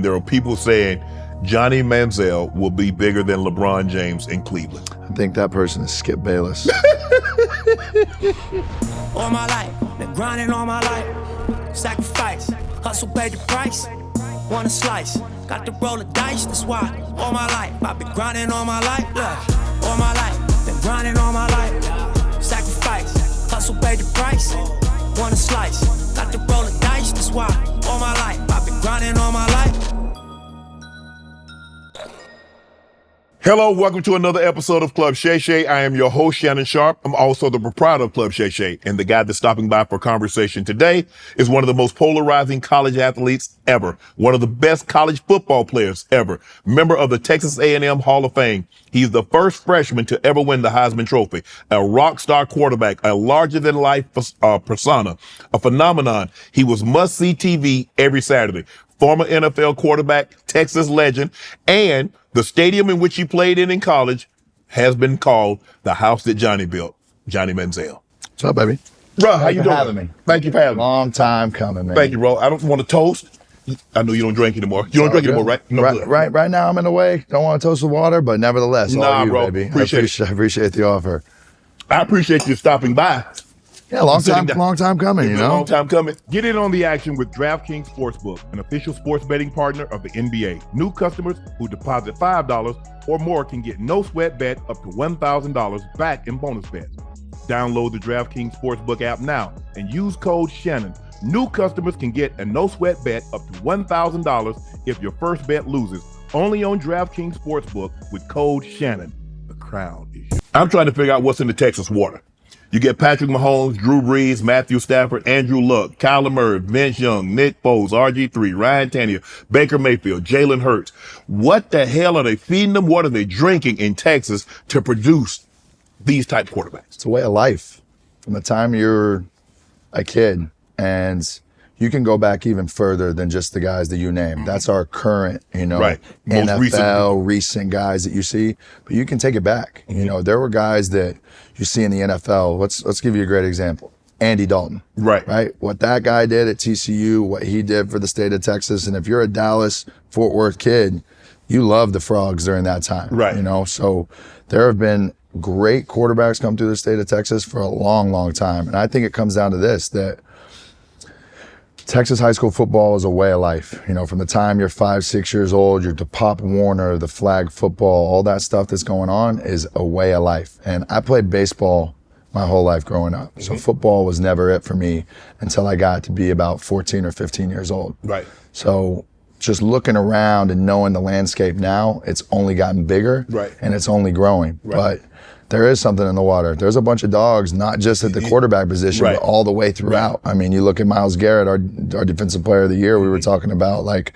There are people saying Johnny Manziel will be bigger than LeBron James in Cleveland. I think that person is Skip Bayless. All my life, been grinding all my life. Sacrifice, hustle paid the price. Want a slice, got to roll the dice, that's why. All my life, I've been grinding all my life. Look, all my life, been grinding all my life. Sacrifice, hustle paid the price. Want a slice, got to roll the dice, that's why. All my life, I've been grinding all my life. Hello, welcome to another episode of Club Shay Shay. I am your host, Shannon Sharpe. I'm also the proprietor of Club Shay Shay, and the guy that's stopping by for conversation today is one of the most polarizing college athletes ever, one of the best college football players ever, member of the Texas A&M Hall of Fame. He's the first freshman to ever win the Heisman Trophy, a rock star quarterback, a larger-than-life persona, a phenomenon. He was must-see TV every Saturday. Former NFL quarterback, Texas legend, and the stadium in which he played in college has been called the house that Johnny built. Johnny Manziel. What's up, baby? Bro, how you doing? Having me. Thank you for having me. Long time coming, man. Thank you, bro. I don't want to toast. I know you don't drink anymore. You don't drink anymore, right? No, right now I'm in the way. Don't want to toast with water, but nevertheless, all you, bro. baby. Appreciate I appreciate the offer. I appreciate you stopping by. Yeah, long time coming, you know? Long time coming. Get in on the action with DraftKings Sportsbook, an official sports betting partner of the NBA. New customers who deposit $5 or more can get no sweat bet up to $1,000 back in bonus bets. Download the DraftKings Sportsbook app now and use code Shannon. New customers can get a no sweat bet up to $1,000 if your first bet loses. Only on DraftKings Sportsbook with code Shannon. The crowd is yours. I'm trying to figure out what's in the Texas water. You get Patrick Mahomes, Drew Brees, Matthew Stafford, Andrew Luck, Kyler Murray, Vince Young, Nick Foles, RG3, Ryan Tannehill, Baker Mayfield, Jalen Hurts. What the hell are they feeding them? What are they drinking in Texas to produce these type quarterbacks? It's a way of life. From the time you're a kid, and you can go back even further than just the guys that you named. That's our current, right. NFL recent guys that you see. But you can take it back. You know, there were guys that you see in the NFL. Let's give you a great example. Andy Dalton. Right. What that guy did at TCU, what he did for the state of Texas. And if you're a Dallas, Fort Worth kid, you love the Frogs during that time. Right. You know, so there have been great quarterbacks come through the state of Texas for a long, long time. And I think it comes down to this, that Texas high school football is a way of life. You know, from the time you're 5, 6 years old, you're to Pop Warner, the flag football, all that stuff that's going on is a way of life. And I played baseball my whole life growing up. So football was never it for me until I got to be about 14 or 15 years old. Right. So just looking around and knowing the landscape now, it's only gotten bigger. Right. And it's only growing. Right. But there is something in the water. There's a bunch of dogs, not just at the quarterback position, Right. but all the way throughout. I mean, you look at Myles Garrett, our defensive player of the year, we were talking about, like,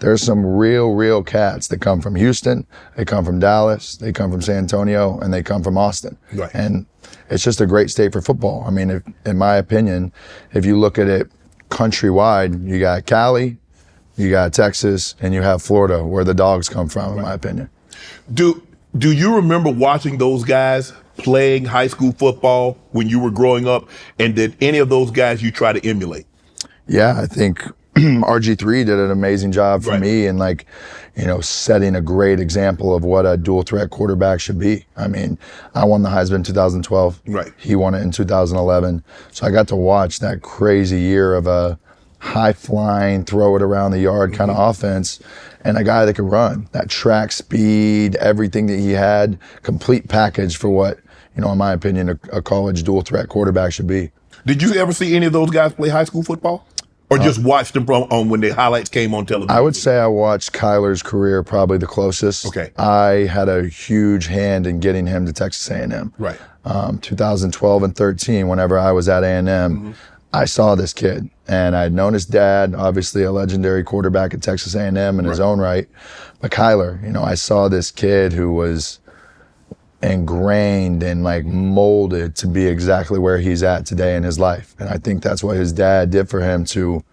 there's some real cats that come from Houston, they come from Dallas, they come from San Antonio, and they come from Austin. Right. And it's just a great state for football. I mean, in my opinion, if you look at it countrywide, you got Cali, you got Texas, and you have Florida, where the dogs come from, in my opinion. Do you remember watching those guys playing high school football when you were growing up? And did any of those guys you try to emulate? Yeah, I think RG3 did an amazing job for me, and, like, you know, setting a great example of what a dual threat quarterback should be. I mean, I won the Heisman in 2012. Right. He won it in 2011. So I got to watch that crazy year of a high flying, throw it around the yard kind of offense, and a guy that could run. That track speed, everything that he had, complete package for what, you know, in my opinion, a college dual threat quarterback should be. Did you ever see any of those guys play high school football? Or just watched them on when the highlights came on television? I would say I watched Kyler's career probably the closest. Okay. I had a huge hand in getting him to Texas A&M. Right. 2012 and 13, whenever I was at A&M, I saw this kid, and I'd known his dad, obviously a legendary quarterback at Texas A&M in his own right. But Kyler, you know, I saw this kid who was ingrained and, like, molded to be exactly where he's at today in his life. And I think that's what his dad did for him to,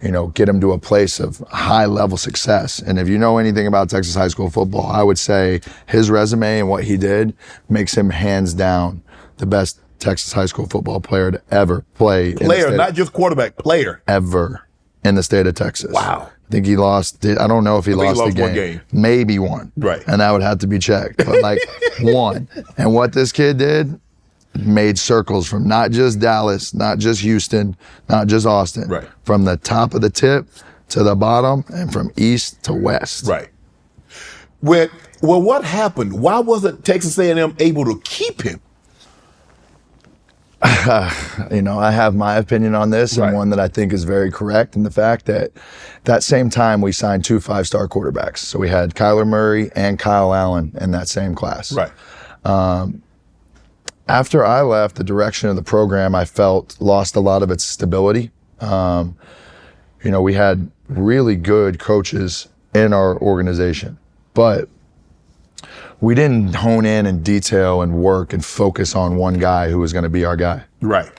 you know, get him to a place of high level success. And if you know anything about Texas high school football, I would say his resume and what he did makes him hands down the best Texas high school football player to ever play. Player, not just quarterback, player. Ever in the state of Texas. Wow. I think he lost. I don't know if he lost the game. One game. Maybe one. Right. And that would have to be checked. But like one. And what this kid did, made circles from not just Dallas, not just Houston, not just Austin. Right. From the top of the tip to the bottom and from east to west. Right. Well, what happened? Why wasn't Texas A&M able to keep him? You know, I have my opinion on this, and one that I think is very correct, in the fact that same time we signed 2 5-star quarterbacks. So we had Kyler Murray and Kyle Allen in that same class. Right. After I left, the direction of the program, I felt, lost a lot of its stability. You know, we had really good coaches in our organization, but we didn't hone in and detail and work and focus on one guy who was going to be our guy. Right.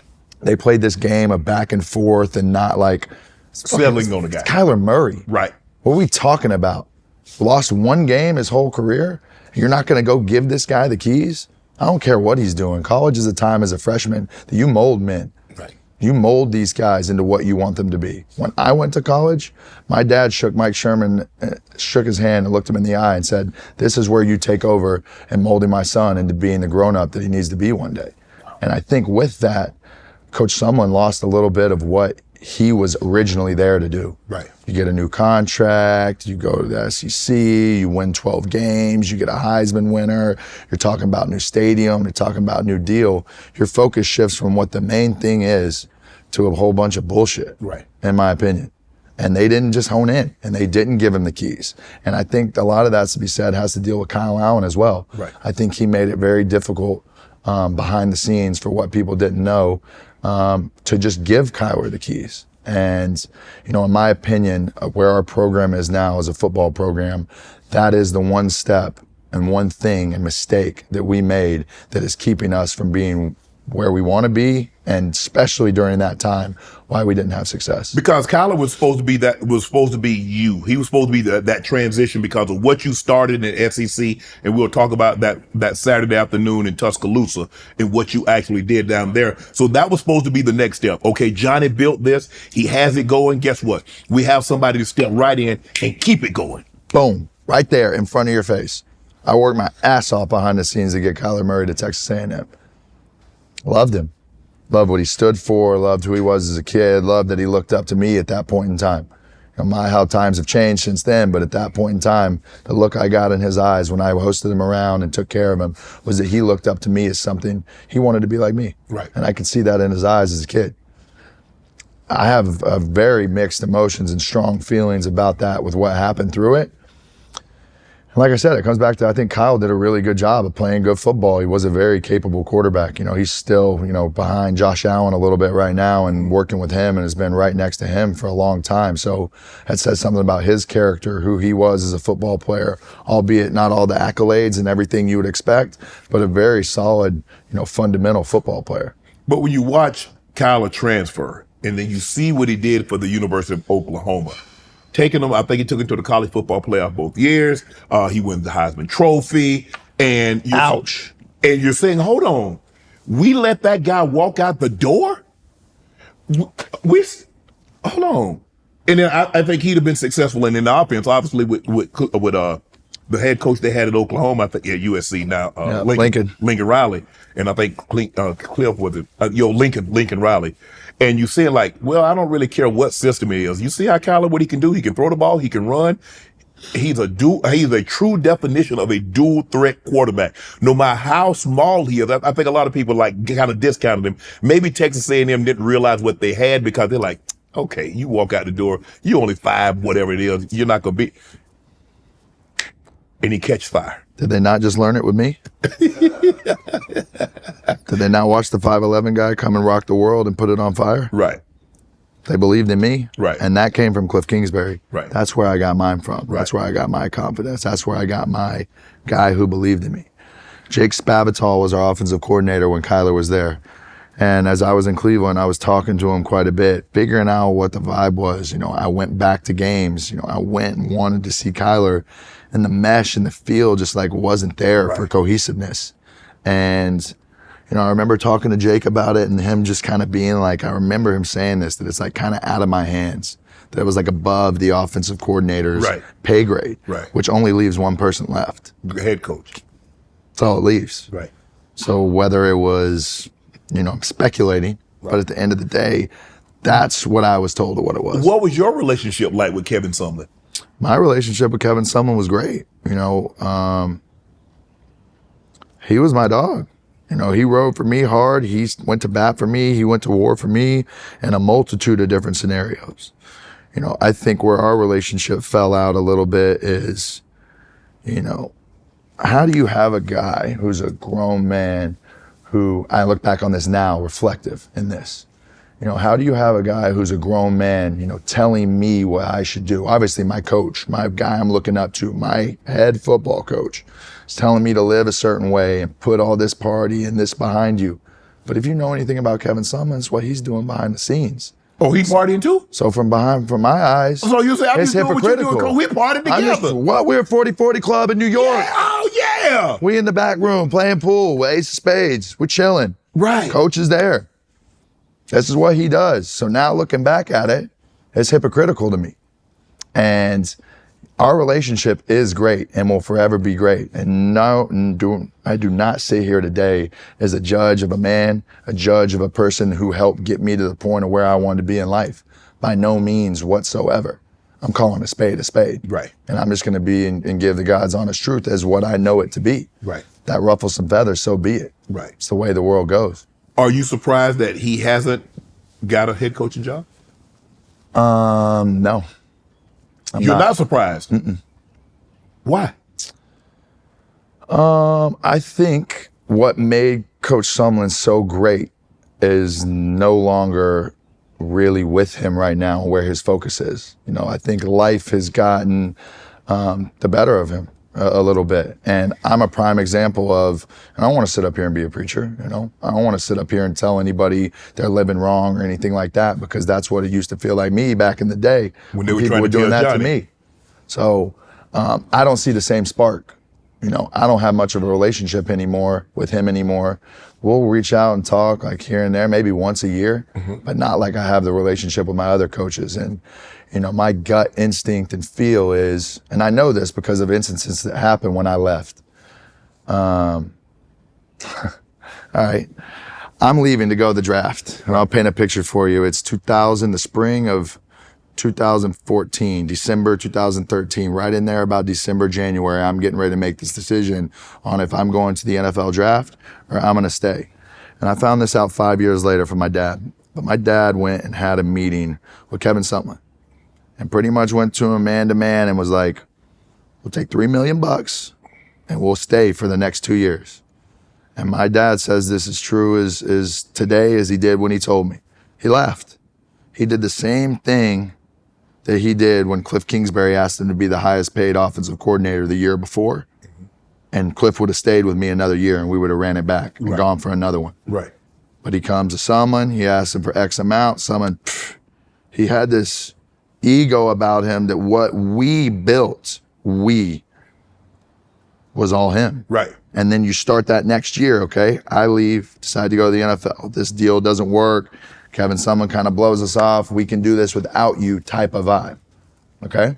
They played this game of back and forth and not like settling on the guy. It's Kyler Murray. Right. What are we talking about? Lost one game his whole career? You're not going to go give this guy the keys? I don't care what he's doing. College is a time as a freshman that you mold men. Right. You mold these guys into what you want them to be. When I went to college, my dad shook Mike Sherman, shook his hand and looked him in the eye and said, this is where you take over and molding my son into being the grown-up that he needs to be one day. And I think with that, Coach Sumlin lost a little bit of what he was originally there to do. Right. You get a new contract, you go to the SEC, you win 12 games, you get a Heisman winner, you're talking about new stadium, you're talking about new deal. Your focus shifts from what the main thing is to a whole bunch of bullshit, right, in my opinion. And they didn't just hone in, and they didn't give him the keys. And I think a lot of that's to be said has to deal with Kyle Allen as well. Right. I think he made it very difficult behind the scenes for what people didn't know to just give Kyler the keys. And, you know, in my opinion, where our program is now as a football program, that is the one step and one thing and mistake that we made that is keeping us from being where we want to be, and especially during that time, why we didn't have success. Because Kyler was supposed to be you. He was supposed to be that transition because of what you started in SEC, and we'll talk about that Saturday afternoon in Tuscaloosa and what you actually did down there. So that was supposed to be the next step. Okay, Johnny built this. He has it going. Guess what? We have somebody to step right in and keep it going. Boom, right there in front of your face. I worked my ass off behind the scenes to get Kyler Murray to Texas A&M. Loved him. Loved what he stood for, loved who he was as a kid, loved that he looked up to me at that point in time. You know, how times have changed since then, but at that point in time, the look I got in his eyes when I hosted him around and took care of him was that he looked up to me as something he wanted to be like me. Right. And I could see that in his eyes as a kid. I have very mixed emotions and strong feelings about that with what happened through it. And like I said, it comes back to, I think Kyle did a really good job of playing good football. He was a very capable quarterback. You know, he's still, you know, behind Josh Allen a little bit right now and working with him, and has been right next to him for a long time. So that says something about his character, who he was as a football player, albeit not all the accolades and everything you would expect, but a very solid, you know, fundamental football player. But when you watch Kyler transfer and then you see what he did for the University of Oklahoma, taking him, I think he took him to the college football playoff both years. He wins the Heisman Trophy. And ouch. And you're saying, hold on, we let that guy walk out the door? Hold on. And then I think he'd have been successful in the offense, obviously with the head coach they had at Oklahoma, I think at USC now, Lincoln Riley, and I think Cliff was it, Lincoln Riley. And you say like, well, I don't really care what system it is. You see how Kyler, what he can do? He can throw the ball, he can run. He's a true definition of a dual threat quarterback. No matter how small he is, I think a lot of people like kind of discounted him. Maybe Texas A&M didn't realize what they had because they're like, okay, you walk out the door, you only 5, whatever it is, you're not gonna be. And he catch fire. Did they not just learn it with me? Did they not watch the 5'11" guy come and rock the world and put it on fire? Right. They believed in me. Right. And that came from Cliff Kingsbury. Right. That's where I got mine from. Right. That's where I got my confidence. That's where I got my guy who believed in me. Jake Spavital was our offensive coordinator when Kyler was there. And as I was in Cleveland, I was talking to him quite a bit, figuring out what the vibe was. You know, I went back to games. You know, I went and wanted to see Kyler, and the mesh and the feel just like wasn't there for cohesiveness. And, you know, I remember talking to Jake about it and him just kind of being like, I remember him saying this, that it's like kind of out of my hands, that was like above the offensive coordinator's pay grade, which only leaves one person left. Head coach. That's all it leaves. Right. So whether it was, I'm speculating, but at the end of the day, that's what I was told of what it was. What was your relationship like with Kevin Sumlin? My relationship with Kevin Sumlin was great. He was my dog. He rode for me hard. He went to bat for me. He went to war for me in a multitude of different scenarios. I think where our relationship fell out a little bit is, how do you have a guy who's a grown man who, I look back on this now, reflective in this. How do you have a guy who's a grown man, telling me what I should do? Obviously, my coach, my guy I'm looking up to, my head football coach, is telling me to live a certain way and put all this party and this behind you. But if you know anything about Kevin Sumlin, it's what he's doing behind the scenes. Oh, he's partying too? So from my eyes, so you say, I'm just doing what you're doing. We partying together. We're a 40-40 club in New York. Yeah. Oh, yeah. We in the back room playing pool with ace of spades. We're chilling. Right. Coach is there. This is what he does. So now looking back at it, it's hypocritical to me. And our relationship is great and will forever be great. And I do not sit here today as a judge of a man, a judge of a person who helped get me to the point of where I wanted to be in life. By no means whatsoever. I'm calling a spade a spade. Right. And I'm just going to be and give the God's honest truth as what I know it to be. Right. That ruffles some feathers, so be it. Right. It's the way the world goes. Are you surprised that he hasn't got a head coaching job? No. You're not surprised? Mm-mm. Why? I think what made Coach Sumlin so great is no longer really with him right now where his focus is. I think life has gotten the better of him a little bit. And I'm a prime example of, and I don't want to sit up here and be a preacher, I don't want to sit up here and tell anybody they're living wrong or anything like that, because that's what it used to feel like me back in the day when they were people trying were to doing that Johnny. to me. So I don't see the same spark. I don't have much of a relationship anymore with him anymore. We'll reach out and talk like here and there, maybe once a year, but not like I have the relationship with my other coaches. And my gut instinct and feel is, and I know this because of instances that happened when I left. All right, I'm leaving to go to the draft, and I'll paint a picture for you. It's 2000, the spring of 2014, December 2013, right in there about December, January, I'm getting ready to make this decision on if I'm going to the NFL draft or I'm going to stay. And I found this out 5 years later from my dad. But my dad went and had a meeting with Kevin Sumlin and pretty much went to him man to man and was like, we'll take $3 million and we'll stay for the next 2 years. And my dad says this is true as today as he did when he told me. He left. He did the same thing that he did when Cliff Kingsbury asked him to be the highest paid offensive coordinator the year before. And Cliff would have stayed with me another year and we would have ran it back and gone for another one. Right. But he comes to Sumlin, he asks him for X amount. Sumlin, he had this ego about him that what we built, was all him. Right. And then you start that next year, okay? I leave, decide to go to the NFL. This deal doesn't work. Kevin Sumlin kind of blows us off. We can do this without you type of vibe, okay?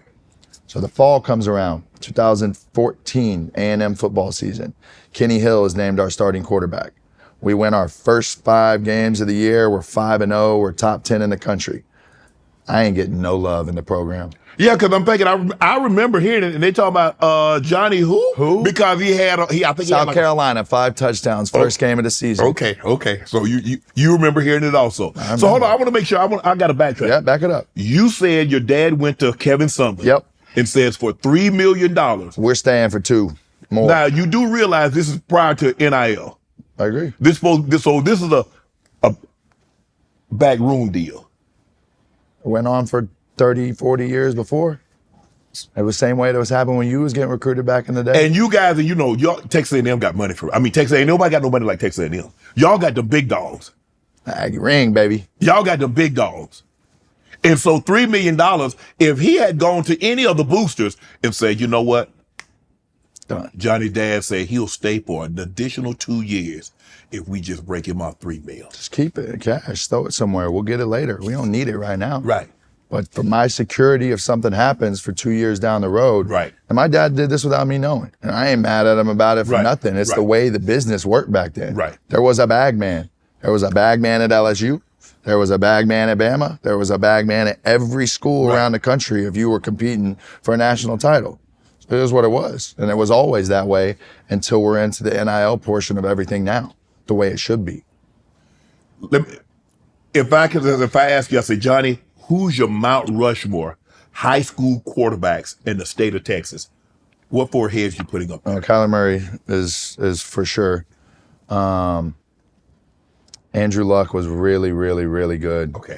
So the fall comes around, 2014 A&M football season. Kenny Hill is named our starting quarterback. We win our first 5 games of the year. We're 5-0. We're top 10 in the country. I ain't getting no love in the program. Yeah, because I'm thinking, I remember hearing it, and they talking about Johnny who? Who? Because I think he had South Carolina, 5 touchdowns, first game of the season. Okay. So you remember hearing it also. So hold on, I want to make sure, I got to backtrack. Yeah, back it up. You said your dad went to Kevin Sumlin. Yep. And says for $3 million. We're staying for 2 more. Now, you do realize this is prior to NIL. I agree. This is a backroom deal. It went on for 30, 40 years before. It was the same way that was happening when you was getting recruited back in the day. And you guys, y'all, Texas A&M got money Texas A&M, nobody got no money like Texas A&M. Y'all got the big dogs. Aggie ring, baby. Y'all got the big dogs. And so $3 million, if he had gone to any of the boosters and said, you know what? Done. Johnny's dad said he'll stay for an additional 2 years if we just break him off $3 million. Just keep it, cash, throw it somewhere. We'll get it later. We don't need it right now. Right. But for my security, if something happens for 2 years down the road, Right. and my dad did this without me knowing, and I ain't mad at him about it for Right. nothing. It's Right. the way the business worked back then. Right. There was a bag man. There was a bag man at LSU. There was a bag man at Bama. There was a bag man at every school Right. around the country if you were competing for a national title. It was what it was. And it was always that way until we're into the NIL portion of everything now, the way it should be. If I ask you, I say, Johnny, who's your Mount Rushmore high school quarterbacks in the state of Texas? What four heads you putting up there? Kyler Murray is for sure. Andrew Luck was really, really, really good. Okay.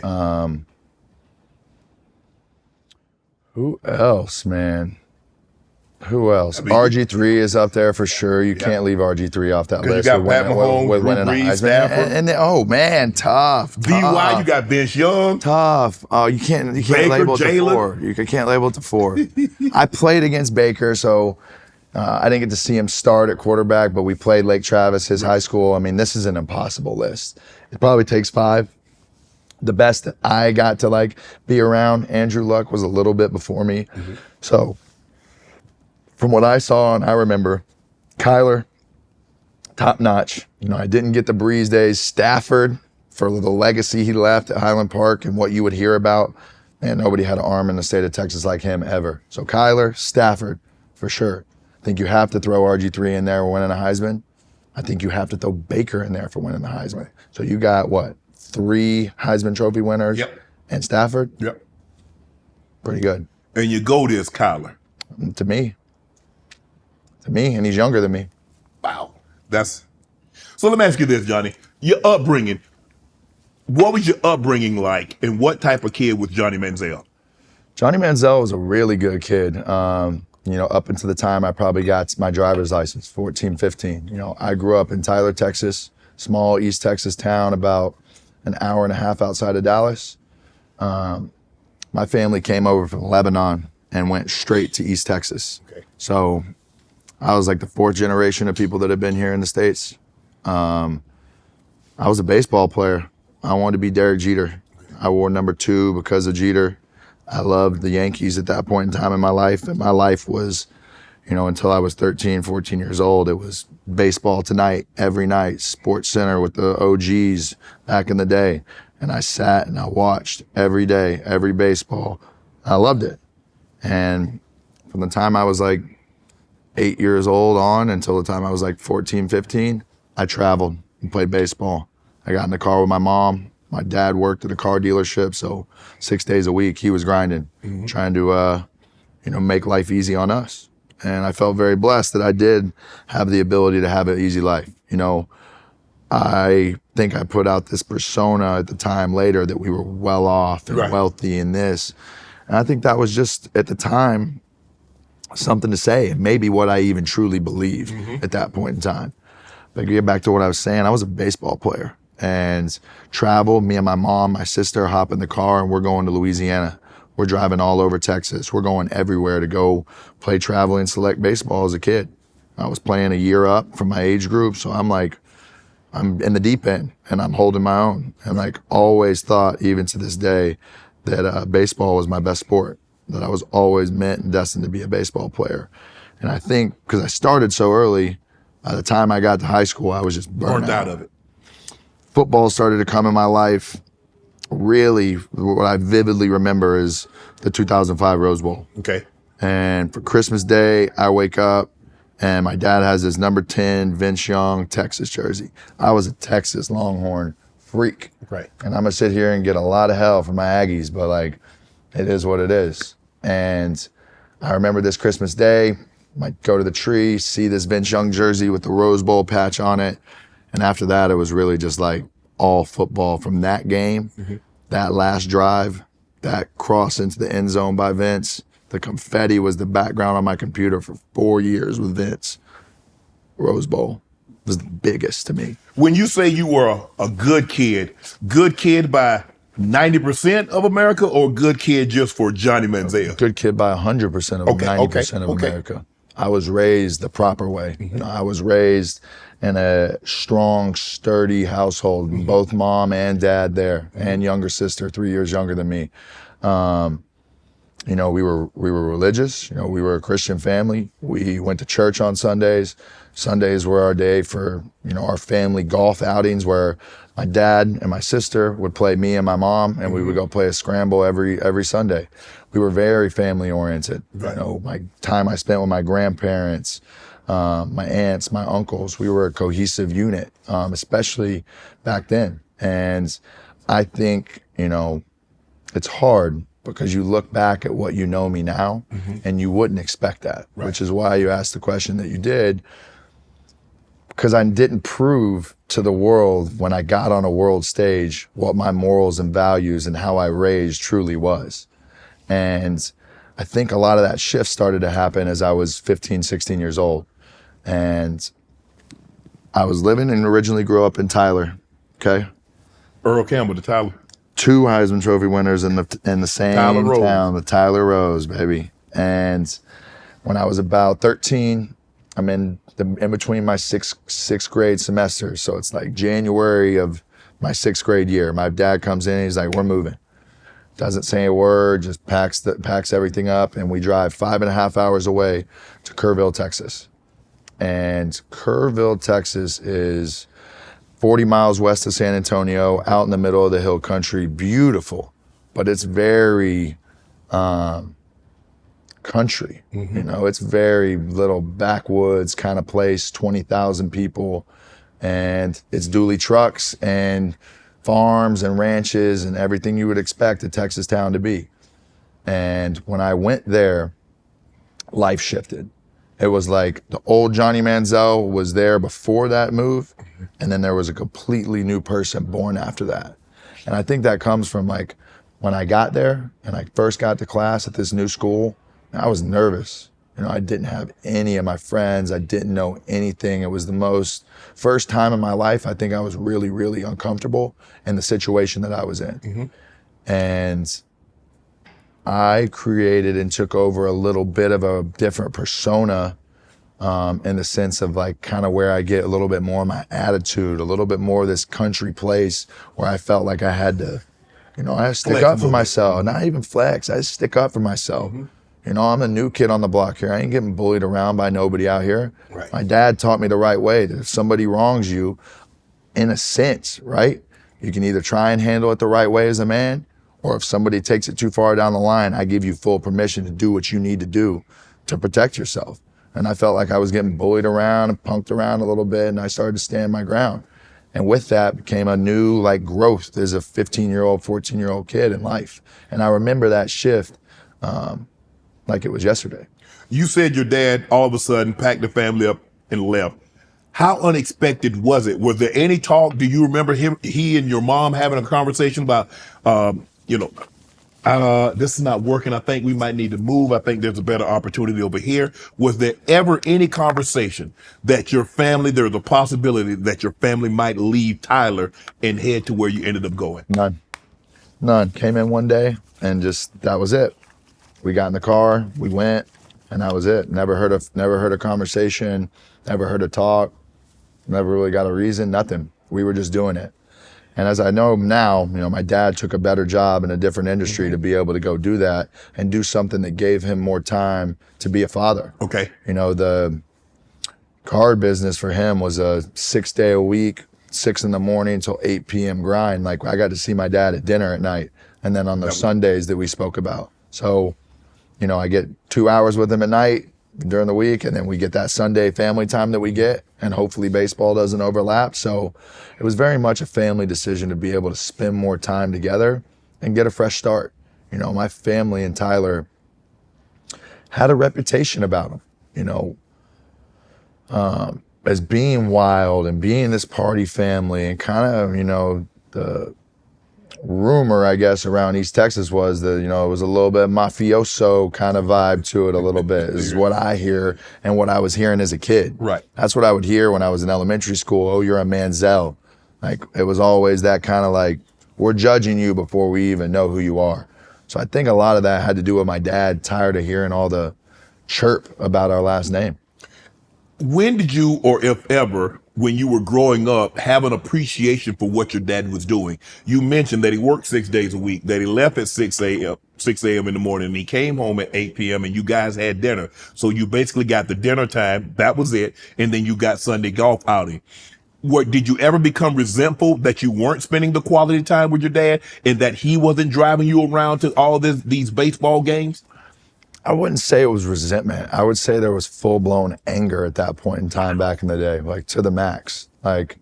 Who else, man? Who else? I mean, RG3 is up there for sure. You can't leave RG3 off that 'Cause you list. got with Pat winning- Mahomes, with Drew winning a Brees, Heisman. Stafford. And then, oh man, tough. BY, you got Vince Young. Tough. Oh, you can't Baker, label it to Jalen. 4. You can't label it to 4. I played against Baker, so I didn't get to see him start at quarterback, but we played Lake Travis, his high school. I mean, this is an impossible list. It probably takes 5. The best that I got to be around, Andrew Luck was a little bit before me. So from what I saw and I remember, Kyler, top notch. I didn't get the Breeze days. Stafford, for the legacy he left at Highland Park and what you would hear about, man, nobody had an arm in the state of Texas like him ever. So Kyler, Stafford, for sure. I think you have to throw RG3 in there for winning a Heisman. I think you have to throw Baker in there for winning the Heisman. So you got, 3 Heisman Trophy winners? Yep. And Stafford? Yep. Pretty good. And your GOAT is Kyler. To me, and he's younger than me. Wow. So let me ask you this, Johnny. Your upbringing, what was your upbringing like, and what type of kid was Johnny Manziel? Johnny Manziel was a really good kid. Up until the time I probably got my driver's license, 14, 15. I grew up in Tyler, Texas, small East Texas town about an hour and a half outside of Dallas. My family came over from Lebanon and went straight to East Texas. Okay. So I was like the 4th generation of people that have been here in the States. I was a baseball player. I wanted to be Derek Jeter. I wore number 2 because of Jeter. I loved the Yankees at that point in time in my life. And my life was, until I was 13, 14 years old, it was baseball tonight, every night, Sports Center with the OGs back in the day. And I sat and I watched every day, every baseball. I loved it. And from the time I was 8 years old on until the time I was 14, 15, I traveled and played baseball. I got in the car with my mom. My dad worked at a car dealership, so 6 days a week he was grinding, trying to, make life easy on us. And I felt very blessed that I did have the ability to have an easy life. I think I put out this persona at the time later that we were well off and wealthy and this. And I think that was just, at the time, something to say, and maybe what I even truly believed at that point in time. But to get back to what I was saying, I was a baseball player and travel. Me and my mom, my sister hop in the car and we're going to Louisiana. We're driving all over Texas. We're going everywhere to go play travel and select baseball as a kid. I was playing a year up from my age group, so I'm in the deep end and I'm holding my own. And always thought, even to this day, that baseball was my best sport, that I was always meant and destined to be a baseball player. And I think because I started so early, by the time I got to high school, I was just burned out of it. Football started to come in my life. Really, what I vividly remember is the 2005 Rose Bowl. Okay. And for Christmas Day, I wake up and my dad has his number 10 Vince Young Texas jersey. I was a Texas Longhorn freak. Right. And I'm going to sit here and get a lot of hell from my Aggies, but it is what it is. And I remember this Christmas Day, might go to the tree, see this Vince Young jersey with the Rose Bowl patch on it. And after that, it was really just all football from that game, that last drive, that cross into the end zone by Vince. The confetti was the background on my computer for 4 years with Vince. Rose Bowl was the biggest to me. When you say you were a good kid by 90% of America or good kid just for Johnny Manziel? Good kid by 100% of 90% of America. I was raised the proper way. I was raised in a strong, sturdy household. Both mom and dad there, and younger sister, 3 years younger than me. You know, we were religious. You know, we were a Christian family. We went to church on Sundays. Sundays were our day for, you know, our family golf outings where my dad and my sister would play me and my mom, and we would go play a scramble every Sunday. We were very family oriented. Right. You know, my time I spent with my grandparents, my aunts, my uncles, we were a cohesive unit, especially back then. And I think, you know, it's hard because you look back at what you know me now, and you wouldn't expect that, which is why you asked the question that you did, because I didn't prove to the world when I got on a world stage what my morals and values and how I raised truly was. And I think a lot of that shift started to happen as I was 15, 16 years old. And I was living and originally grew up in Tyler, okay? Earl Campbell to Tyler. 2 Heisman Trophy winners in the same town, the Tyler Rose, baby. And when I was about 13, I'm in between my sixth grade semesters. So it's like January of my 6th grade year. My dad comes in, he's like, we're moving. Doesn't say a word, just packs everything up, and we drive 5.5 hours away to Kerrville, Texas. And Kerrville, Texas is 40 miles west of San Antonio, out in the middle of the hill country, beautiful, but it's very country. You know, it's very little backwoods kind of place, 20,000 people, and it's dually trucks and farms and ranches and everything you would expect a Texas town to be. And when I went there, life shifted. It was like the old Johnny Manziel was there before that move, and then there was a completely new person born after that. And I think that comes from like when I got there and I first got to class at this new school, I was nervous. You know, I didn't have any of my friends. I didn't know anything. It was the first time in my life I think I was really, really uncomfortable in the situation that I was in. And I created and took over a little bit of a different persona in the sense of like kind of where I get a little bit more of my attitude, a little bit more of this country place where I felt like I had to, you know, I had to stick up for myself. Not even flex, I just stick up for myself. You know, I'm a new kid on the block here. I ain't getting bullied around by nobody out here. Right. My dad taught me the right way that if somebody wrongs you, in a sense, right, you can either try and handle it the right way as a man, or if somebody takes it too far down the line, I give you full permission to do what you need to do to protect yourself. And I felt like I was getting bullied around and punked around a little bit, and I started to stand my ground. And with that became a new like growth as a 15-year-old, 14-year-old kid in life. And I remember that shift like it was yesterday. You said your dad all of a sudden packed the family up and left. How unexpected was it? Was there any talk? Do you remember he and your mom having a conversation about, this is not working. I think we might need to move. I think there's a better opportunity over here. Was there ever any conversation that there was a possibility that your family might leave Tyler and head to where you ended up going? None. Came in one day and just, that was it. We got in the car, we went, and that was it. Never heard a conversation, never heard a talk, never really got a reason, nothing. We were just doing it. And as I know now, you know, my dad took a better job in a different industry to be able to go do that and do something that gave him more time to be a father. Okay. You know, the card business for him was a 6-day a week, 6 in the morning till 8 p.m. grind. Like I got to see my dad at dinner at night, and then on those Sundays that we spoke about. So, you know, I get 2 hours with him at night during the week, and then we get that Sunday family time that we get, and hopefully baseball doesn't overlap. So it was very much a family decision to be able to spend more time together and get a fresh start. You know, my family in Tyler had a reputation about them, you know, as being wild and being this party family, and kind of, you know, the rumor, I guess, around East Texas was that, you know, it was a little bit mafioso kind of vibe to it a little bit. This is what I hear and what I was hearing as a kid. Right. That's what I would hear when I was in elementary school. Oh, you're a Manziel. Like, it was always that kind of like, we're judging you before we even know who you are. So I think a lot of that had to do with my dad tired of hearing all the chirp about our last name. When did you, or if ever, when you were growing up, have an appreciation for what your dad was doing? You mentioned that he worked 6 days a week, that he left at 6 a.m. in the morning, and he came home at 8 p.m. and you guys had dinner. So you basically got the dinner time. That was it. And then you got Sunday golf outing. Did you ever become resentful that you weren't spending the quality time with your dad and that he wasn't driving you around to all these baseball games? I wouldn't say it was resentment. I would say there was full-blown anger at that point in time back in the day, like to the max. Like,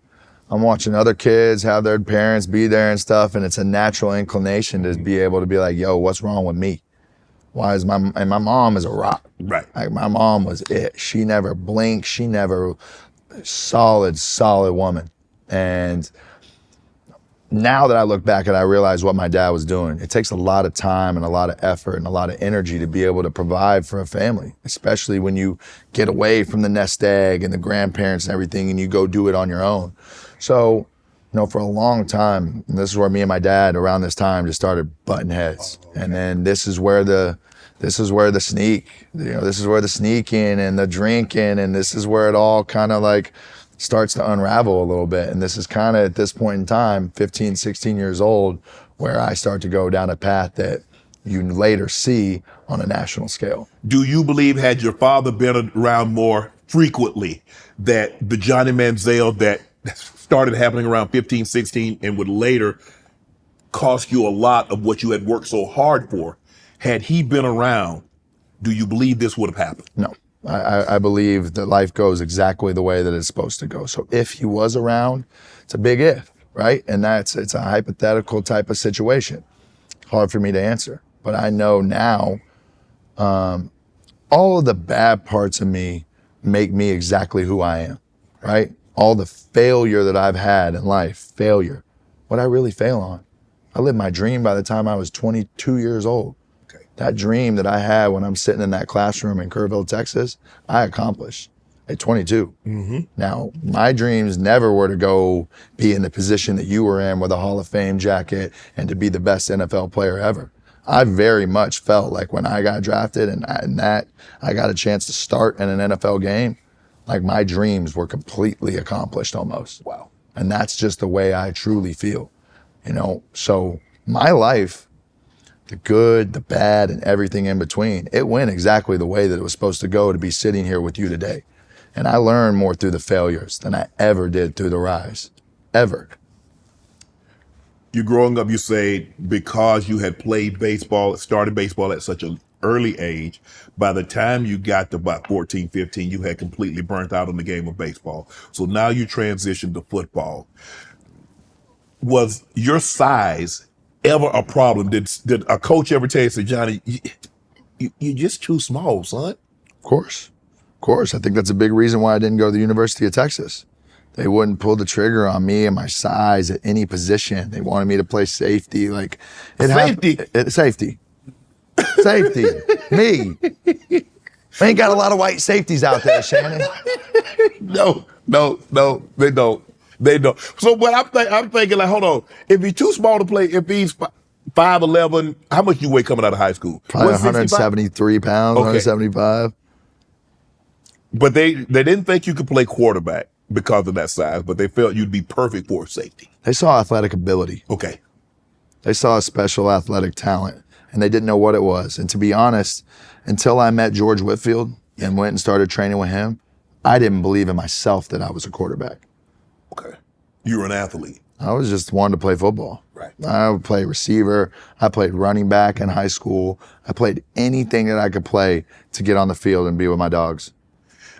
I'm watching other kids have their parents be there and stuff, and it's a natural inclination to be able to be like, yo, what's wrong with me? Why is my mom is a rock. Right. Like, my mom was it. She never blinked. She never, solid woman. And now that I look back and I realize what my dad was doing, it takes a lot of time and a lot of effort and a lot of energy to be able to provide for a family, especially when you get away from the nest egg and the grandparents and everything and you go do it on your own. So, for a long time, and this is where me and my dad around this time just started butting heads. And then this is where the sneaking and the drinking, and this is where it all kind of like starts to unravel a little bit. And this is kind of at this point in time, 15, 16 years old, where I start to go down a path that you later see on a national scale. Do you believe, had your father been around more frequently, that the Johnny Manziel that started happening around 15, 16 and would later cost you a lot of what you had worked so hard for, had he been around, do you believe this would have happened? No. I believe that life goes exactly the way that it's supposed to go. So if he was around, it's a big if, right? And it's a hypothetical type of situation. Hard for me to answer. But I know now, all of the bad parts of me make me exactly who I am, right? All the failure that I've had in life, what I really fail on. I lived my dream by the time I was 22 years old. That dream that I had when I'm sitting in that classroom in Kerrville, Texas, I accomplished at 22. Mm-hmm. Now, my dreams never were to go be in the position that you were in with a Hall of Fame jacket and to be the best NFL player ever. I very much felt like when I got drafted and I got a chance to start in an NFL game, like my dreams were completely accomplished almost. Wow. And that's just the way I truly feel, So my life, the good, the bad, and everything in between, it went exactly the way that it was supposed to go to be sitting here with you today. And I learned more through the failures than I ever did through the rise, ever. You're growing up, you say, because you had played baseball, started baseball at such an early age, by the time you got to about 14, 15, you had completely burnt out on the game of baseball. So now you transitioned to football. Was your size ever a problem? Did a coach ever tell you, say, Johnny, you're just too small, son? Of course. I think that's a big reason why I didn't go to the University of Texas. They wouldn't pull the trigger on me and my size at any position. They wanted me to play safety. Like safety. Me. We ain't got a lot of white safeties out there, Shannon. No, they don't. They don't. So what I'm thinking, like, hold on. If he's too small to play, if he's 5'11", how much you weigh coming out of high school? Probably 173 pounds, okay. 175. But they didn't think you could play quarterback because of that size, but they felt you'd be perfect for safety. They saw athletic ability. Okay. They saw a special athletic talent, and they didn't know what it was. And to be honest, until I met George Whitfield and went and started training with him, I didn't believe in myself that I was a quarterback. Okay. You were an athlete. I was just wanting to play football. Right. I would play receiver. I played running back in high school. I played anything that I could play to get on the field and be with my dogs.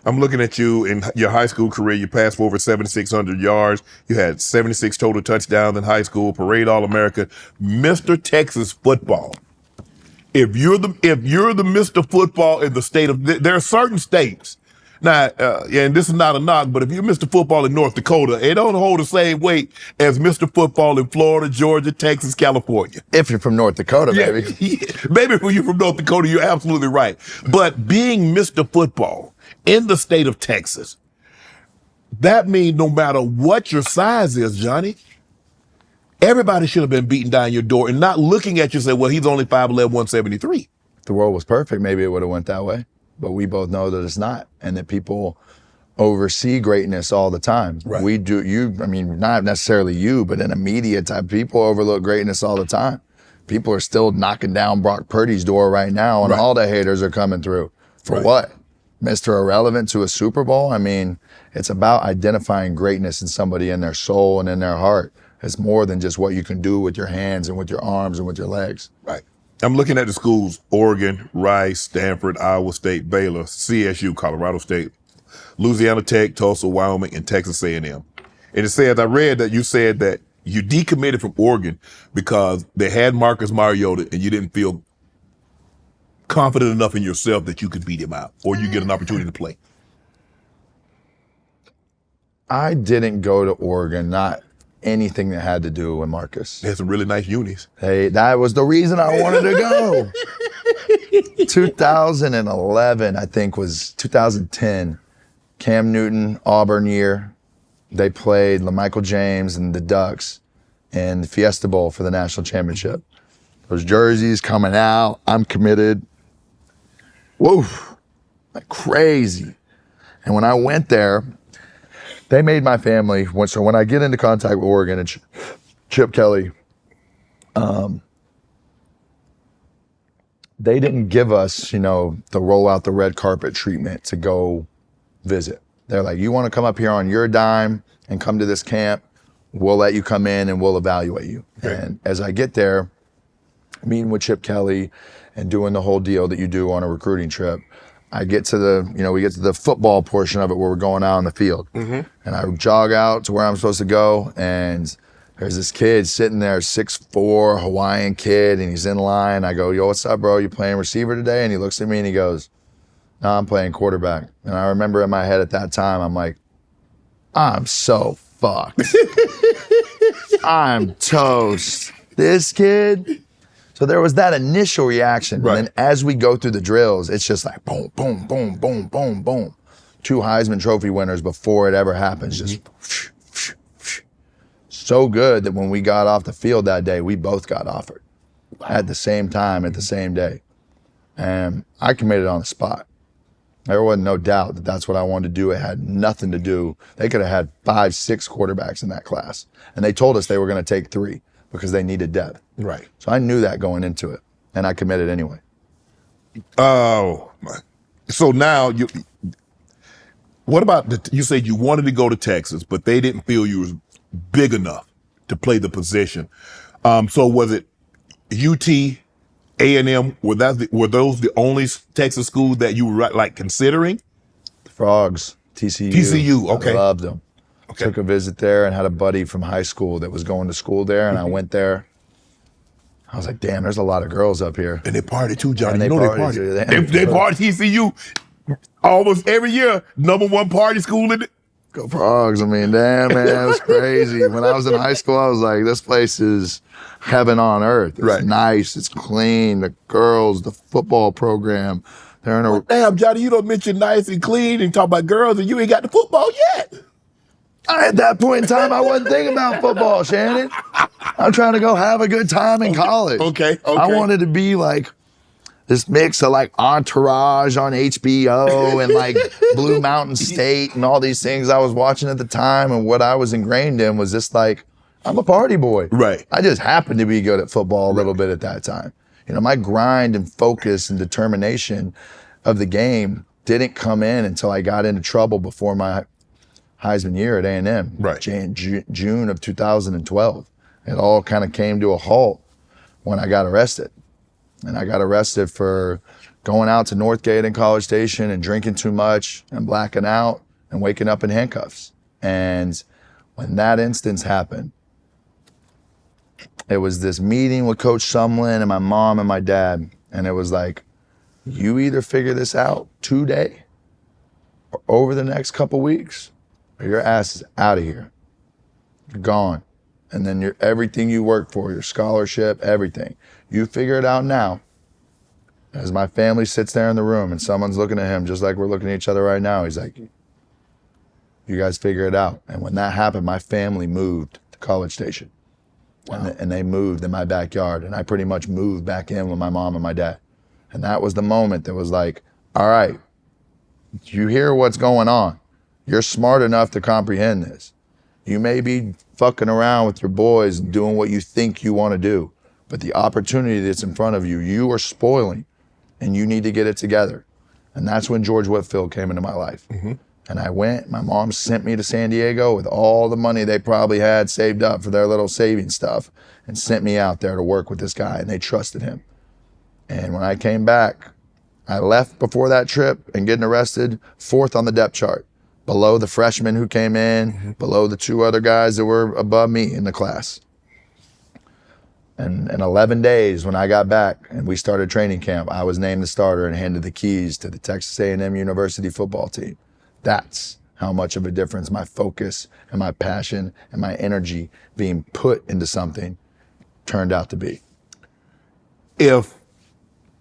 I'm looking at you in your high school career. You passed for over 7,600 yards. You had 76 total touchdowns in high school, parade All-America, Mr. Texas football. If you're the Mr. Football in the state of, there are certain states. Now, and this is not a knock, but if you're Mr. Football in North Dakota, it don't hold the same weight as Mr. Football in Florida, Georgia, Texas, California. If you're from North Dakota, baby. Yeah. Maybe if you're from North Dakota, you're absolutely right. But being Mr. Football in the state of Texas, that means no matter what your size is, Johnny, everybody should have been beating down your door and not looking at you and say, well, he's only 5'11", 173. If the world was perfect, maybe it would have went that way. But we both know that it's not, and that people oversee greatness all the time. Right. We do, not necessarily you, but in a media type, people overlook greatness all the time. People are still knocking down Brock Purdy's door right now, and all the haters are coming through. For what? Mr. Irrelevant to a Super Bowl? I mean, it's about identifying greatness in somebody in their soul and in their heart. It's more than just what you can do with your hands and with your arms and with your legs. Right. I'm looking at the schools: Oregon, Rice, Stanford, Iowa State, Baylor, CSU, Colorado State, Louisiana Tech, Tulsa, Wyoming, and Texas A&M. And it says, I read that you said that you decommitted from Oregon because they had Marcus Mariota and you didn't feel confident enough in yourself that you could beat him out or you get an opportunity to play. I didn't go to Oregon, not anything that had to do with Marcus. They had some really nice unis. Hey, that was the reason I wanted to go. 2011, I think, was 2010. Cam Newton, Auburn year. They played LaMichael James and the Ducks in the Fiesta Bowl for the national championship. Those jerseys coming out, I'm committed. Whoa, like crazy. And when I went there, they made my family, so when I get into contact with Oregon and Chip Kelly, they didn't give us, the roll out the red carpet treatment to go visit. They're like, you want to come up here on your dime and come to this camp, we'll let you come in and we'll evaluate you. Okay. And as I get there, meeting with Chip Kelly and doing the whole deal that you do on a recruiting trip, I get to we get to the football portion of it where we're going out on the field. Mm-hmm. And I jog out to where I'm supposed to go, and there's this kid sitting there, 6'4", Hawaiian kid, and he's in line. I go, yo, what's up, bro? You playing receiver today? And he looks at me and he goes, no, I'm playing quarterback. And I remember in my head at that time, I'm like, I'm so fucked. I'm toast. This kid. So there was that initial reaction. Right. And then as we go through the drills, it's just like boom, boom, boom, boom, boom, boom. 2 Heisman Trophy winners before it ever happens. Just so good that when we got off the field that day, we both got offered at the same time, at the same day. And I committed on the spot. There wasn't no doubt that that's what I wanted to do. It had nothing to do. They could have had 5, 6 quarterbacks in that class. And they told us they were going to take 3 because they needed depth. Right. So I knew that going into it, and I committed anyway. Oh, so now what about you said you wanted to go to Texas, but they didn't feel you was big enough to play the position. So was it UT, A&M? Were those the only Texas schools that you were like considering? The Frogs, TCU. TCU, okay. I loved them. Okay. Took a visit there and had a buddy from high school that was going to school there, and I went there. I was like, damn, there's a lot of girls up here. And they party too, Johnny. They party. They party TCU almost every year. #1 party school in it. Go Frogs. I mean, damn, man, that was crazy. When I was in high school, I was like, this place is heaven on earth. It's nice. It's clean. The girls, the football program. They're in a... Damn, Johnny, you don't mention nice and clean and talk about girls and you ain't got the football yet. At that point in time, I wasn't thinking about football, Shannon. I'm trying to go have a good time in college. Okay. I wanted to be like this mix of like Entourage on HBO and like Blue Mountain State and all these things I was watching at the time. And what I was ingrained in was just like, I'm a party boy. Right. I just happened to be good at football a little bit at that time. My grind and focus and determination of the game didn't come in until I got into trouble before my Heisman year at A&M, right. June of 2012. It all kind of came to a halt when I got arrested. And I got arrested for going out to Northgate and College Station and drinking too much and blacking out and waking up in handcuffs. And when that instance happened, it was this meeting with Coach Sumlin and my mom and my dad. And it was like, you either figure this out today or over the next couple weeks, or your ass is out of here. You're gone. And then everything you work for, your scholarship, everything, you figure it out now. As my family sits there in the room and someone's looking at him just like we're looking at each other right now, he's like, you guys figure it out. And when that happened, my family moved to College Station. Wow. And they moved in my backyard. And I pretty much moved back in with my mom and my dad. And that was the moment that was like, all right, you hear what's going on. You're smart enough to comprehend this. You may be fucking around with your boys and doing what you think you want to do, but the opportunity that's in front of you, you are spoiling, and you need to get it together. And that's when George Whitfield came into my life. And I went, my mom sent me to San Diego with all the money they probably had saved up for their little saving stuff and sent me out there to work with this guy, and they trusted him. And when I came back, I left before that trip and getting arrested, 4th on the depth chart, below the freshman who came in, below the 2 other guys that were above me in the class. And in 11 days, when I got back and we started training camp, I was named the starter and handed the keys to the Texas A&M University football team. That's how much of a difference my focus and my passion and my energy being put into something turned out to be. If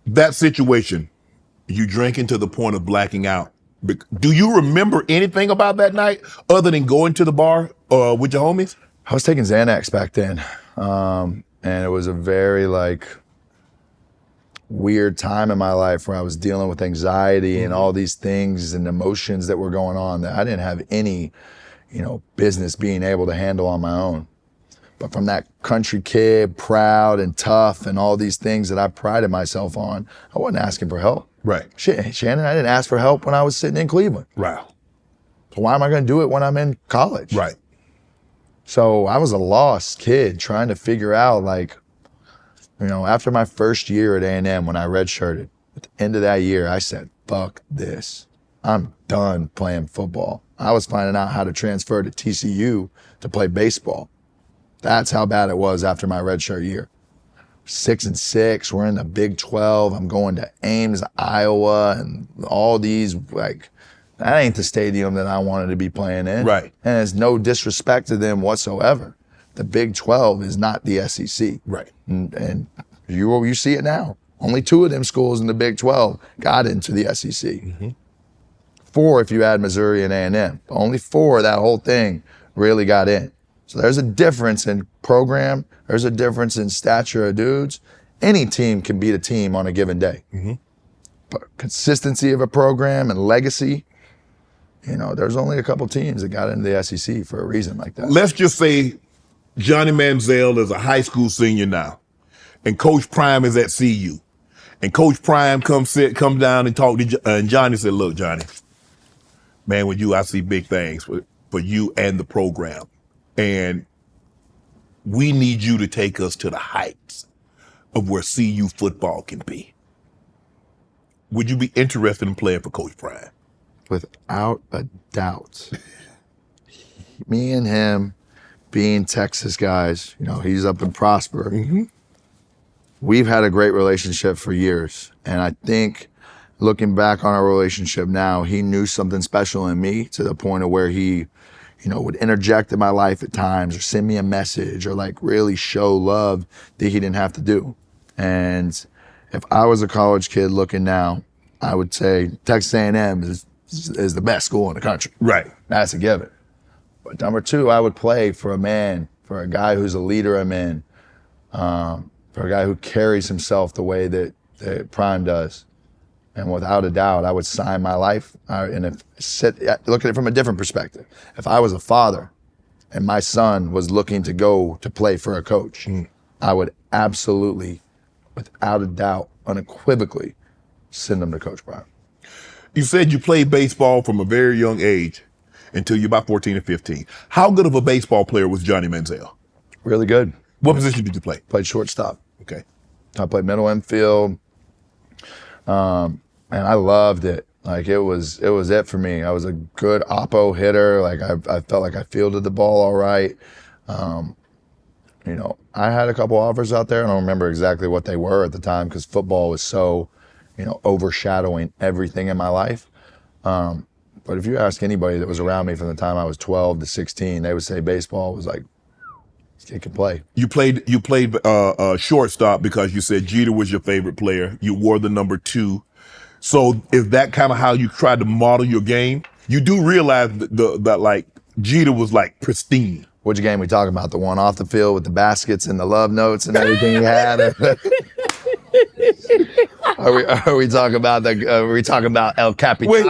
that situation, you drinking to the point of blacking out, do you remember anything about that night other than going to the bar with your homies? I was taking Xanax back then. And it was a very weird time in my life where I was dealing with anxiety and all these things and emotions that were going on that I didn't have any, business being able to handle on my own. But from that country kid, proud and tough and all these things that I prided myself on, I wasn't asking for help. Right. Shit, Shannon, I didn't ask for help when I was sitting in Cleveland. Right. So why am I going to do it when I'm in college? Right. So I was a lost kid trying to figure out, after my first year at A&M when I redshirted, at the end of that year, I said, fuck this. I'm done playing football. I was finding out how to transfer to TCU to play baseball. That's how bad it was after my redshirt year. 6-6, we're in the Big 12. I'm going to Ames, Iowa, and all these, that ain't the stadium that I wanted to be playing in. Right. And it's no disrespect to them whatsoever. The Big 12 is not the SEC. Right. And you see it now. Only 2 of them schools in the Big 12 got into the SEC. 4 if you add Missouri and A&M. Only 4 of that whole thing really got in. So there's a difference in program. There's a difference in stature of dudes. Any team can beat a team on a given day. But consistency of a program and legacy, there's only a couple teams that got into the SEC for a reason like that. Let's just say Johnny Manziel is a high school senior now, and Coach Prime is at CU. And Coach Prime come down and talk to and Johnny said, look, Johnny, man, with you, I see big things for you and the program. And we need you to take us to the heights of where CU football can be. Would you be interested in playing for Coach Prime? Without a doubt. Me and him being Texas guys, he's up in Prosper. We've had a great relationship for years. And I think looking back on our relationship now, he knew something special in me to the point of where he would interject in my life at times or send me a message or really show love that he didn't have to do. And if I was a college kid looking now, I would say Texas A&M is the best school in the country. Right. That's a given. But number 2, I would play for a guy who's a leader of men, for a guy who carries himself the way that Prime does. And without a doubt, I would sign my life. Look at it from a different perspective. If I was a father and my son was looking to go to play for a coach, I would absolutely, without a doubt, unequivocally send him to Coach Prime. You said you played baseball from a very young age until you're about 14 or 15. How good of a baseball player was Johnny Manziel? Really good. What position did you play? Played shortstop. Okay. I played middle infield. And I loved it. It was it for me. I was a good oppo hitter. I felt like I fielded the ball all right. I had a couple offers out there. I don't remember exactly what they were at the time because football was so, overshadowing everything in my life. But if you ask anybody that was around me from the time I was 12 to 16, they would say baseball was it could play. You played Shortstop because you said Jeter was your favorite player. You wore the number 2. So is that kind of how you tried to model your game? You do realize that Jeter was pristine. Which game we talking about? The one off the field with the baskets and the love notes and everything he had? Are we talking about El Capitan? Wait,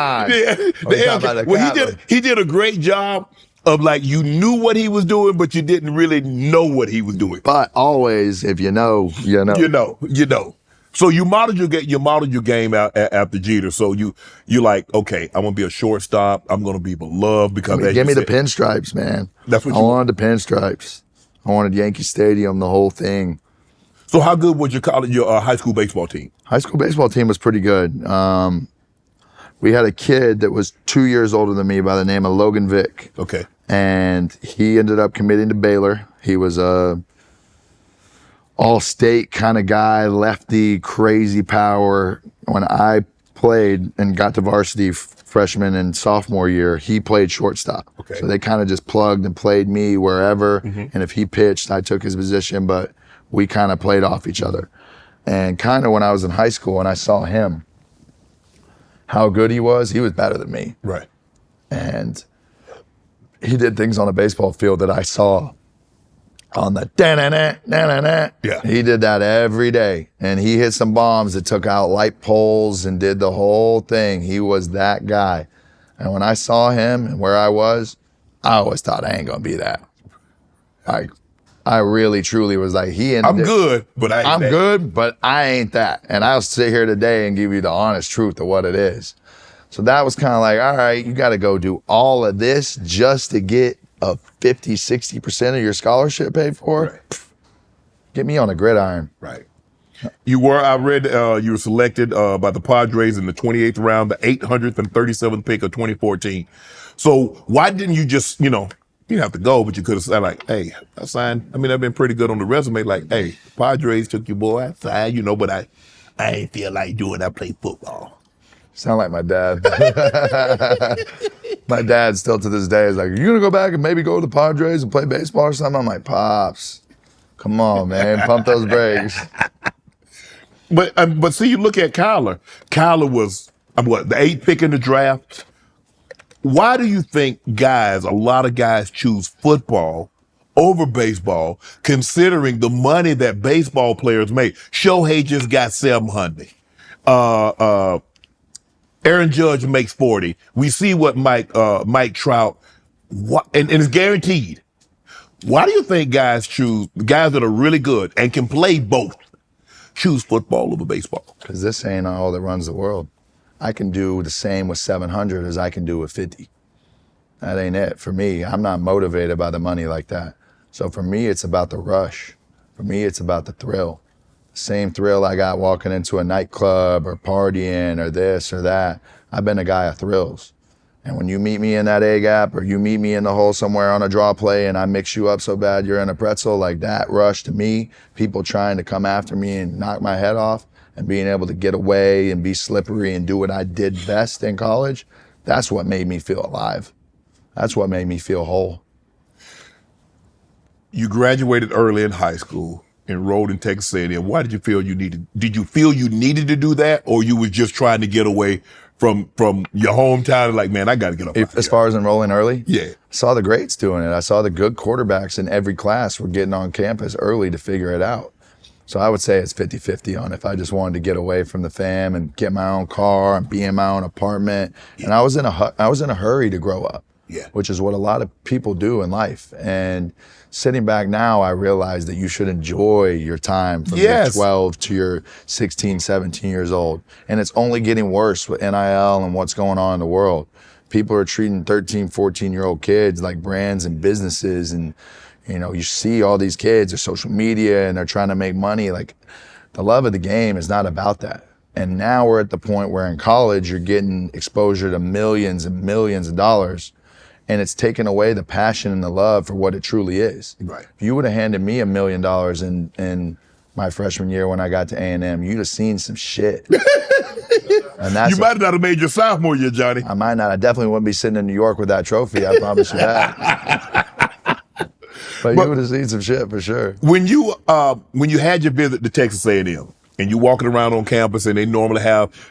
he did a great job of like you knew what he was doing, but you didn't really know what he was doing. But always, if you know, you know. You know. So you modeled your game out after Jeter. So you like, okay, I'm gonna be a shortstop. I'm gonna be beloved because give me the pinstripes, man. That's what I wanted. The pinstripes. I wanted Yankee Stadium, the whole thing. So how good was your high school baseball team? High school baseball team was pretty good. We had a kid that was 2 years older than me by the name of Logan Vick. Okay. And he ended up committing to Baylor. He was a all-state kind of guy, lefty, crazy power. When I played and got to varsity freshman and sophomore year, he played shortstop. Okay. So they kind of just plugged and played me wherever. Mm-hmm. And if he pitched, I took his position, but we kind of played off each other. And kind of when I was in high school and I saw him, how good he was better than me. Right. And he did things on a baseball field that I saw on the da-na-na. Yeah. He did that every day. And he hit some bombs that took out light poles and did the whole thing. He was that guy. And when I saw him and where I was, I always thought I ain't gonna be that. I really, truly was like, I'm good, but I ain't I'm that. good, but I ain't that. And I'll sit here today and give you the honest truth of what it is. So that was kind of like, all right, you got to go do all of this just to get a 50, 60% of your scholarship paid for? Right. Get me on a gridiron. Right. I read you were selected by the Padres in the 28th round, the 837th pick of 2014. So why didn't you just, you didn't have to go, but you could have said like, hey, I signed. I mean, I've been pretty good on the resume. Like, hey, Padres took your boy, I signed, but I ain't feel like doing. I play football. Sound like my dad. My dad still to this day is like, are you gonna go back and maybe go to the Padres and play baseball or something? I'm like, Pops, come on, man, pump those brakes. But see, you look at Kyler. Kyler was the 8th pick in the draft. Why do you think a lot of guys choose football over baseball, considering the money that baseball players make? Shohei just got $700. Aaron Judge makes 40. We see what Mike Trout, and it's guaranteed. Why do you think guys that are really good and can play both, choose football over baseball? Because this ain't all that runs the world. I can do the same with 700 as I can do with 50. That ain't it. For me, I'm not motivated by the money like that. So for me, it's about the rush. For me, it's about the thrill. The same thrill I got walking into a nightclub or partying or this or that. I've been a guy of thrills. And when you meet me in that A-gap or you meet me in the hole somewhere on a draw play and I mix you up so bad you're in a pretzel, like that rush to me, people trying to come after me and knock my head off, and being able to get away and be slippery and do what I did best in college, that's what made me feel alive. That's what made me feel whole. You graduated early in high school, enrolled in Texas A&M. Why did you feel you needed? Did you feel you needed to do that, or you was just trying to get away from your hometown and like, man, I got to get up? As far as enrolling early? Yeah. I saw the greats doing it. I saw the good quarterbacks in every class were getting on campus early to figure it out. So I would say it's 50-50 on if I just wanted to get away from the fam and get my own car and be in my own apartment. Yeah. And I was in a hurry to grow up, which is what a lot of people do in life. And sitting back now, I realize that you should enjoy your time from your 12 to your 16, 17 years old. And it's only getting worse with NIL and what's going on in the world. People are treating 13, 14-year-old kids like brands and businesses, and you see all these kids, or social media, and they're trying to make money. Like, the love of the game is not about that. And now we're at the point where in college, you're getting exposure to millions and millions of dollars, and it's taken away the passion and the love for what it truly is. Right. If you would have handed me $1 million in my freshman year when I got to A&M, you'd have seen some shit. And that's you might not have made your sophomore year, Johnny. I might not. I definitely wouldn't be sitting in New York with that trophy. I promise you that. But you would have seen some shit for sure. When you had your visit to Texas A&M and you walking around on campus, and they normally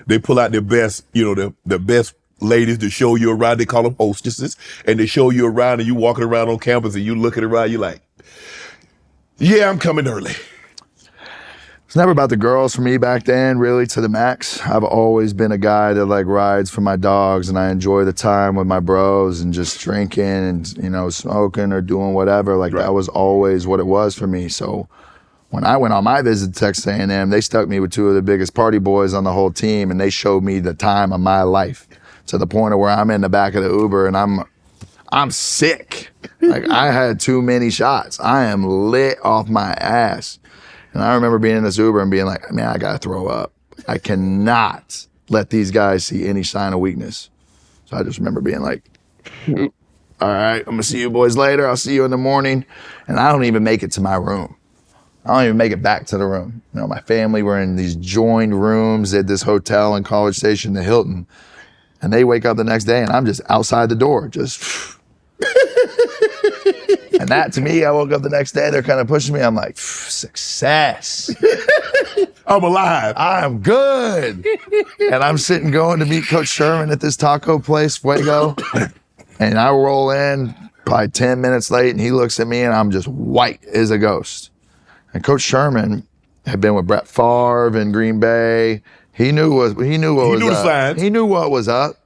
they pull out their best, the best ladies to show you around. They call them hostesses, and they show you around, and you walking around on campus and you looking around, you like, yeah, I'm coming early. It's never about the girls for me back then, really, to the max. I've always been a guy that like rides for my dogs, and I enjoy the time with my bros and just drinking and, you know, smoking or doing whatever. Like that was always what it was for me. So when I went on my visit to Texas A&M, they stuck me with two of the biggest party boys on the whole team, and they showed me the time of my life to the point of where I'm in the back of the Uber and I'm sick. Like I had too many shots. I am lit off my ass. And I remember being in this Uber and being like, man, I gotta throw up. I cannot let these guys see any sign of weakness. So I just remember being like, all right, I'm gonna see you boys later. I'll see you in the morning. And I don't even make it to my room. I don't even make it back to the room. You know, my family were in these joined rooms at this hotel in College Station, the Hilton. And they wake up the next day and I'm just outside the door, just. And that to me, I woke up the next day, they're kind of pushing me. I'm like, success. I'm alive. I'm good. And I'm sitting going to meet Coach Sherman at this taco place, Fuego. And I roll in probably 10 minutes late and he looks at me and I'm just white as a ghost. And Coach Sherman had been with Brett Favre in Green Bay. He knew what was up.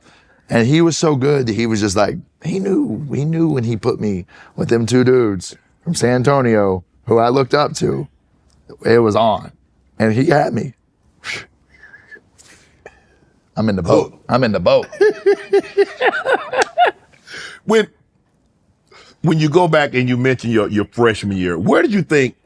And he was so good that he was just like, he knew when he put me with them two dudes from San Antonio who I looked up to, it was on. And he had me. I'm in the boat. Oh. I'm in the boat. When you go back and you mention your freshman year, where did you think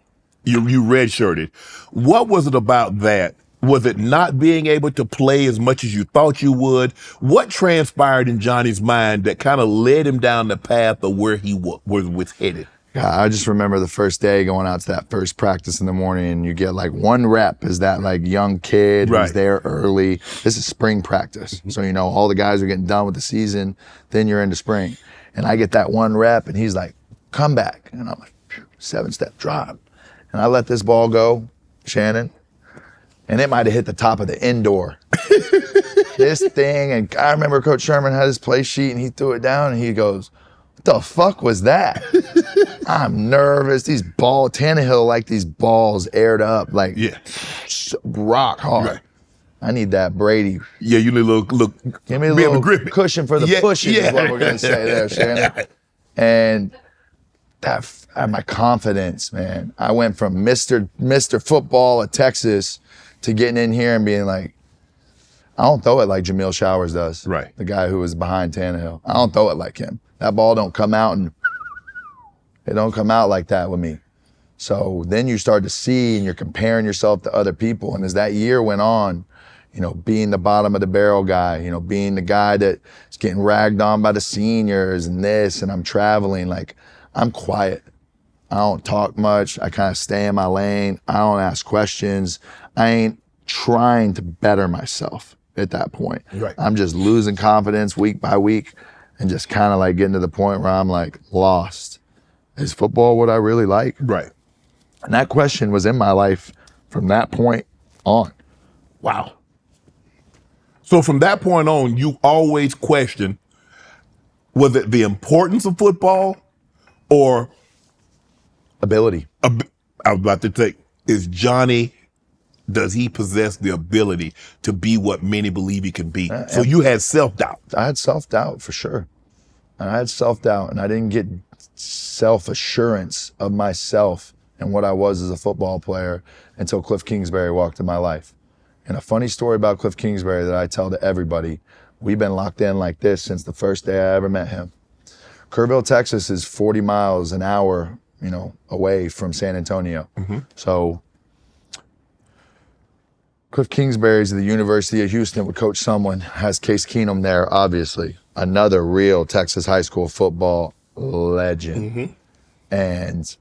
you redshirted? What was it about that? Was it not being able to play as much as you thought you would? What transpired in Johnny's mind that kind of led him down the path of where he was headed? Yeah, I just remember the first day going out to that first practice in the morning and you get like one rep as that like young kid who's there early. This is spring practice. So, you know, all the guys are getting done with the season, then you're into spring. And I get that one rep and he's like, come back. And I'm like, 7-step drop. And I let this ball go, Shannon. And it might have hit the top of the indoor. This thing, and I remember Coach Sherman had his play sheet and he threw it down and he goes, what the fuck was that? I'm nervous. These balls, Tannehill like these balls aired up, like rock hard. Right. I need that Brady. Yeah, you need a little give me a little cushion for the pushing is what we're going to say there, Shannon. And that, my confidence, man. I went from Mr. Football at Texas to getting in here and being like, I don't throw it like Jamil Showers does. Right. The guy who was behind Tannehill. I don't throw it like him. That ball don't come out and it don't come out like that with me. So then you start to see and you're comparing yourself to other people. And as that year went on, you know, being the bottom of the barrel guy, you know, being the guy that's getting ragged on by the seniors and this, and I'm traveling, like I'm quiet. I don't talk much. I kind of stay in my lane. I don't ask questions. I ain't trying to better myself at that point. Right. I'm just losing confidence week by week and just kind of like getting to the point where I'm like lost. Is football what I really like? Right. And that question was in my life from that point on. Wow. So from that point on, you always questioned, was it the importance of football or ability? I was about to say, does he possess the ability to be what many believe he can be? So you had self-doubt. I had self-doubt for sure. I had self-doubt and I didn't get self-assurance of myself and what I was as a football player until Cliff Kingsbury walked in my life. And a funny story about Cliff Kingsbury that I tell to everybody, we've been locked in like this since the first day I ever met him. Kerrville, Texas is 40 miles an hour, you know, away from San Antonio. Mm-hmm. So Cliff Kingsbury's at the University of Houston with Coach Someone, has Case Keenum there, obviously. Another real Texas high school football legend. Mm-hmm. And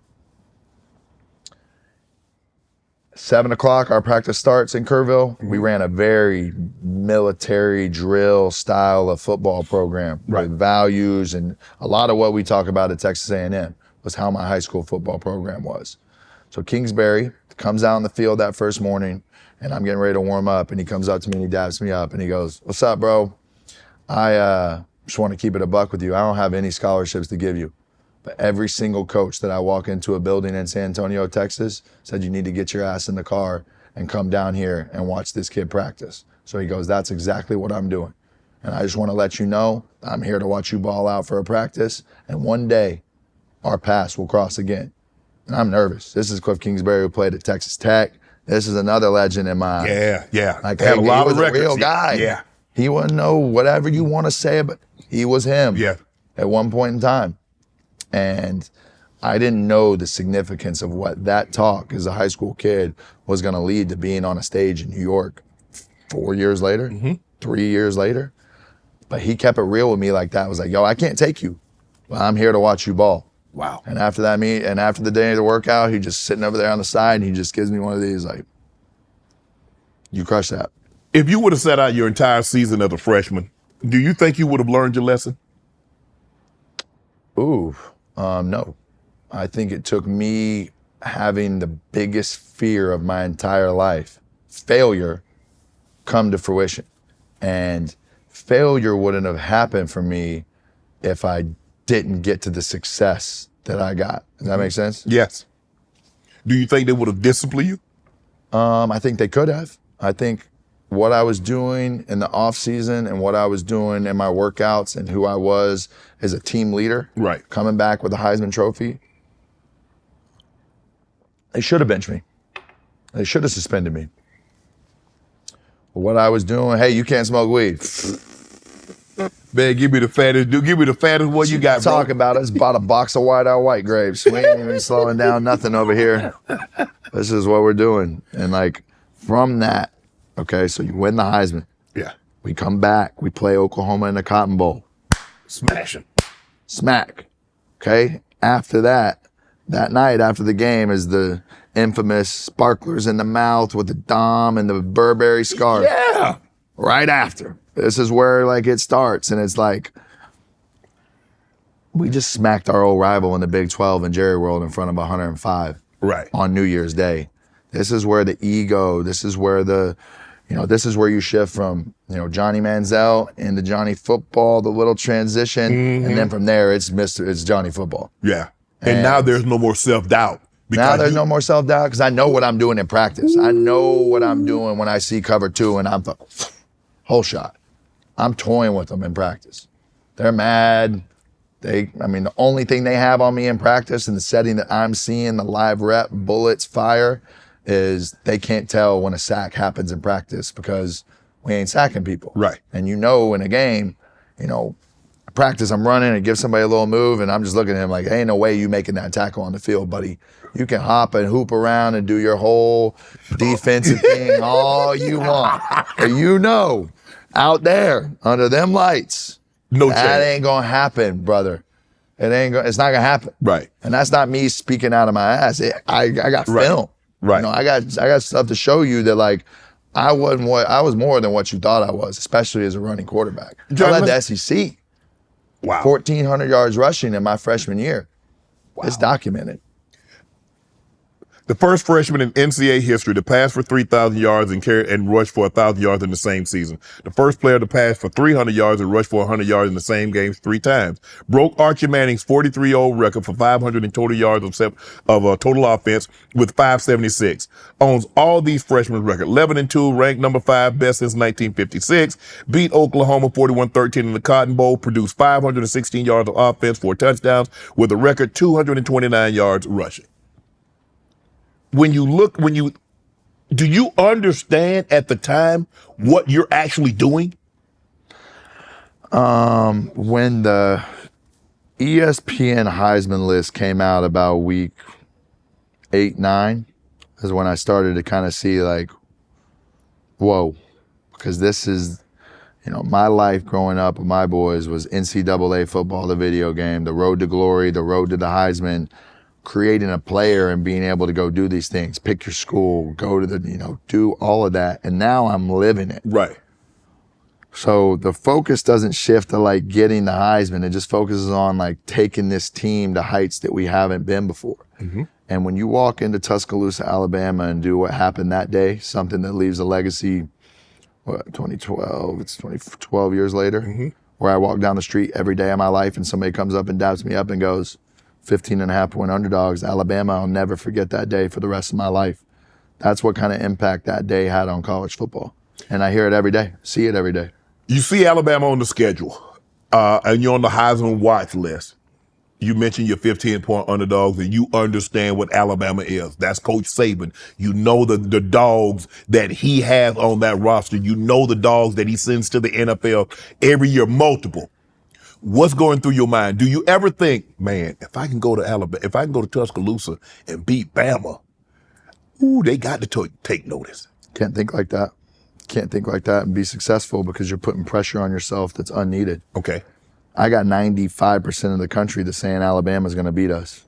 7 o'clock, our practice starts in Kerrville. Mm-hmm. We ran a very military drill style of football program with values, and a lot of what we talk about at Texas A&M was how my high school football program was. So Kingsbury comes out on the field that first morning, and I'm getting ready to warm up, and he comes up to me and he dabs me up and he goes, "What's up, bro? I just want to keep it a buck with you. I don't have any scholarships to give you. But every single coach that I walk into a building in San Antonio, Texas, said you need to get your ass in the car and come down here and watch this kid practice. So he goes, that's exactly what I'm doing. And I just want to let you know, I'm here to watch you ball out for a practice. And one day, our paths will cross again. And I'm nervous. This is Cliff Kingsbury, who played at Texas Tech. This is another legend in my eyes. Yeah. Like, had a lot he of was records. a real guy. Yeah. He wouldn't know whatever you want to say, but he was him. Yeah. At one point in time. And I didn't know the significance of what that talk as a high school kid was going to lead to being on a stage in New York 4 years later, 3 years later. But he kept it real with me like that. I was like, yo, I can't take you. But I'm here to watch you ball. Wow. And after that after the day of the workout, he just sitting over there on the side and he just gives me one of these like, you crush that. If you would have sat out your entire season as a freshman, do you think you would have learned your lesson? No. I think it took me having the biggest fear of my entire life, failure, come to fruition. And failure wouldn't have happened for me if I didn't get to the success that I got. Does that make sense? Yes. Do you think they would have disciplined you? I think they could have. I think what I was doing in the off season and what I was doing in my workouts and who I was as a team leader, right, coming back with the Heisman Trophy, they should have benched me. They should have suspended me. But what I was doing, hey, you can't smoke weed. Man, give me the fattest, dude. Give me the fattest one you got, bro. Talk about it. Just bought a box of white grapes. We ain't even slowing down nothing over here. This is what we're doing. And like from that, okay, so you win the Heisman. Yeah. We come back. We play Oklahoma in the Cotton Bowl. Smash him. Smack. Okay. After that night after the game is the infamous sparklers in the mouth with the Dom and the Burberry scarf. Yeah. Right after. This is where like it starts, and it's like we just smacked our old rival in the Big 12 in Jerry World in front of 105. Right. On New Year's Day. This is where the ego, this is where this is where you shift from, Johnny Manziel into Johnny Football, the little transition, and then from there it's Johnny Football. Yeah. And now there's no more self-doubt. Now there's no more self-doubt because I know what I'm doing in practice. I know what I'm doing when I see cover 2 and I'm whole shot. I'm toying with them in practice. They're mad. The only thing they have on me in practice in the setting that I'm seeing, the live rep, bullets, fire, is they can't tell when a sack happens in practice because we ain't sacking people. Right. And in a game, practice, I'm running and give somebody a little move and I'm just looking at him like, ain't no way you making that tackle on the field, buddy. You can hop and hoop around and do your whole defensive thing all you want. But out there under them lights, that ain't gonna happen, brother. It's not gonna happen. Right. And that's not me speaking out of my ass. I got film. Right. I got stuff to show you that like I was more than what you thought I was, especially as a running quarterback. I led the SEC. Wow. 1,400 yards rushing in my freshman year. Wow. It's documented. The first freshman in NCAA history to pass for 3,000 yards and rush for 1,000 yards in the same season. The first player to pass for 300 yards and rush for 100 yards in the same games 3 times. Broke Archie Manning's 43-year-old record for 500 in total yards of total offense with 576. Owns all these freshmen records. 11-2, ranked number 5, best since 1956. Beat Oklahoma 41-13 in the Cotton Bowl. Produced 516 yards of offense, 4 touchdowns with a record 229 yards rushing. Do you understand at the time what you're actually doing? When the ESPN Heisman list came out about week 8, 9 is when I started to kind of see like, whoa, because this is, my life growing up with my boys was NCAA football, the video game, the road to glory, the road to the Heisman, creating a player and being able to go do these things, pick your school, go to do all of that. And now I'm living it. Right. So the focus doesn't shift to like getting the Heisman. It just focuses on like taking this team to heights that we haven't been before. Mm-hmm. And when you walk into Tuscaloosa, Alabama and do what happened that day, something that leaves a legacy, 2012, it's 12 years later, where I walk down the street every day of my life and somebody comes up and daps me up and goes, 15.5-point underdogs, Alabama. I'll never forget that day for the rest of my life. That's what kind of impact that day had on college football. And I hear it every day, see it every day. You see Alabama on the schedule, and you're on the Heisman watch list. You mentioned your 15-point underdogs, and you understand what Alabama is. That's Coach Saban. You know the dogs that he has on that roster. You know the dogs that he sends to the NFL every year, multiple. What's going through your mind? Do you ever think, man, if I can go to Alabama, if I can go to Tuscaloosa and beat Bama, ooh, they got to take notice. Can't think like that. Can't think like that and be successful because you're putting pressure on yourself that's unneeded. Okay. I got 95% of the country that's saying Alabama's going to beat us.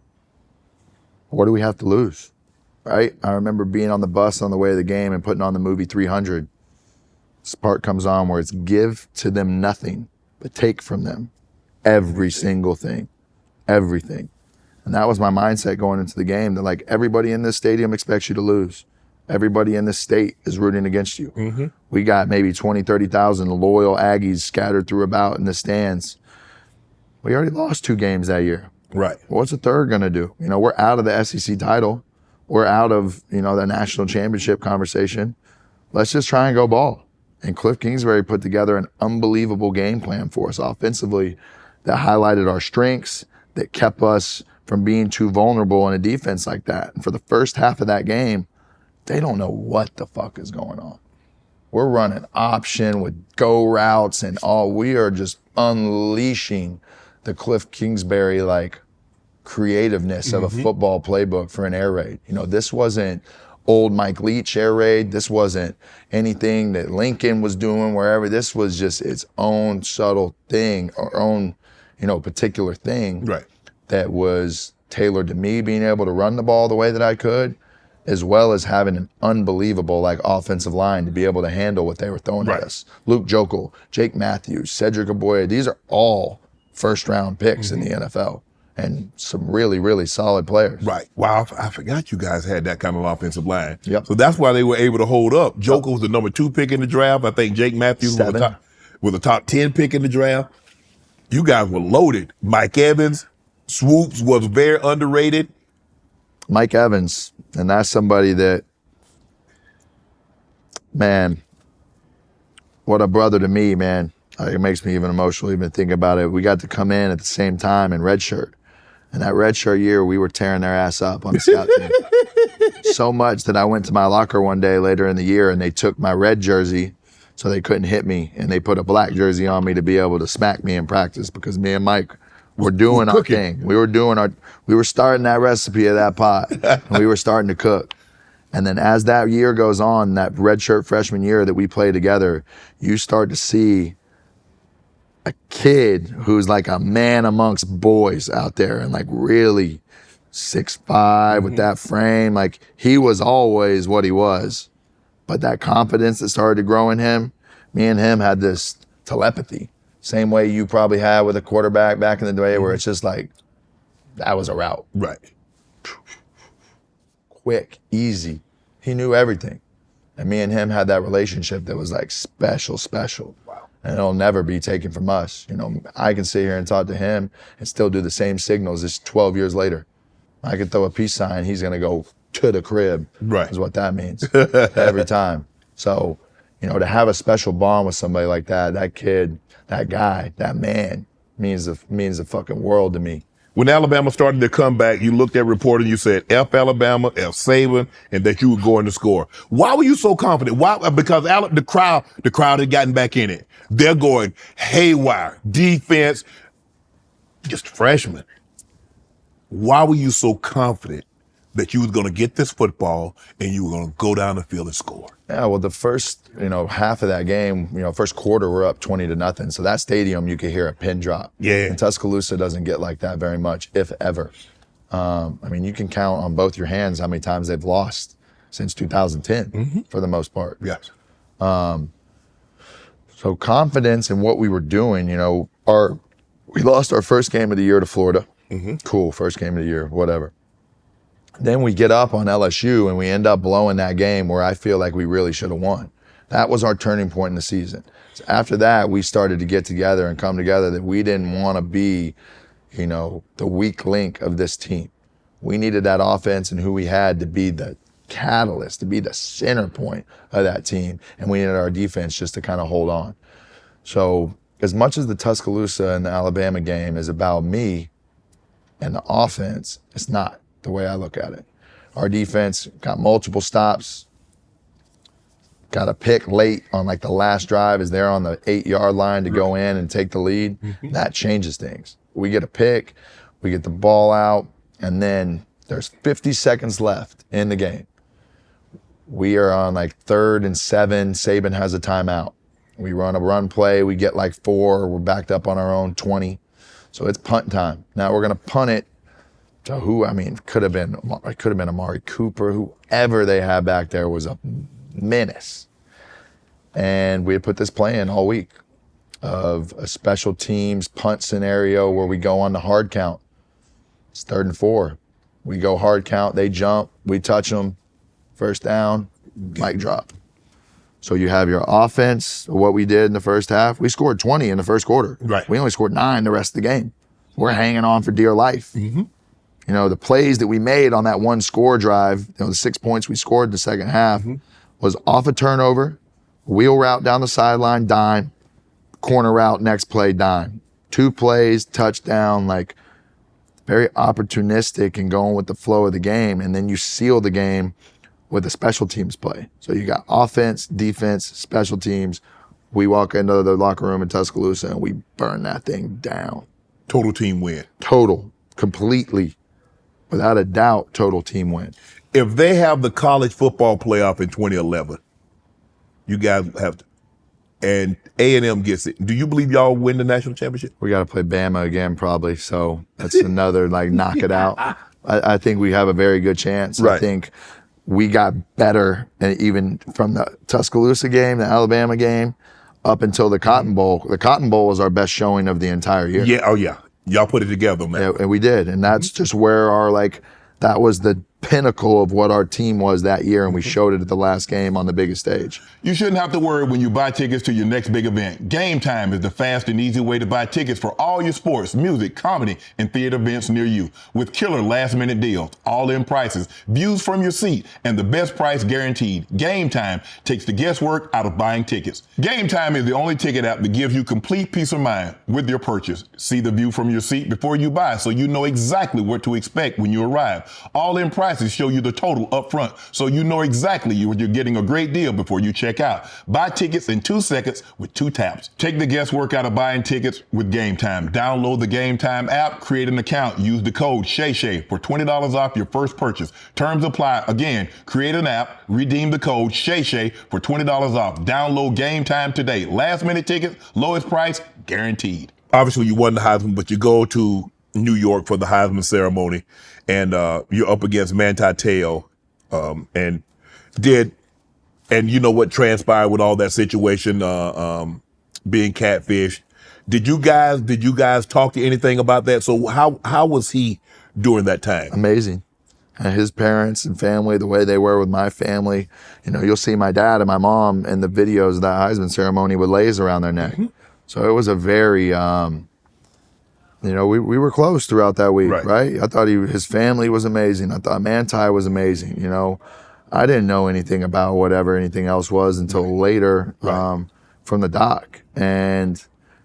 What do we have to lose, right? I remember being on the bus on the way to the game and putting on the movie 300. This part comes on where it's give to them nothing, but take from them every single thing, everything. And that was my mindset going into the game, that like everybody in this stadium expects you to lose. Everybody in this state is rooting against you. Mm-hmm. We got maybe 20, 30,000 loyal Aggies scattered through about in the stands. We already lost 2 games that year. Right. What's the third going to do? You know, we're out of the SEC title. We're out of, you know, the national championship conversation. Let's just try and go ball. And Cliff Kingsbury put together an unbelievable game plan for us offensively that highlighted our strengths, that kept us from being too vulnerable in a defense like that. And for the first half of that game, they don't know what the fuck is going on. We're running option with go routes and all. We are just unleashing the Cliff Kingsbury like creativeness of a football playbook for an air raid. You know, this wasn't old Mike Leach air raid. This wasn't anything that Lincoln was doing wherever. This was just its own subtle thing, or own, you know, particular thing that was tailored to me being able to run the ball the way that I could, as well as having an unbelievable like offensive line to be able to handle what they were throwing at us. Luke Jokel, Jake Matthews, Cedric Aboya, these are all first-round picks in the NFL, and some really, really solid players. Right. Wow, I forgot you guys had that kind of offensive line. Yep. So that's why they were able to hold up. Jokel was the number 2 pick in the draft. I think Jake Matthews was the top 10 pick in the draft. You guys were loaded. Mike Evans, Swoops was very underrated. Mike Evans, and that's somebody that, man, what a brother to me, man. It makes me even emotional even thinking about it. We got to come in at the same time in redshirt. And that redshirt year, we were tearing their ass up on the scout team. So much that I went to my locker one day later in the year and they took my red jersey so they couldn't hit me. And they put a black jersey on me to be able to smack me in practice because me and Mike were doing our thing. We were starting that recipe of that pot. And we were starting to cook. And then as that year goes on, that redshirt freshman year that we played together, you start to see a kid who's like a man amongst boys out there and like really 6'5" with that frame. Like he was always what he was, but that confidence that started to grow in him, me and him had this telepathy. Same way you probably had with a quarterback back in the day where it's just like, that was a route. Right. Quick, easy. He knew everything. And me and him had that relationship that was like special. Wow. And it'll never be taken from us. You know, I can sit here and talk to him and still do the same signals. It's 12 years later. I could throw a peace sign. He's going to go to the crib. Right. Is what that means every time. So, you know, to have a special bond with somebody like that, that kid, that guy, that man means the fucking world to me. When Alabama started their comeback, you looked at reporting, you said F Alabama, F Saban, and that you were going to score. Why were you so confident? Why? Because the crowd had gotten back in it. They're going haywire. Defense, just freshmen. Why were you so confident that you was going to get this football and you were going to go down the field and score? Yeah, well, the first, half of that game, first quarter, we're up 20-0. So that stadium, you could hear a pin drop. Yeah. And Tuscaloosa doesn't get like that very much, if ever. You can count on both your hands how many times they've lost since 2010, for the most part. Yes. So confidence in what we were doing, we lost our first game of the year to Florida. Cool, first game of the year, whatever. Then we get up on LSU and we end up blowing that game where I feel like we really should have won. That was our turning point in the season. So after that, we started to get together and come together that we didn't want to be, the weak link of this team. We needed that offense and who we had to be the catalyst, to be the center point of that team. And we needed our defense just to kind of hold on. So as much as the Tuscaloosa and the Alabama game is about me and the offense, it's not the way I look at it. Our defense got multiple stops, got a pick late on like the last drive, is there on the 8-yard line to go in and take the lead. That changes things. We get a pick, we get the ball out, and then there's 50 seconds left in the game. We are on like 3rd and 7, Saban has a timeout. We run a run play, we get like 4, we're backed up on our own 20. So it's punt time. Now we're gonna punt it to who, I mean, it could have been Amari Cooper, whoever they had back there was a menace. And we had put this play in all week of a special teams punt scenario where we go on the hard count. It's 3rd and 4. We go hard count, they jump, we touch them, first down, mic drop. So you have your offense, what we did in the first half. We scored 20 in the first quarter. Right. We only scored 9 the rest of the game. We're hanging on for dear life. You know, the plays that we made on that one score drive, you know, the 6 points we scored in the second half was off a turnover, wheel route down the sideline, dime, corner route, next play, dime. 2 plays, touchdown, like very opportunistic and going with the flow of the game. And then you seal the game with a special teams play. So you got offense, defense, special teams. We walk into the locker room in Tuscaloosa and we burn that thing down. Total team win. Total, completely. Without a doubt, total team win. If they have the college football playoff in 2011, you guys have to, and A&M gets it. Do you believe y'all win the national championship? We got to play Bama again probably, so that's another like knock it out. I think we have a very good chance. Right. I think we got better, and even from the Tuscaloosa game, the Alabama game, up until the Cotton Bowl. The Cotton Bowl was our best showing of the entire year. Yeah, oh yeah. Y'all put it together, man. Yeah, and we did. And that's just where our, like, that was the pinnacle of what our team was that year, and we showed it at the last game on the biggest stage. You shouldn't have to worry when you buy tickets to your next big event. Game Time is the fast and easy way to buy tickets for all your sports, music, comedy, and theater events near you. With killer last-minute deals, all-in prices, views from your seat, and the best price guaranteed. Game Time takes the guesswork out of buying tickets. Game Time is the only ticket app that gives you complete peace of mind with your purchase. See the view from your seat before you buy, so you know exactly what to expect when you arrive. All-in prices show you the total up front, so you know exactly you're getting a great deal before you check out. Buy tickets in 2 seconds with 2 taps. Take the guesswork out of buying tickets with Game Time. Download the Game Time app, create an account, use the code Shay Shay for $20 off your first purchase. Terms apply. Again, create an app, redeem the code Shay Shay for $20 off. Download Game Time today. Last minute tickets, lowest price, guaranteed. Obviously, you won the Heisman, but you go to New York for the Heisman ceremony, and you're up against Manti Te'o, and you know what transpired with all that situation, being catfished. Did you guys talk to anything about that? So how was he during that time? Amazing. And his parents and family, the way they were with my family, you know, you'll see my dad and my mom in the videos of that Heisman ceremony with leis around their neck. So it was a very, you know, we were close throughout that week, right? I thought his family was amazing. I thought Manti was amazing. You know, I didn't know anything about whatever anything else was until later from the doc. And,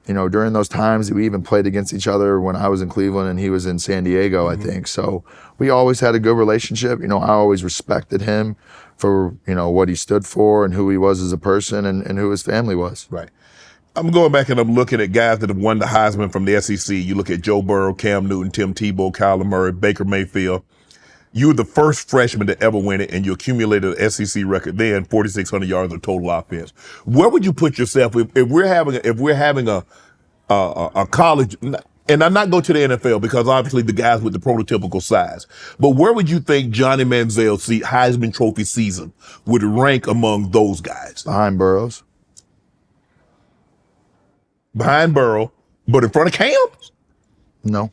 you know, during those times we even played against each other when I was in Cleveland and he was in San Diego, I think. So we always had a good relationship. You know, I always respected him for, you know, what he stood for and who he was as a person and who his family was. Right. I'm going back and I'm looking at guys that have won the Heisman from the SEC. You look at Joe Burrow, Cam Newton, Tim Tebow, Kyler Murray, Baker Mayfield. You were the first freshman to ever win it, and you accumulated an SEC record then, 4,600 yards of total offense. Where would you put yourself if we're having a college? And I'm not going to the NFL because obviously the guys with the prototypical size. But where would you think Johnny Manziel Heisman Trophy season would rank among those guys? Behind Burrows. Behind Burrow, but in front of Cam? No.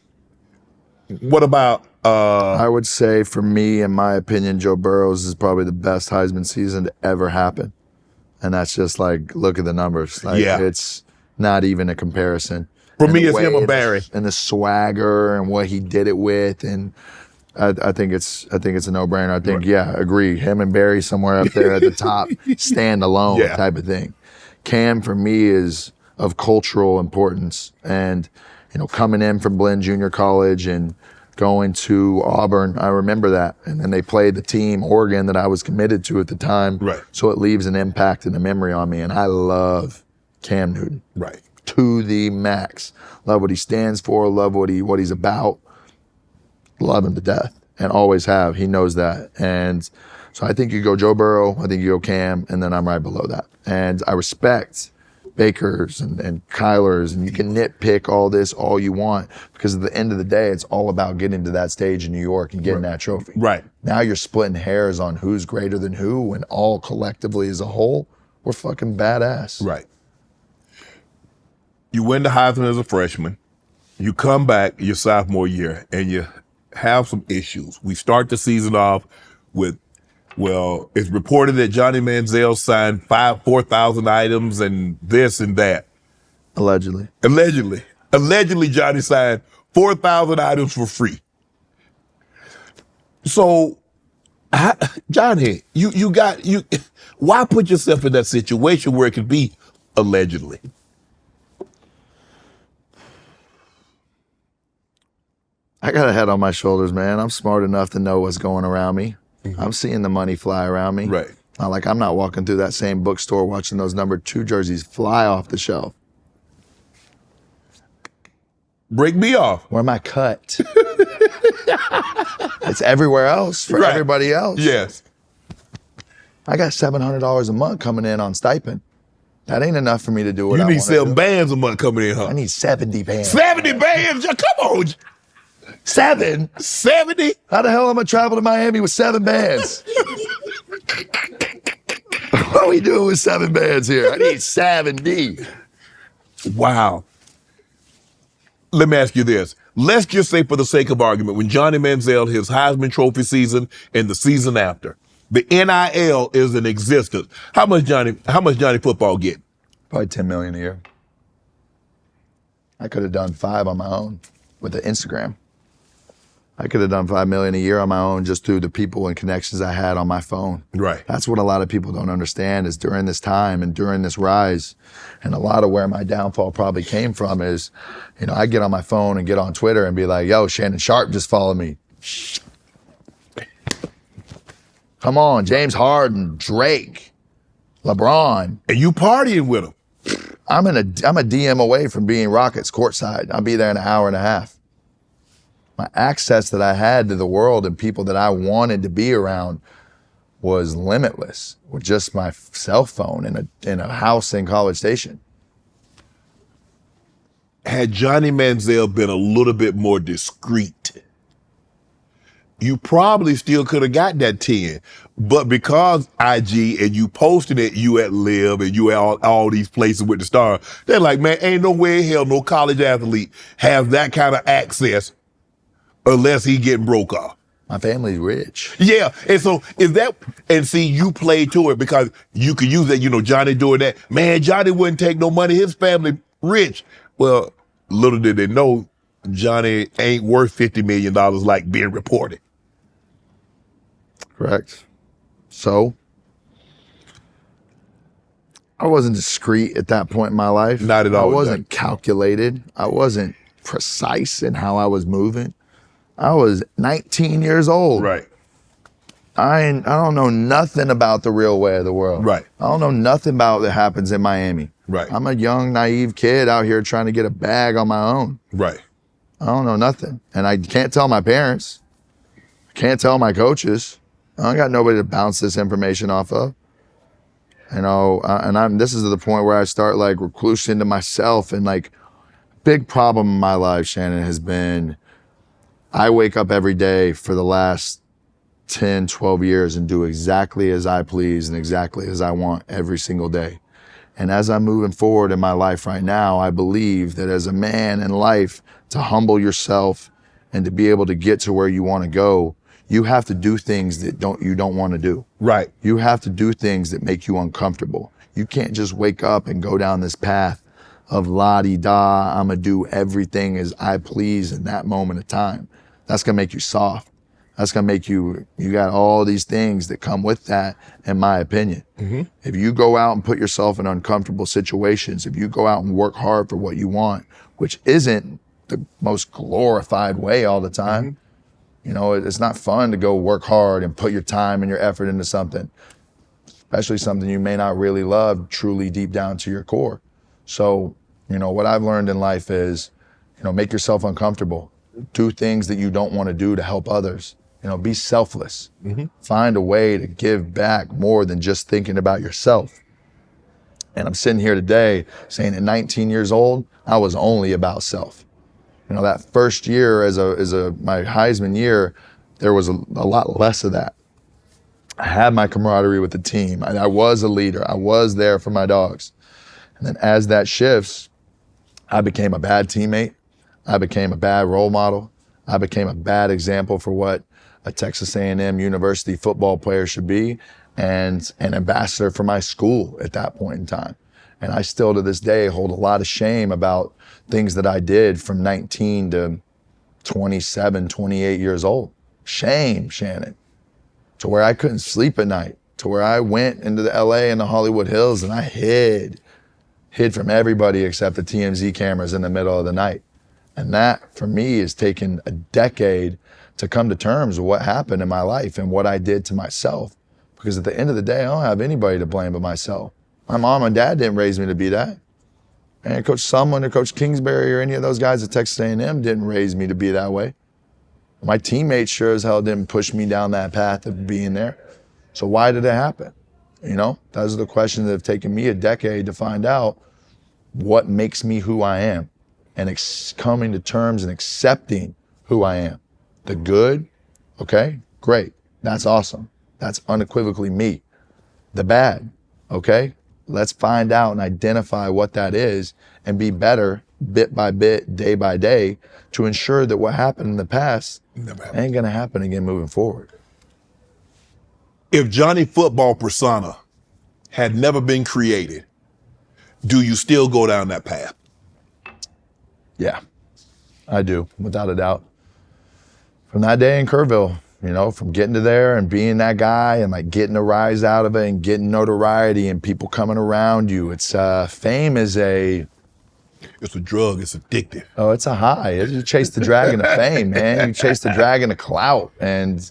What about? I would say, for me, in my opinion, Joe Burrows is probably the best Heisman season to ever happen. And that's just like, look at the numbers. Like, it's not even a comparison. For me, it's him or Barry. And the swagger and what he did it with. And I think it's a no-brainer. I think, yeah, agree. Him and Barry somewhere up there at the top, stand alone type of thing. Cam, for me, is of cultural importance. And, coming in from Blinn Junior College and going to Auburn, I remember that. And then they played the team, Oregon, that I was committed to at the time. Right. So it leaves an impact and a memory on me. And I love Cam Newton. Right. To the max. Love what he stands for, love what he's about. Love him to death, and always have. He knows that. And so I think you go Joe Burrow, I think you go Cam, and then I'm right below that. And I respect Bakers and Kylers, and you can nitpick all this all you want, because at the end of the day, it's all about getting to that stage in New York and getting that trophy. Right. Now you're splitting hairs on who's greater than who, when all collectively as a whole, we're fucking badass. Right. You win the Heisman as a freshman. You come back your sophomore year, and you have some issues. We start the season off with, it's reported that Johnny Manziel signed 4,000 items and this and that. Allegedly, Johnny signed 4,000 items for free. So, Johnny, why put yourself in that situation where it could be allegedly? I got a head on my shoulders, man. I'm smart enough to know what's going around me. Mm-hmm. I'm seeing the money fly around me. Right. I'm not walking through that same bookstore watching those number 2 jerseys fly off the shelf. Break me off. Where am I cut? It's everywhere else for everybody else. Yes. I got $700 a month coming in on stipend. That ain't enough for me to do what I want to do. You need 7 bands a month coming in, huh? I need 70 bands. 70 bands? Come on. 7? 70? How the hell am I travel to Miami with 7 bands? What are we doing with 7 bands here? I need 70. Wow. Let me ask you this. Let's just say, for the sake of argument, when Johnny Manziel, his Heisman Trophy season and the season after, the NIL is in existence. How much Johnny football get? Probably $10 million a year. I could have done 5 on my own with the Instagram. I could have done $5 million a year on my own just through the people and connections I had on my phone. Right. That's what a lot of people don't understand, is during this time and during this rise, and a lot of where my downfall probably came from is, I get on my phone and get on Twitter and be like, yo, Shannon Sharpe just followed me. Come on, James Harden, Drake, LeBron. And you partying with them. I'm a DM away from being Rockets courtside. I'll be there in an hour and a half. My access that I had to the world and people that I wanted to be around was limitless with just my cell phone in a house in College Station. Had Johnny Manziel been a little bit more discreet, you probably still could have got that 10. But because IG and you posted it, you at Live and you at all these places with the star, they're like, man, ain't no way in hell no college athlete has that kind of access unless he getting broke off. My family's rich. Yeah, and so you play to it because you could use that, Johnny doing that. Man, Johnny wouldn't take no money, his family rich. Well, little did they know, Johnny ain't worth $50 million like being reported. Correct. So, I wasn't discreet at that point in my life. Not at all. I wasn't calculated. I wasn't precise in how I was moving. I was 19 years old. Right. I don't know nothing about the real way of the world. Right. I don't know nothing about what happens in Miami. Right. I'm a young, naive kid out here trying to get a bag on my own. Right. I don't know nothing. And I can't tell my parents. I can't tell my coaches. I don't got nobody to bounce this information off of. This is the point where I start reclusing to myself, and big problem in my life, Shannon, has been I wake up every day for the last 10, 12 years and do exactly as I please and exactly as I want every single day. And as I'm moving forward in my life right now, I believe that as a man in life, to humble yourself and to be able to get to where you want to go, you have to do things that you don't want to do. Right. You have to do things that make you uncomfortable. You can't just wake up and go down this path of la-di-da, I'm going to do everything as I please in that moment of time. That's going to make you soft. That's gonna make you got all these things that come with that, in my opinion. Mm-hmm. If you go out and put yourself in uncomfortable situations, if you go out and work hard for what you want, which isn't the most glorified way all the time, Mm-hmm. you know, it's not fun to go work hard and put your time and your effort into something, especially something you may not really love truly deep down to your core. So, you know, what I've learned in life is, you know, make yourself uncomfortable. Do things that you don't want to do to help others. You know, be selfless. Mm-hmm. Find a way to give back more than just thinking about yourself. And I'm sitting here today saying at 19 years old, I was only about self. You know, that first year as my Heisman year, there was a lot less of that. I had my camaraderie with the team. I was a leader. I was there for my dogs. And then as that shifts, I became a bad teammate. I became a bad role model. I became a bad example for what a Texas A&M university football player should be, and an ambassador for my school at that point in time. And I still to this day hold a lot of shame about things that I did from 19 to 27, 28 years old. Shame, Shannon. To where I couldn't sleep at night, to where I went into the LA and the Hollywood Hills and I hid from everybody except the TMZ cameras in the middle of the night. And that, for me, has taken a decade to come to terms with what happened in my life and what I did to myself. Because at the end of the day, I don't have anybody to blame but myself. My mom and dad didn't raise me to be that. And Coach Sumlin or Coach Kingsbury or any of those guys at Texas A&M didn't raise me to be that way. My teammates sure as hell didn't push me down that path of being there. So why did it happen? You know, those are the questions that have taken me a decade to find out what makes me who I am, and coming to terms and accepting who I am. The good, okay, great, that's awesome. That's unequivocally me. The bad, okay, let's find out and identify what that is and be better bit by bit, day by day, to ensure that what happened in the past ain't gonna happen again moving forward. If Johnny Football persona had never been created, do you still go down that path? Yeah, I do, without a doubt. From that day in Kerrville, you know, from getting to there and being that guy and like getting a rise out of it and getting notoriety and people coming around you. It's fame is it's a drug, it's addictive. Oh, it's a high. You chase the dragon of fame, man. You chase the dragon of clout. And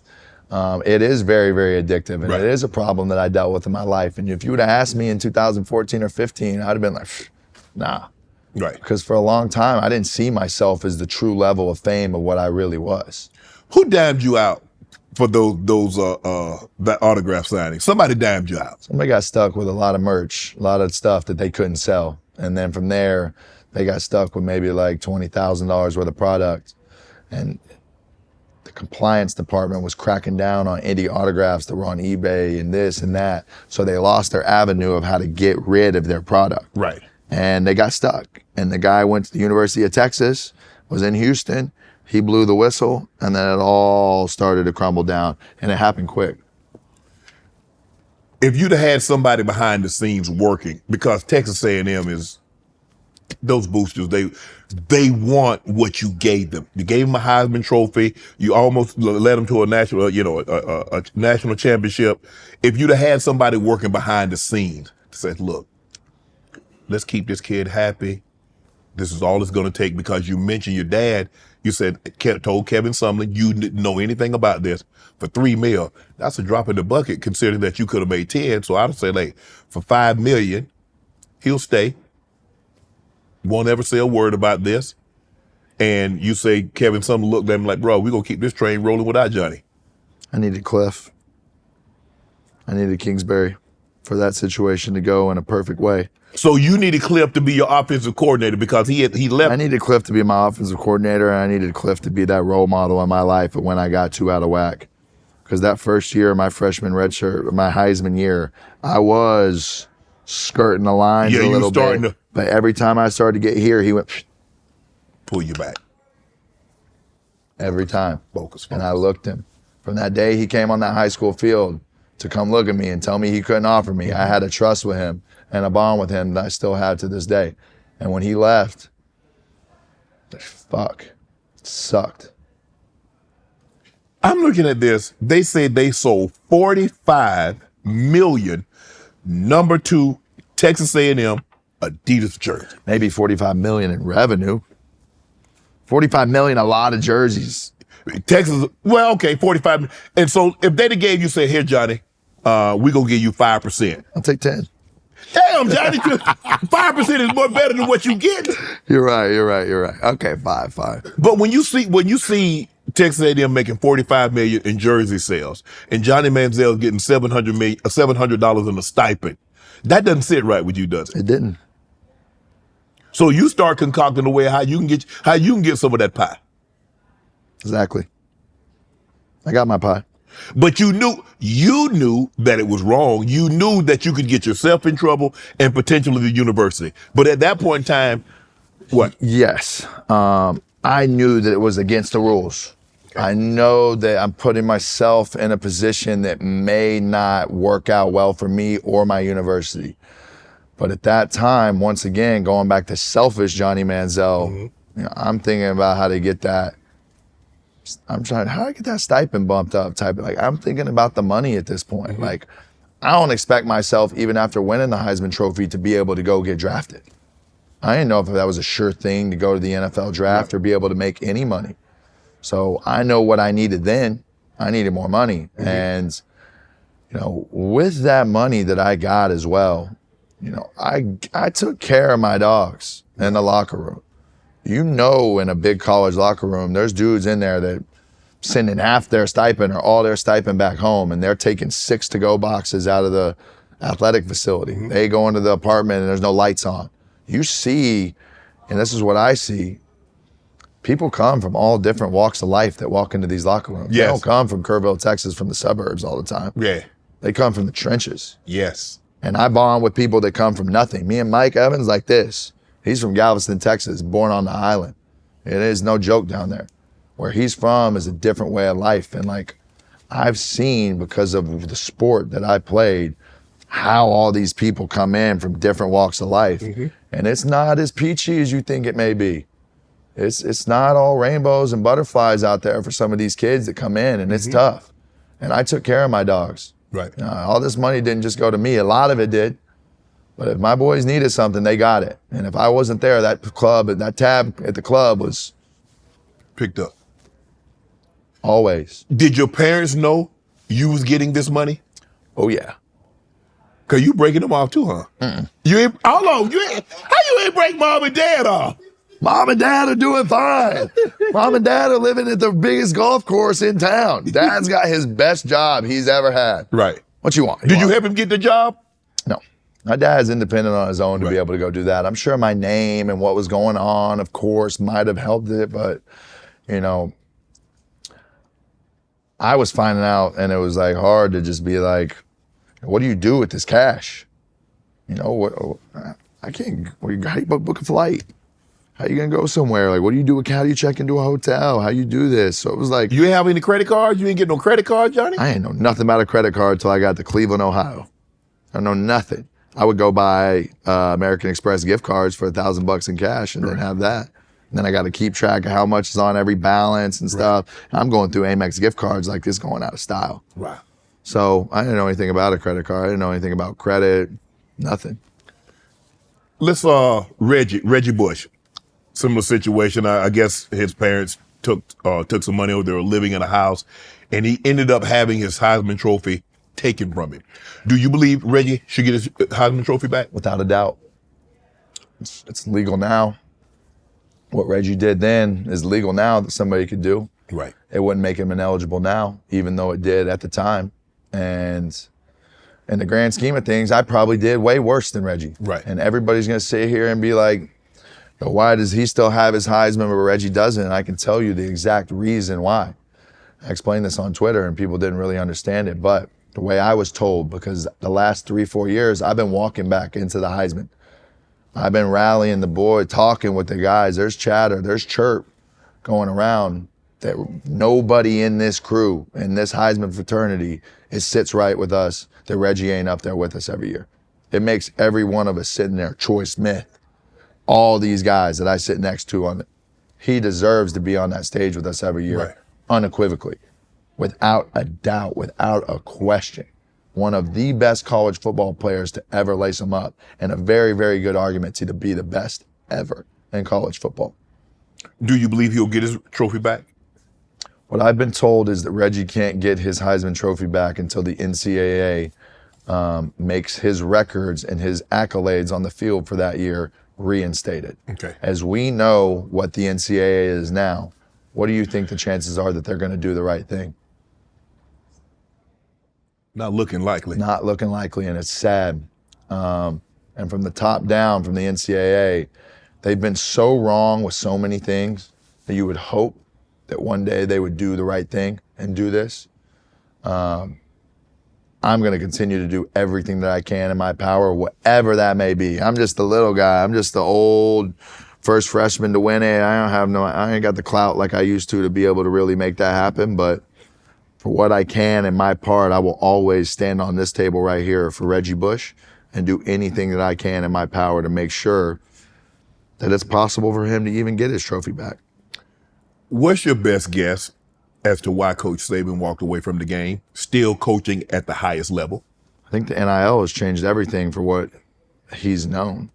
it is very, very addictive. And right. It is a problem that I dealt with in my life. And if you would have asked me in 2014 or 15, I'd have been like, nah. Right. Because for a long time, I didn't see myself as the true level of fame of what I really was. Who dimed you out for that autograph signing? Somebody dimed you out. Somebody got stuck with a lot of merch, a lot of stuff that they couldn't sell. And then from there, they got stuck with maybe like $20,000 worth of product. And the compliance department was cracking down on any autographs that were on eBay and this and that. So they lost their avenue of how to get rid of their product. Right. And they got stuck. And the guy went to the University of Texas, was in Houston. He blew the whistle, and then it all started to crumble down. And it happened quick. If you'd have had somebody behind the scenes working, because Texas A&M is, those boosters, they want what you gave them. You gave them a Heisman Trophy. You almost led them to a national, a national championship. If you'd have had somebody working behind the scenes to say, look, let's keep this kid happy. This is all it's going to take, because you mentioned your dad. You said, told Kevin Sumlin you didn't know anything about this for $3 million. That's a drop in the bucket, considering that you could have made 10. So I'd say, like, for $5 million, he'll stay. Won't ever say a word about this. And you say Kevin Sumlin looked at him like, bro, we're going to keep this train rolling without Johnny. I needed Cliff. I needed Kingsbury for that situation to go in a perfect way. So you needed Cliff to be your offensive coordinator because he left. I needed Cliff to be my offensive coordinator, and I needed Cliff to be that role model in my life when I got too out of whack. Because that first year, my freshman redshirt, my Heisman year, I was skirting the lines a little bit. But every time I started to get here, he went, pull you back. Every time. Focus. And I looked him. From that day he came on that high school field to come look at me and tell me he couldn't offer me, I had a trust with him and a bond with him that I still have to this day. And when he left, fuck, it sucked. I'm looking at this. They say they sold 45 million number 2 Texas A&M Adidas jersey. Maybe 45 million in revenue. 45 million, a lot of jerseys. Texas, well, okay, 45. And so if they gave you, say, here, Johnny, we're going to give you 5%. I'll take 10. Damn, Johnny, 5% is more better than what you get. You're right. Okay, five. But when you see Texas A&M making 45 million in jersey sales, and Johnny Manziel getting $700 in a stipend, that doesn't sit right with you, does it? It didn't. So you start concocting a way how you can get some of that pie. Exactly. I got my pie. But you knew that it was wrong. You knew that you could get yourself in trouble and potentially the university. But at that point in time, what? Yes. I knew that it was against the rules. Okay. I know that I'm putting myself in a position that may not work out well for me or my university. But at that time, once again, going back to selfish Johnny Manziel, I'm thinking about how to get that. How do I get that stipend bumped up? I'm thinking about the money at this point. Like, I don't expect myself, even after winning the Heisman Trophy, to be able to go get drafted. I didn't know if that was a sure thing to go to the NFL draft or be able to make any money. So I know what I needed then. I needed more money. And, with that money that I got as well, I took care of my dogs in the locker room. In a big college locker room, there's dudes in there that sending half their stipend or all their stipend back home, and they're taking 6 to-go boxes out of the athletic facility. They go into the apartment and there's no lights on. You see, and this is what I see, people come from all different walks of life that walk into these locker rooms. Yes. They don't come from Kerrville, Texas, from the suburbs all the time. Yeah. They come from the trenches. Yes. And I bond with people that come from nothing. Me and Mike Evans like this. He's from Galveston, Texas, born on the island. It is no joke down there. Where he's from is a different way of life. And I've seen, because of the sport that I played, how all these people come in from different walks of life. And it's not as peachy as you think it may be. It's not all rainbows and butterflies out there for some of these kids that come in, and it's tough. And I took care of my dogs. Right. All this money didn't just go to me. A lot of it did. But if my boys needed something, they got it. And if I wasn't there, that tab at the club was picked up. Always. Did your parents know you was getting this money? Oh yeah. Cause you breaking them off too, huh? You ain't. How you ain't break mom and dad off? Mom and dad are doing fine. Mom and dad are living at the biggest golf course in town. Dad's got his best job he's ever had. Right. What you want? Did you help him get the job? No. My dad's independent on his own to be able to go do that. I'm sure my name and what was going on, of course, might have helped it, but, I was finding out, and it was hard to just be like, what do you do with this cash? I can't, how do you book a flight? How you gonna go somewhere? What do you do how do you check into a hotel? How you do this? So it was like. You ain't have any credit cards? You ain't get no credit card, Johnny? I ain't know nothing about a credit card until I got to Cleveland, Ohio. I know nothing. I would go buy American Express gift cards for $1,000 in cash and then have that. And then I got to keep track of how much is on every balance and stuff. I'm going through Amex gift cards like this, going out of style. Wow. So I didn't know anything about a credit card. I didn't know anything about credit, nothing. Let's Reggie Bush. Similar situation. I guess his parents took some money over. They were living in a house, and he ended up having his Heisman Trophy taken from him. Do you believe Reggie should get his Heisman Trophy back? Without a doubt. It's legal now. What Reggie did then is legal now that somebody could do. Right. It wouldn't make him ineligible now, even though it did at the time. And in the grand scheme of things, I probably did way worse than Reggie. Right. And everybody's going to sit here and be like, why does he still have his Heisman but Reggie doesn't? And I can tell you the exact reason why. I explained this on Twitter and people didn't really understand it, but the way I was told, because the last 3-4 years, I've been walking back into the Heisman. I've been rallying the boys, talking with the guys. There's chatter, there's chirp going around that nobody in this crew, in this Heisman fraternity, sits right with us, that Reggie ain't up there with us every year. It makes every one of us sitting there, Troy Smith, all these guys that I sit next to on it. He deserves to be on that stage with us every year, unequivocally, without a doubt, without a question, one of the best college football players to ever lace them up, and a very, very good argument to be the best ever in college football. Do you believe he'll get his trophy back? What I've been told is that Reggie can't get his Heisman Trophy back until the NCAA makes his records and his accolades on the field for that year reinstated. Okay. As we know what the NCAA is now, what do you think the chances are that they're going to do the right thing? Not looking likely. Not looking likely, and it's sad. And from the top down, from the NCAA, they've been so wrong with so many things that you would hope that one day they would do the right thing and do this. I'm going to continue to do everything that I can in my power, whatever that may be. I'm just the little guy. I'm just the old first freshman to win it. I ain't got the clout like I used to be able to really make that happen. But for what I can in my part, I will always stand on this table right here for Reggie Bush and do anything that I can in my power to make sure that it's possible for him to even get his trophy back. What's your best guess as to why Coach Saban walked away from the game, still coaching at the highest level? I think the NIL has changed everything for what he's known.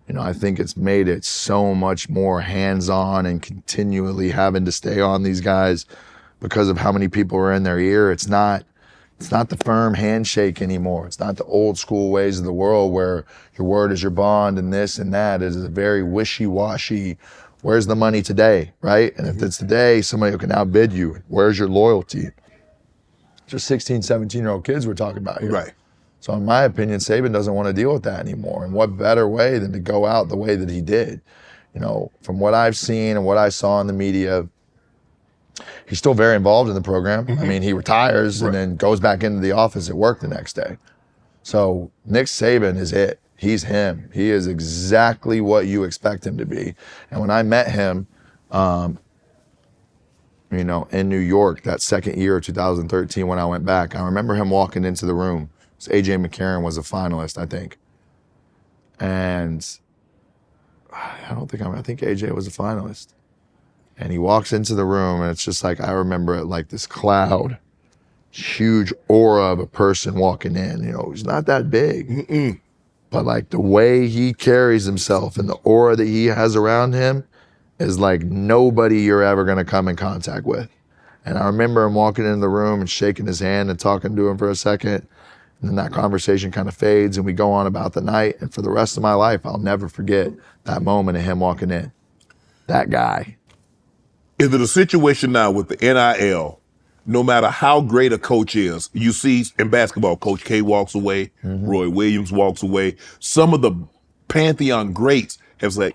You know, I think it's made it so much more hands-on and continually having to stay on these guys because of how many people are in their ear. It's not the firm handshake anymore. It's not the old school ways of the world where your word is your bond and this and that. It is a very wishy-washy, where's the money today, right? And if it's today, somebody who can outbid you, where's your loyalty? Just 16, 17-year-old kids we're talking about here. Right. So in my opinion, Saban doesn't want to deal with that anymore. And what better way than to go out the way that he did? You know, from what I've seen and what I saw in the media, he's still very involved in the program. I mean, he retires and then goes back into the office at work the next day. So Nick Saban is it. He's him. He is exactly what you expect him to be. And when I met him, you know, in New York, that second year of 2013 when I went back, I remember him walking into the room. A.J. McCarron was a finalist, I think. And I think A.J. was a finalist. And he walks into the room and it's just like, I remember it like this cloud, huge aura of a person walking in. You know, he's not that big. But like the way he carries himself and the aura that he has around him is like nobody you're ever going to come in contact with. And I remember him walking into the room and shaking his hand and talking to him for a second. And then that conversation kind of fades and we go on about the night. And for the rest of my life, I'll never forget that moment of him walking in. That guy. Is it a situation now with the NIL, no matter how great a coach is, you see in basketball, Coach K walks away, Roy Williams walks away. Some of the Pantheon greats have said,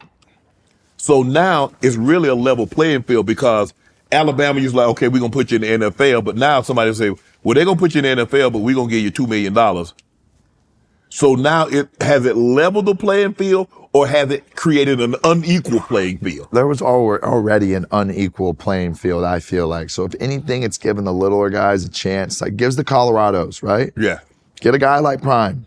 so now it's really a level playing field because Alabama used like, okay, we're going to put you in the NFL, but now somebody will say, well, they're going to put you in the NFL, but we're going to give you $2 million. So now has it leveled the playing field or has it created an unequal playing field? There was already an unequal playing field, I feel like. So if anything, it's given the littler guys a chance. Like gives the Colorados, right? Yeah. Get a guy like Prime.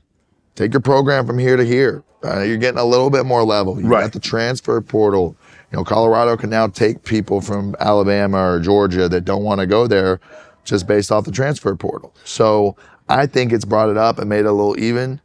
Take your program from here to here. You're getting a little bit more level. You got the transfer portal. You know, Colorado can now take people from Alabama or Georgia that don't want to go there just based off the transfer portal. So I think it's brought it up and made it a little even.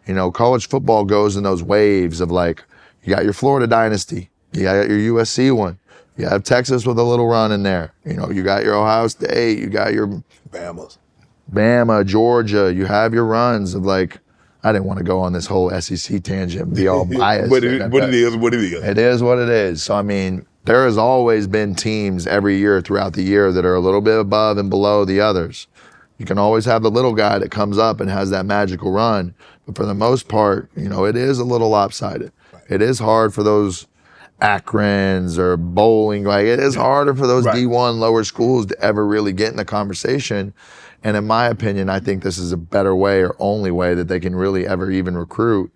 You know, college football goes in those waves of like, you got your Florida dynasty, you got your USC one, you have Texas with a little run in there. You know, you got your Ohio State, you got your Bama, Georgia, you have your runs of like, I didn't want to go on this whole SEC tangent and be all biased. But it is what it is. It is what it is. So, I mean, there has always been teams every year throughout the year that are a little bit above and below the others. You can always have the little guy that comes up and has that magical run. But for the most part, you know, it is a little lopsided. It is hard for those Akrons or bowling. Like, it is harder for those D1 lower schools to ever really get in the conversation. And in my opinion, I think this is a better way or only way that they can really ever even recruit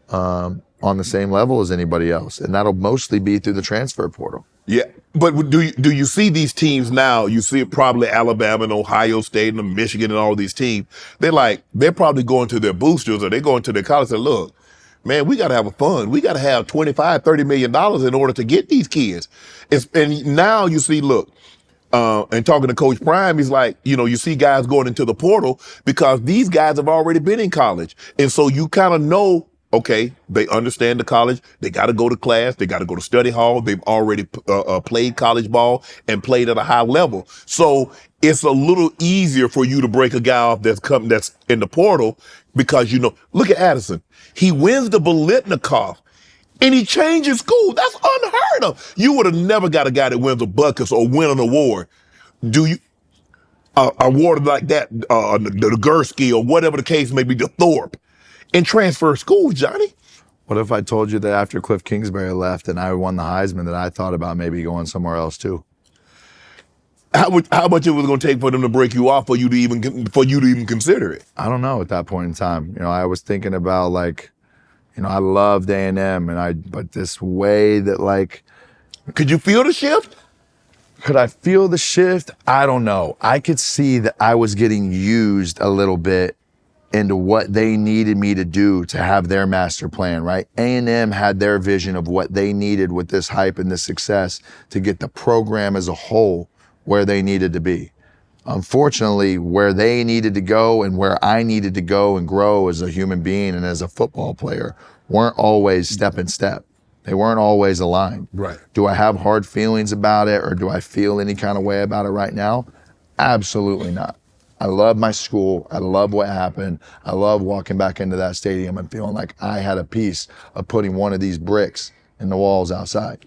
on the same level as anybody else. And that'll mostly be through the transfer portal. Yeah, but do you see these teams now? You see probably Alabama and Ohio State and Michigan and all these teams. They're probably going to their boosters or they're going to their college and say, look, man, we got to have a fund. We got to have $25, $30 million in order to get these kids. And now you see, look, and talking to Coach Prime, he's like, you see guys going into the portal because these guys have already been in college. And so you kind of know, okay, they understand the college. They got to go to class. They got to go to study hall. They've already played college ball and played at a high level. So it's a little easier for you to break a guy off that's in the portal because, look at Addison. He wins the Biletnikoff and he changes school. That's unheard of. You would have never got a guy that wins a Buckus or win an award. Do you? Award like that, the Gursky or whatever the case may be, the Thorpe, and transfer schools, Johnny. What if I told you that after Cliff Kingsbury left and I won the Heisman that I thought about maybe going somewhere else too? How much it was going to take for them to break you off for you to even consider it? I don't know at that point in time. I was thinking about I loved A&M but this way that could you feel the shift? Could I feel the shift? I don't know. I could see that I was getting used a little bit into what they needed me to do to have their master plan, right? A&M had their vision of what they needed with this hype and this success to get the program as a whole where they needed to be. Unfortunately, where they needed to go and where I needed to go and grow as a human being and as a football player weren't always step in step. They weren't always aligned. Right. Do I have hard feelings about it or do I feel any kind of way about it right now? Absolutely not. I love my school. I love what happened. I love walking back into that stadium and feeling like I had a piece of putting one of these bricks in the walls outside.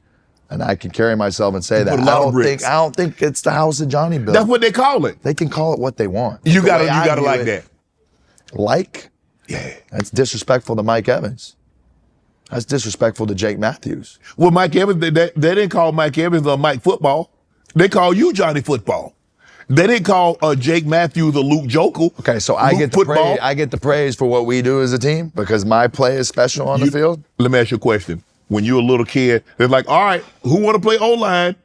And I can carry myself and say that. I don't think it's the house that Johnny built. That's what they call it. They can call it what they want. You gotta like that. Yeah. That's disrespectful to Mike Evans. That's disrespectful to Jake Matthews. Well, Mike Evans, they didn't call Mike Evans Mike Football. They call you Johnny Football. They didn't call Jake Matthews a Luke Jokel. Okay, so I get the praise for what we do as a team because my play is special on the field. Let me ask you a question. When you're a little kid, they're like, all right, who want to play O-line?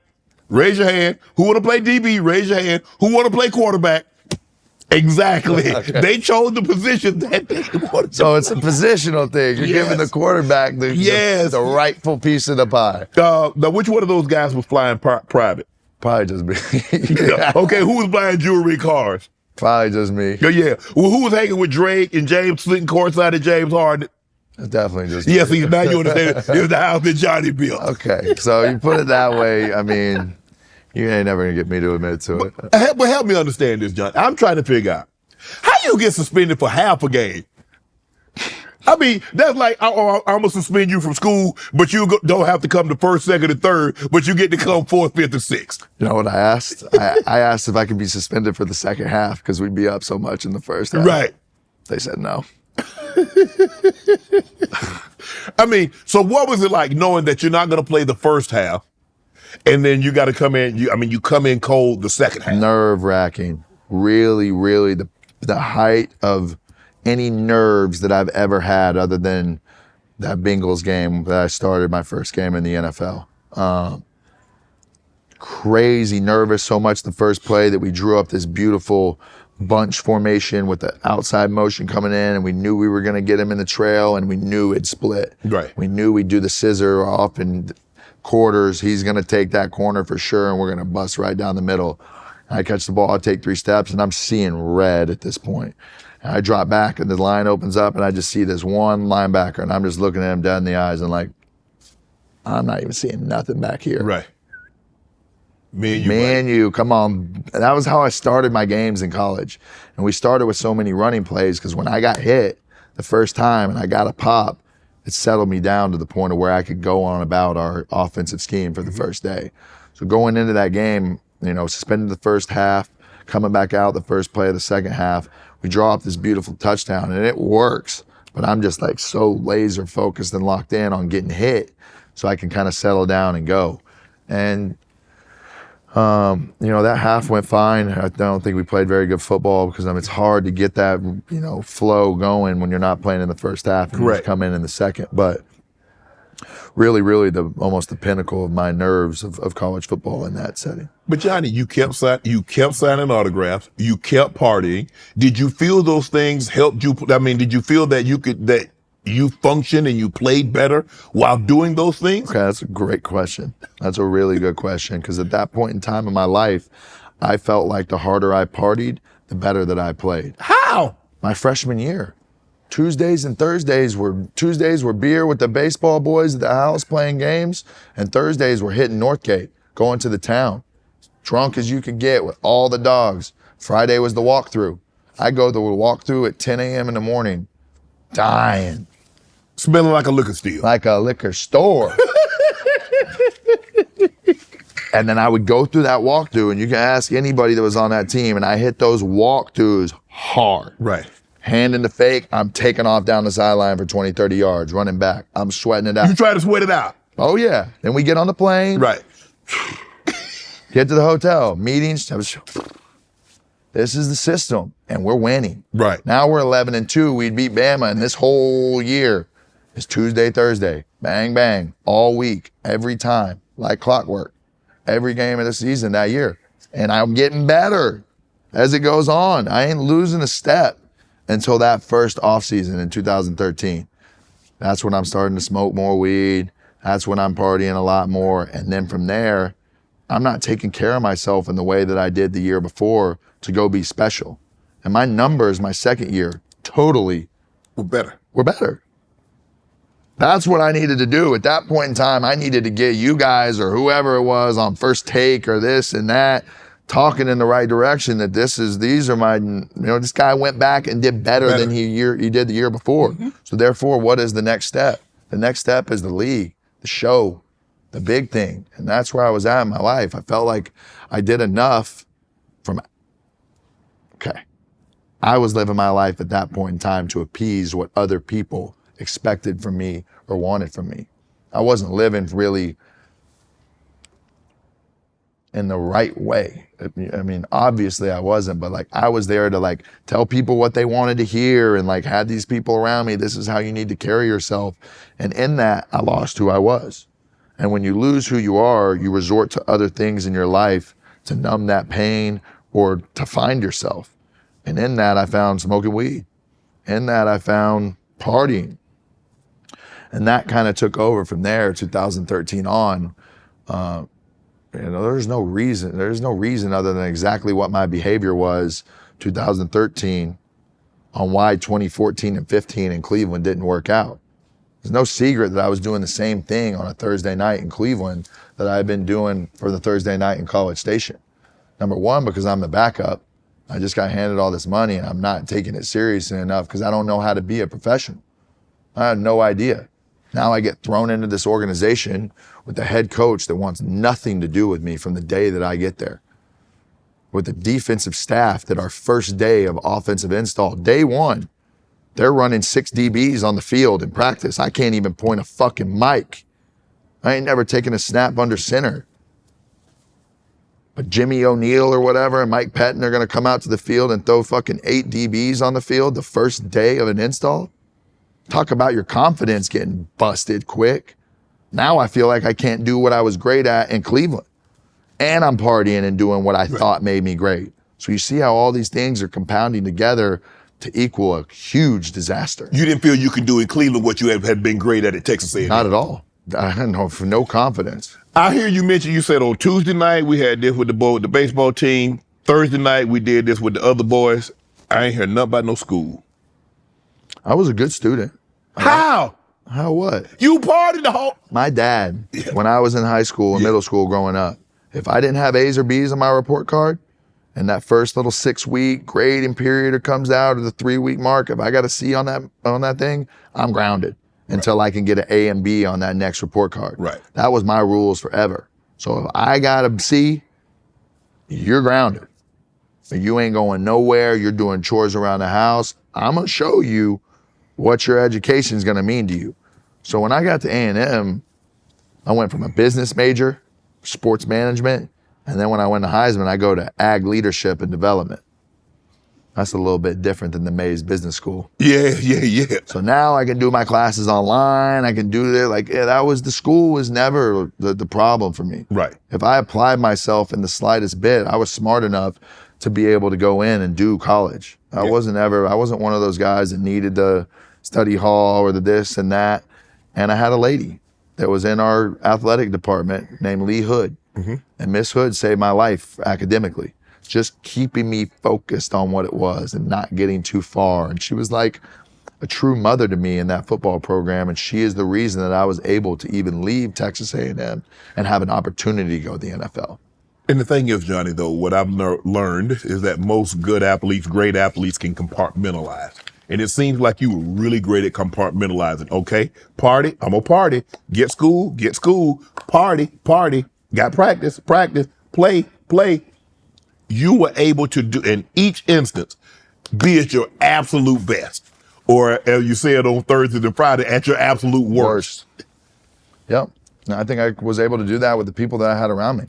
Raise your hand. Who want to play DB? Raise your hand. Who want to play quarterback? Exactly. Okay. They chose the position that they wanted. So it's a positional thing. You're giving the quarterback the rightful piece of the pie. Now, which one of those guys was flying private? Probably just me. Yeah. Okay, who was buying jewelry cars? Probably just me. Yeah. Well, who was hanging with Drake and James, sitting courtside at James Harden? It's definitely just me. See, now you understand it was the house that Johnny built. Okay, so you put it that way, I mean, you ain't never going to get me to admit to it. But help me understand this, John. I'm trying to figure out, how you get suspended for half a game? I mean, that's like, I'm going to suspend you from school, but you don't have to come to first, second, and third, but you get to come fourth, fifth, and sixth. You know what I asked? I asked if I could be suspended for the second half because we'd be up so much in the first half. Right. They said no. I mean, so what was it like knowing that you're not going to play the first half and then you got to come in, you come in cold the second half? Nerve-wracking. Really, really the height of any nerves that I've ever had other than that Bengals game that I started my first game in the NFL. Crazy nervous, so much the first play that we drew up this beautiful bunch formation with the outside motion coming in, and we knew we were going to get him in the trail, and we knew it'd split. Right. We knew we'd do the scissor off in quarters. He's going to take that corner for sure, and we're going to bust right down the middle. I catch the ball, I take 3 steps, and I'm seeing red at this point. And I drop back, and the line opens up, and I just see this one linebacker, and I'm just looking at him dead in the eyes and like, I'm not even seeing nothing back here. Right. Me and you, come on. That was how I started my games in college. And we started with so many running plays because when I got hit the first time and I got a pop, it settled me down to the point of where I could go on about our offensive scheme for the first day. So going into that game, suspended the first half, coming back out the first play of the second half, we draw up this beautiful touchdown and it works. But I'm just like so laser focused and locked in on getting hit so I can kind of settle down and go. And that half went fine. I don't think we played very good football because it's hard to get that, flow going when you're not playing in the first half and you just come in the second. But really, really almost the pinnacle of my nerves of college football in that setting. But Johnny, you kept signing autographs. You kept partying. Did you feel those things helped you? I mean, did you feel that you functioned and you played better while doing those things? Okay, that's a great question. That's a really good question, because at that point in time in my life, I felt like the harder I partied, the better that I played. How? My freshman year. Tuesdays were beer with the baseball boys at the house playing games, and Thursdays were hitting Northgate, going to the town. Drunk as you could get with all the dogs. Friday was the walkthrough. I go to the walkthrough at 10 a.m. in the morning, dying. Smelling like a liquor store. Like a liquor store. And then I would go through that walkthrough, and you can ask anybody that was on that team, and I hit those walkthroughs hard. Right. Hand in the fake, I'm taking off down the sideline for 20, 30 yards, running back. I'm sweating it out. You try to sweat it out. Oh, yeah. Then we get on the plane. Right. Get to the hotel, meetings. This is the system, and we're winning. Right. Now we're 11-2. We'd beat Bama, and this whole year is Tuesday, Thursday. Bang, bang, all week, every time, like clockwork. Every game of the season that year. And I'm getting better as it goes on. I ain't losing a step until that first offseason in 2013. That's when I'm starting to smoke more weed. That's when I'm partying a lot more. And then from there, I'm not taking care of myself in the way that I did the year before to go be special. And my numbers, my second year, totally were better. That's what I needed to do. At that point in time, I needed to get you guys or whoever it was on First Take or this and that talking in the right direction, that these are my, this guy went back and did better than he did the year before. Mm-hmm. So therefore, what is the next step? The next step is the league, the show, the big thing. And that's where I was at in my life. I felt like I did enough I was living my life at that point in time to appease what other people expected from me or wanted from me. I wasn't living really in the right way. I mean, obviously I wasn't, but I was there to tell people what they wanted to hear and had these people around me. This is how you need to carry yourself. And in that, I lost who I was. And when you lose who you are, you resort to other things in your life to numb that pain or to find yourself. And in that, I found smoking weed. In that, I found partying. And that kind of took over from there, 2013 on. There's no reason other than exactly what my behavior was 2013 on why 2014 and 15 in Cleveland didn't work out. There's no secret that I was doing the same thing on a Thursday night in Cleveland that I had been doing for the Thursday night in College Station. Number one, because I'm the backup. I just got handed all this money and I'm not taking it seriously enough because I don't know how to be a professional. I had no idea. Now I get thrown into this organization with the head coach that wants nothing to do with me from the day that I get there. With the defensive staff that our first day of offensive install, day one, they're running 6 DBs on the field in practice. I can't even point a fucking mic. I ain't never taken a snap under center. But Jimmy O'Neal or whatever and Mike Pettin are going to come out to the field and throw fucking 8 DBs on the field the first day of an install? Talk about your confidence getting busted quick. Now I feel like I can't do what I was great at in Cleveland. And I'm partying and doing what I thought made me great. So you see how all these things are compounding together to equal a huge disaster. You didn't feel you could do in Cleveland what you had been great at Texas A&M? Not at all. I had no confidence. I hear you mention, you said on Tuesday night we had this with the baseball team. Thursday night we did this with the other boys. I ain't heard nothing about no school. I was a good student. How? How what? You partied the whole... My dad, when I was in high school and middle school growing up, if I didn't have A's or B's on my report card, and that first little 6-week grading period comes out, or the 3-week mark, if I got a C on that thing, I'm grounded until I can get an A and B on that next report card. Right. That was my rules forever. So if I got a C, you're grounded. If you ain't going nowhere, you're doing chores around the house, I'm gonna show you what your education is gonna mean to you. So when I got to A&M, I went from a business major, sports management, and then when I went to Heisman, I go to ag leadership and development. That's a little bit different than the Mays Business School. Yeah. So now I can do my classes online. I can do it. The school was never the problem for me. Right. If I applied myself in the slightest bit, I was smart enough to be able to go in and do college. I wasn't one of those guys that needed to study hall or the this and that. And I had a lady that was in our athletic department named Lee Hood. And Miss Hood saved my life academically, just keeping me focused on what it was and not getting too far. And she was like a true mother to me in that football program. And she is the reason that I was able to even leave Texas A&M and have an opportunity to go to the NFL. And the thing is, Johnny, though, what I've learned is that most good athletes, great athletes, can compartmentalize. And it seems like you were really great at compartmentalizing. Okay, party, I'm gonna party. Get school, party. Got practice, play. You were able to do, in each instance, be at your absolute best. Or, as you said on Thursday and Friday, at your absolute worst. Yep. And I think I was able to do that with the people that I had around me.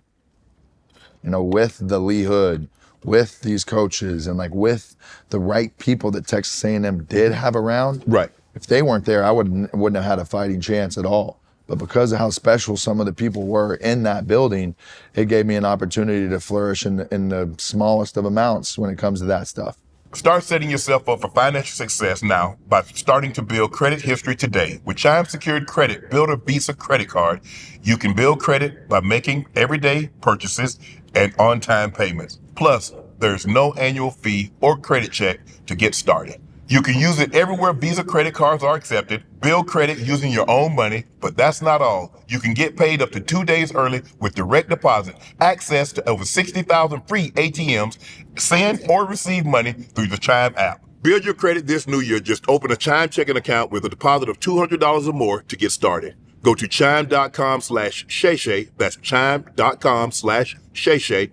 With the Lee Hood, with these coaches, and like with the right people that Texas A&M did have around. Right. If they weren't there, I wouldn't have had a fighting chance at all. But because of how special some of the people were in that building, it gave me an opportunity to flourish in the smallest of amounts when it comes to that stuff. Start setting yourself up for financial success now by starting to build credit history today. With Chime Secured Credit Builder Visa Credit Card, you can build credit by making everyday purchases and on-time payments. Plus, there's no annual fee or credit check to get started. You can use it everywhere Visa credit cards are accepted, build credit using your own money, but that's not all. You can get paid up to 2 days early with direct deposit, access to over 60,000 free ATMs, send or receive money through the Chime app. Build your credit this new year. Just open a Chime checking account with a deposit of $200 or more to get started. Go to chime.com/Shay Shay. That's chime.com/Shay Shay.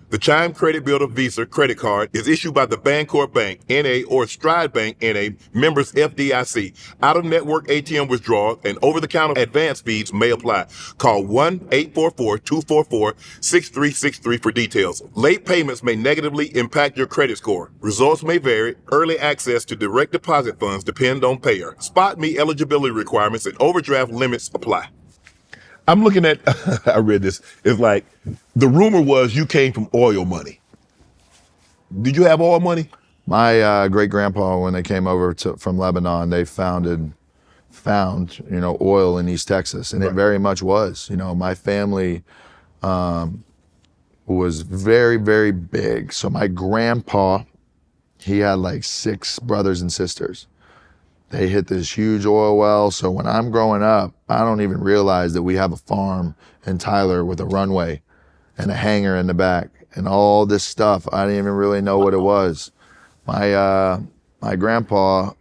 The Chime Credit Builder Visa credit card is issued by the Bancorp Bank, N.A. or Stride Bank, N.A., members FDIC. Out-of-network ATM withdrawals and over-the-counter advance fees may apply. Call 1-844-244-6363 for details. Late payments may negatively impact your credit score. Results may vary. Early access to direct deposit funds depend on payer. Spot me eligibility requirements and overdraft limits apply. I'm looking at, I read this, it's like, the rumor was you came from oil money. Did you have oil money? My great-grandpa, when they came over from Lebanon, they found, oil in East Texas, and It very much was. My family was very, very big. So my grandpa, he had like 6 brothers and sisters. They hit this huge oil well. So when I'm growing up, I don't even realize that we have a farm in Tyler with a runway and a hangar in the back and all this stuff. I didn't even really know what it was. My grandpa,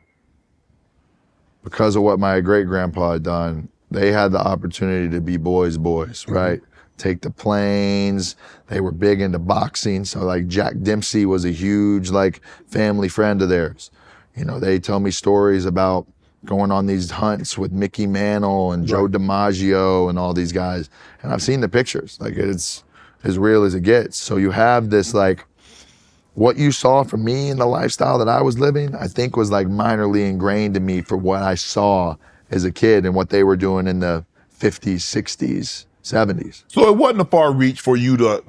because of what my great-grandpa had done, they had the opportunity to be boys, right? Take the planes. They were big into boxing. So like Jack Dempsey was a huge family friend of theirs. They tell me stories about going on these hunts with Mickey Mantle and Joe DiMaggio and all these guys. And I've seen the pictures. It's as real as it gets. So you have this what you saw from me and the lifestyle that I was living, I think was minorly ingrained in me for what I saw as a kid and what they were doing in the 50s, 60s, 70s. So it wasn't a far reach for you to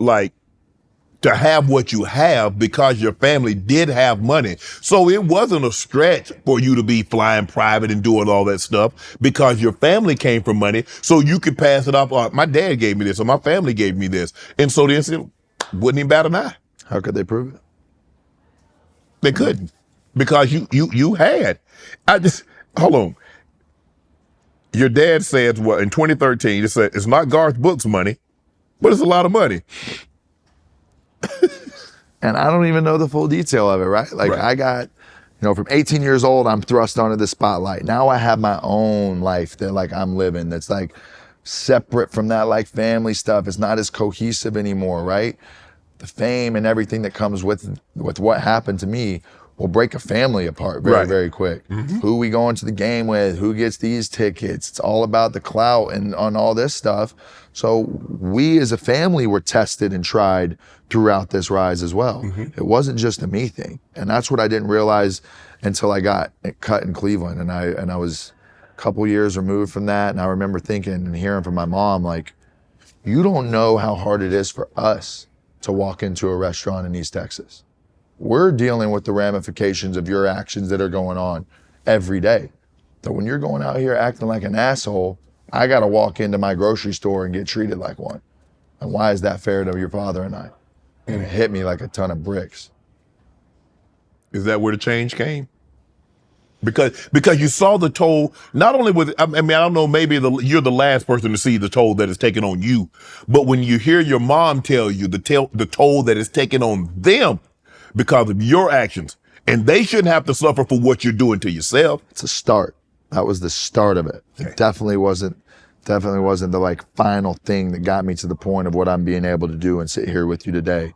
have what you have because your family did have money. So it wasn't a stretch for you to be flying private and doing all that stuff because your family came from money. So you could pass it off. My dad gave me this or my family gave me this. And so this wouldn't even bat an eye. How could they prove it? They couldn't because you had. Hold on. Your dad said in 2013, it said, it's not Garth Brooks money, but it's a lot of money. And I don't even know the full detail of it, right? I got, from 18 years old, I'm thrust onto the spotlight. Now I have my own life that I'm living that's separate from that family stuff. It's not as cohesive anymore, right? The fame and everything that comes with what happened to me will break a family apart very, very quick. Mm-hmm. Who we going to the game with, who gets these tickets. It's all about the clout and on all this stuff. So we as a family were tested and tried throughout this rise as well. Mm-hmm. It wasn't just a me thing. And that's what I didn't realize until I got cut in Cleveland. And I was a couple years removed from that. And I remember thinking and hearing from my mom, you don't know how hard it is for us to walk into a restaurant in East Texas. We're dealing with the ramifications of your actions that are going on every day. So when you're going out here acting like an asshole, I got to walk into my grocery store and get treated like one. And why is that fair to your father and I? And it hit me like a ton of bricks. Is that where the change came? Because you saw the toll, not only with, I mean, I don't know, maybe you're the last person to see the toll that is taken on you, but when you hear your mom tell you the toll that is taken on them because of your actions, and they shouldn't have to suffer for what you're doing to yourself. It's a start. That was the start of it. It definitely wasn't the like final thing that got me to the point of what I'm being able to do and sit here with you today.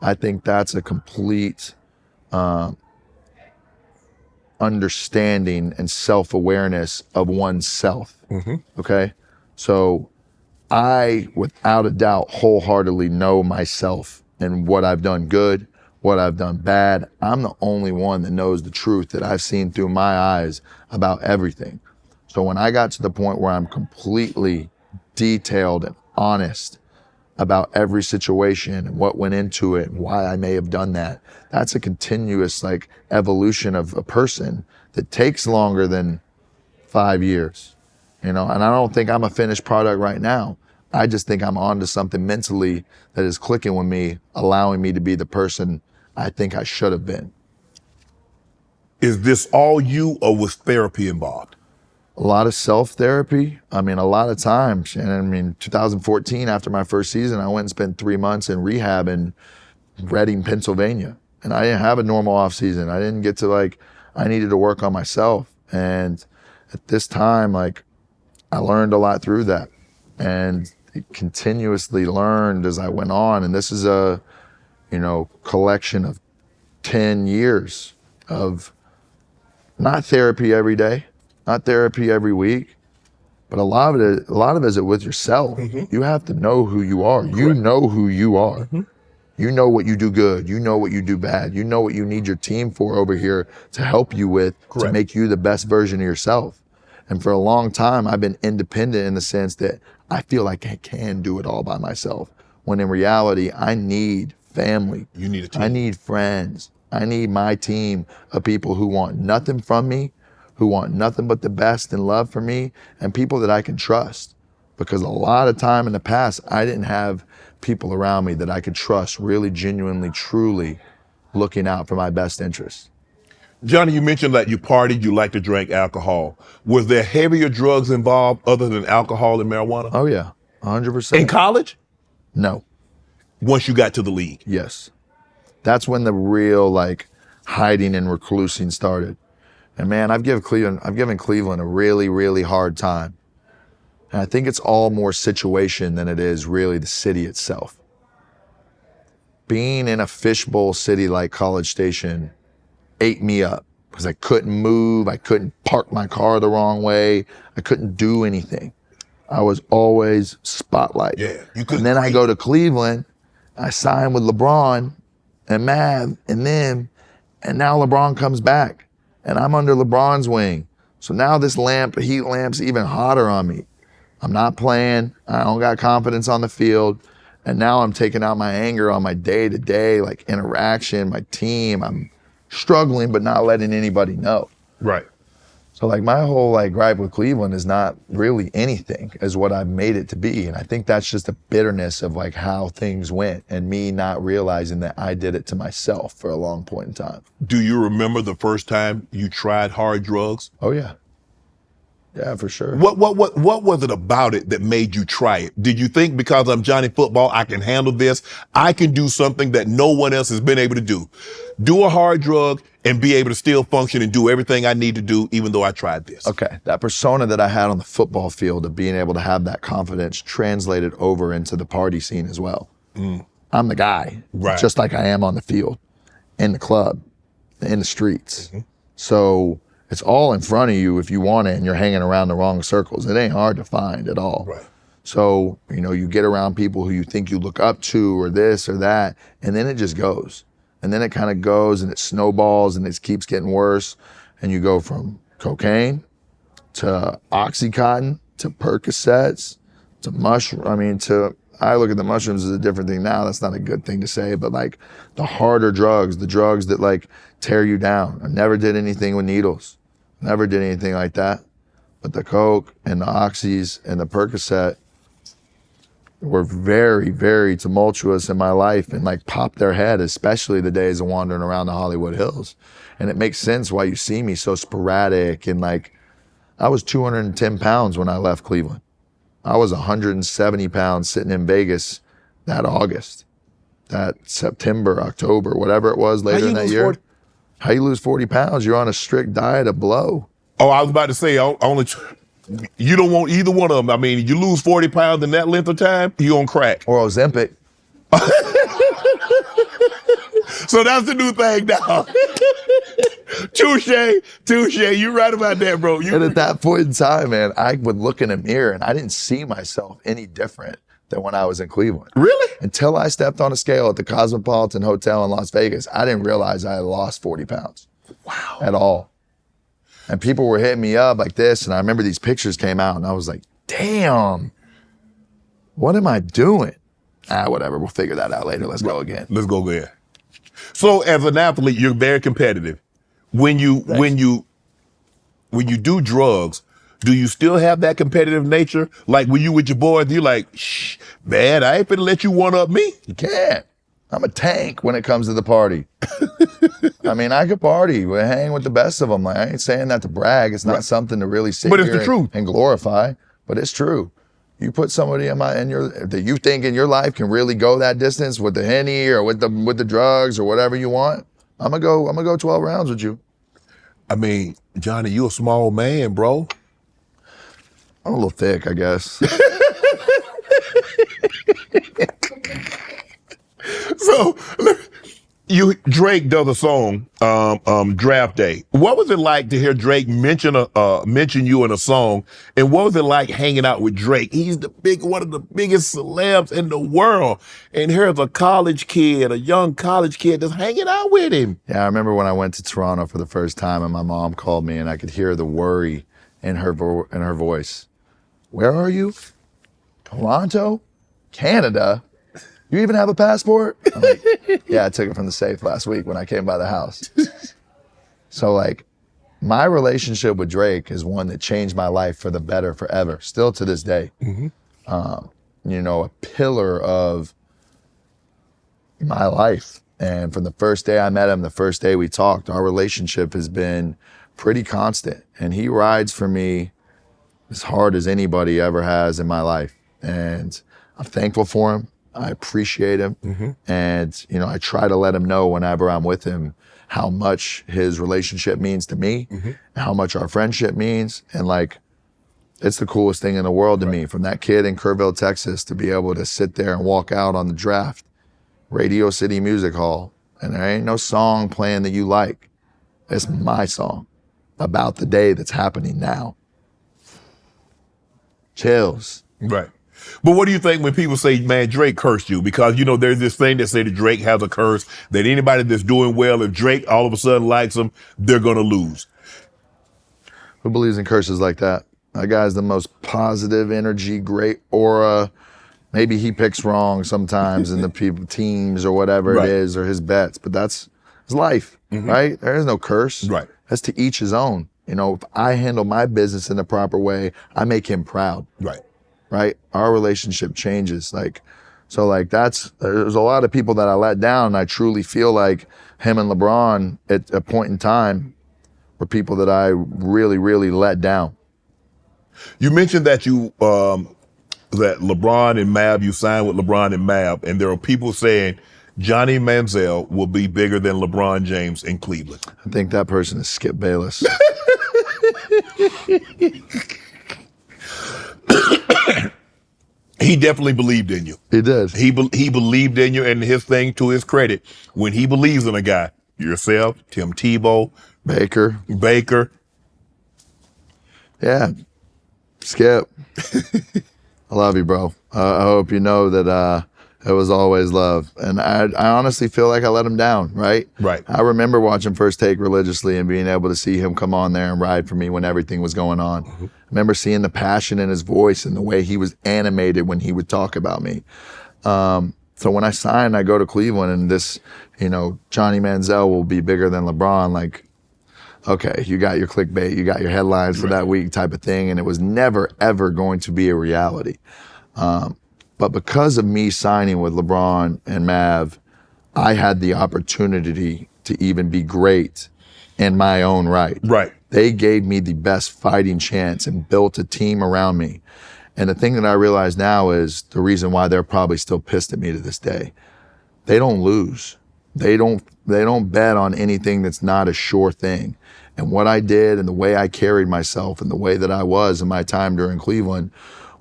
I think that's a complete understanding and self-awareness of oneself. Okay? So I, without a doubt, wholeheartedly know myself and what I've done good, what I've done bad. I'm the only one that knows the truth that I've seen through my eyes about everything. So when I got to the point where I'm completely detailed and honest about every situation and what went into it and why I may have done that, that's a continuous like evolution of a person that takes longer than 5 years, you know. And I don't think I'm a finished product right now. I just think I'm onto something mentally that is clicking with me, allowing me to be the person I think I should have been. Is this all you, or was therapy involved? A lot of self-therapy. I mean, a lot of times. And I mean, 2014, after my first season, I went and spent 3 months in rehab in Reading, Pennsylvania. And I didn't have a normal off season. I didn't get to I needed to work on myself. And at this time, I learned a lot through that. And continuously learned as I went on. And this is a, collection of 10 years of not therapy every day, not therapy every week, but a lot of it is with yourself. You have to know who you are. Correct. You know who you are. You know what you do good. You know what you do bad. You know what you need your team for over here to help you with. Correct. To make you the best version of yourself. And for a long time, I've been independent in the sense that I feel like I can do it all by myself. When in reality, I need family. You need a team. I need friends. I need my team of people who want nothing from me, who want nothing but the best and love for me, and people that I can trust. Because a lot of time in the past, I didn't have people around me that I could trust really genuinely, truly looking out for my best interests. Johnny, you mentioned that you partied, you like to drink alcohol. Was there heavier drugs involved other than alcohol and marijuana? Oh yeah, 100%. In college? No. Once you got to the league? Yes. That's when the real hiding and reclusing started. And man, I've given Cleveland a really, really hard time. And I think it's all more situation than it is really the city itself. Being in a fishbowl city like College Station ate me up because I couldn't move. I couldn't park my car the wrong way. I couldn't do anything. I was always spotlight. Yeah, you couldn't. And then I go to Cleveland, I sign with LeBron and Mav and them, and now LeBron comes back and I'm under LeBron's wing. So now this heat lamp's even hotter on me. I'm not playing. I don't got confidence on the field. And now I'm taking out my anger on my day-to-day interaction, my team. I'm struggling, but not letting anybody know. Right. So my whole gripe with Cleveland is not really anything as what I've made it to be. And I think that's just a bitterness of how things went and me not realizing that I did it to myself for a long point in time. Do you remember the first time you tried hard drugs? Oh yeah. Yeah, for sure. What was it about it that made you try it? Did you think because I'm Johnny Football, I can handle this? I can do something that no one else has been able to do. Do a hard drug and be able to still function and do everything I need to do, even though I tried this. Okay, that persona that I had on the football field of being able to have that confidence translated over into the party scene as well. I'm the guy, right, just like I am on the field, in the club, in the streets. So it's all in front of you if you want it and you're hanging around the wrong circles. It ain't hard to find at all. Right. So, you get around people who you think you look up to or this or that, and then it just goes. And then it kind of goes and it snowballs and it keeps getting worse. And you go from cocaine to Oxycontin to Percocets to I look at the mushrooms as a different thing now. That's not a good thing to say, but the harder drugs, the drugs that tear you down. I never did anything with needles. Never did anything like that. But the Coke and the Oxys and the Percocet were very, very tumultuous in my life and like popped their head, especially the days of wandering around the Hollywood Hills. And it makes sense why you see me so sporadic. And like, I was 210 pounds when I left Cleveland. I was 170 pounds sitting in Vegas that August, that September, October, whatever it was later in that year. 40? How you lose 40 pounds? You're on a strict diet of blow. Oh, I was about to say, you don't want either one of them. I mean, you lose 40 pounds in that length of time, you're on crack. Or Ozempic. So that's the new thing now. Touche. You're right about that, bro. And at that point in time, man, I would look in a mirror and I didn't see myself any different than when I was in Cleveland. Really? Until I stepped on a scale at the Cosmopolitan Hotel in Las Vegas, I didn't realize I had lost 40 pounds. Wow. At all. And people were hitting me up like this, and I remember these pictures came out, and I was like, damn, what am I doing? Whatever, we'll figure that out later. Let's go again. Let's go there. So as an athlete, you're very competitive. When you do drugs, do you still have that competitive nature? Like when you with your boys, you're like, shh, man, I ain't finna let you one up me. You can't. I'm a tank when it comes to the party. I mean, I could party, we hang with the best of them. Like, I ain't saying that to brag. It's not something to really sit it's here the truth. And glorify, but it's true. You put somebody that you think in your life can really go that distance with the Henny or with the drugs or whatever you want. I'm gonna go 12 rounds with you. I mean, Johnny, you a small man, bro. I'm a little thick, I guess. So Drake does a song, Draft Day. What was it like to hear Drake mention you in a song? And what was it like hanging out with Drake? He's one of the biggest celebs in the world. And here's a young college kid that's hanging out with him. Yeah, I remember when I went to Toronto for the first time and my mom called me and I could hear the worry in her voice. Where are you? Toronto? Canada? You even have a passport? I'm like, yeah, I took it from the safe last week when I came by the house. So like, my relationship with Drake is one that changed my life for the better forever, still to this day. Mm-hmm. A pillar of my life. And from the first day I met him, the first day we talked, our relationship has been pretty constant. And he rides for me as hard as anybody ever has in my life. And I'm thankful for him. I appreciate him. Mm-hmm. And, I try to let him know whenever I'm with him how much his relationship means to me, mm-hmm. and how much our friendship means. And like, it's the coolest thing in the world to me, from that kid in Kerrville, Texas, to be able to sit there and walk out on the draft, Radio City Music Hall, and there ain't no song playing that you like. It's my song about the day that's happening now. Chills. Right. But what do you think when people say, man, Drake cursed you? Because, there's this thing that say that Drake has a curse, that anybody that's doing well, if Drake all of a sudden likes him, they're going to lose. Who believes in curses like that? That guy's the most positive energy, great aura. Maybe he picks wrong sometimes in the teams or whatever right. it is, or his bets, but that's his life, mm-hmm. right? There is no curse. Right. That's to each his own. If I handle my business in the proper way, I make him proud. Right. Right? Our relationship changes. There's a lot of people that I let down. And I truly feel like him and LeBron at a point in time were people that I really, really let down. You mentioned that that LeBron and Mab, you signed with LeBron and Mab, and there are people saying Johnny Manziel will be bigger than LeBron James in Cleveland. I think that person is Skip Bayless. He definitely believed in you. He did. He believed in you, and his thing, to his credit, when he believes in a guy, yourself, Tim Tebow, Baker. Yeah. Skip. I love you, bro. I hope you know that it was always love. And I honestly feel like I let him down, right? Right. I remember watching First Take religiously and being able to see him come on there and ride for me when everything was going on. Mm-hmm. I remember seeing the passion in his voice and the way he was animated when he would talk about me. So when I signed, I go to Cleveland and this, Johnny Manziel will be bigger than LeBron. Like okay, you got your clickbait, you got your headlines for that week type of thing, and it was never, ever going to be a reality. But because of me signing with LeBron and Mav, I had the opportunity to even be great in my own right. Right. They gave me the best fighting chance and built a team around me. And the thing that I realize now is the reason why they're probably still pissed at me to this day. They don't lose. They don't bet on anything that's not a sure thing. And what I did and the way I carried myself and the way that I was in my time during Cleveland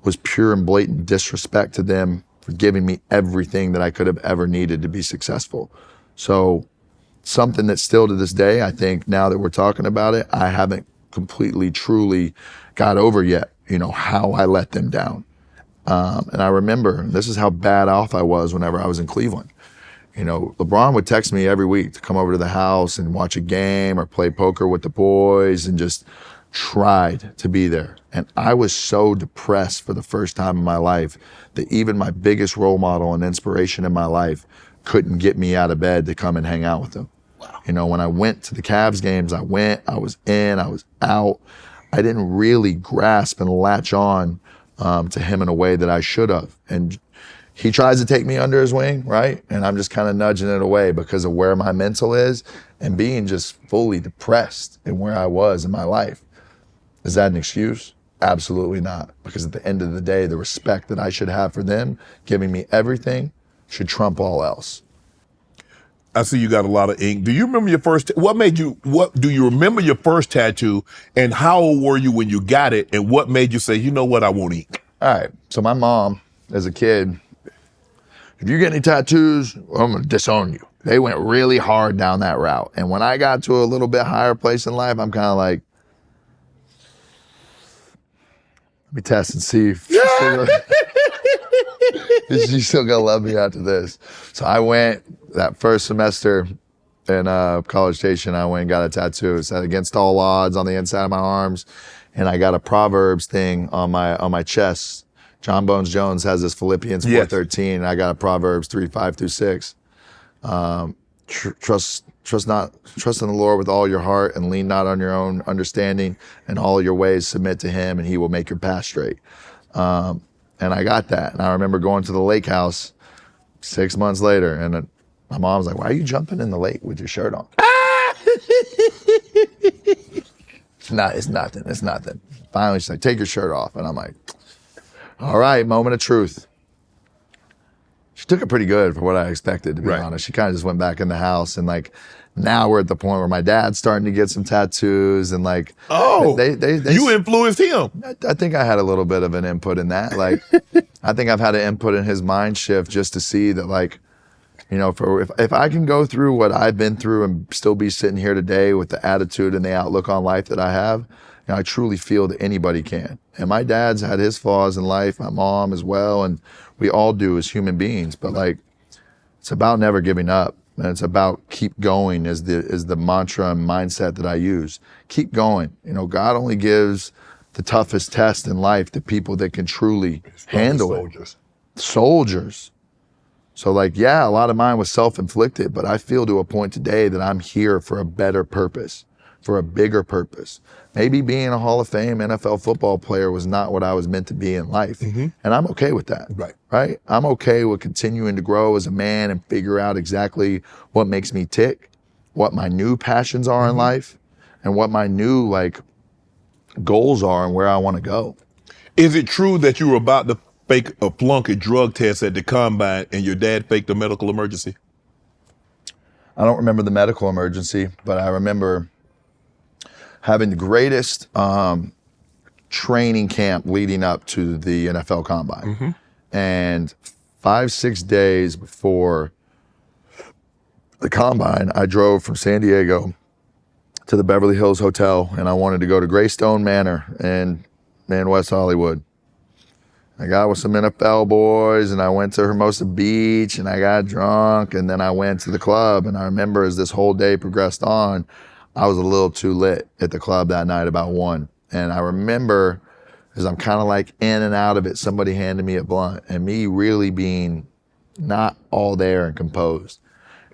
was pure and blatant disrespect to them for giving me everything that I could have ever needed to be successful. So something that still to this day, I think now that we're talking about it, I haven't completely, truly got over yet, how I let them down. And I remember, this is how bad off I was whenever I was in Cleveland. LeBron would text me every week to come over to the house and watch a game or play poker with the boys and just tried to be there. And I was so depressed for the first time in my life that even my biggest role model and inspiration in my life couldn't get me out of bed to come and hang out with them. Wow. When I went to the Cavs games, I was in, I was out. I didn't really grasp and latch on to him in a way that I should have. And he tries to take me under his wing, right? And I'm just kind of nudging it away because of where my mental is and being just fully depressed in where I was in my life. Is that an excuse? Absolutely not. Because at the end of the day, the respect that I should have for them, giving me everything, should trump all else. I see you got a lot of ink. Do you remember your first, do you remember your first tattoo, and how old were you when you got it, and what made you say, you know what, I want ink? All right, so my mom, as a kid, if you get any tattoos, I'm gonna disown you. They went really hard down that route. And when I got to a little bit higher place in life, I'm kind of like, let me test and see if she's still gonna love me after this. So I went that first semester in College Station, I went and got a tattoo. It said against all odds on the inside of my arms. And I got a Proverbs thing on my chest. John Bones Jones has this Philippians 4:13. And I got a Proverbs 3:5-6. Trust in the Lord with all your heart and lean not on your own understanding. And all your ways submit to him and he will make your path straight. And I got that. And I remember going to the lake house 6 months later, and my mom's like, why are you jumping in the lake with your shirt on? It's nothing. Finally, she's like, take your shirt off. And I'm like, all right, moment of truth. She took it pretty good for what I expected, to be honest. She kind of just went back in the house, and now we're at the point where my dad's starting to get some tattoos, and you influenced him. I think I had a little bit of an input in that. I think I've had an input in his mind shift just to see that, if I can go through what I've been through and still be sitting here today with the attitude and the outlook on life that I have, I truly feel that anybody can. And my dad's had his flaws in life, my mom as well, and we all do as human beings. But it's about never giving up, and it's about keep going is the mantra and mindset that I use. Keep going. God only gives the toughest test in life to people that can truly handle it. Soldiers. So a lot of mine was self-inflicted, but I feel to a point today that I'm here for a better purpose, for a bigger purpose. Maybe being a Hall of Fame NFL football player was not what I was meant to be in life. Mm-hmm. And I'm okay with that. Right? I'm okay with continuing to grow as a man and figure out exactly what makes me tick, what my new passions are in life, and what my new goals are and where I want to go. Is it true that you were about to fake a flunky drug test at the combine and your dad faked a medical emergency? I don't remember the medical emergency, but I remember having the greatest training camp leading up to the NFL Combine. Mm-hmm. And 5-6 days before the Combine, I drove from San Diego to the Beverly Hills Hotel, and I wanted to go to Greystone Manor in West Hollywood. I got with some NFL boys, and I went to Hermosa Beach, and I got drunk, and then I went to the club. And I remember as this whole day progressed on, I was a little too lit at the club that night about 1. And I remember as I'm kind of in and out of it, somebody handed me a blunt, and me really being not all there and composed.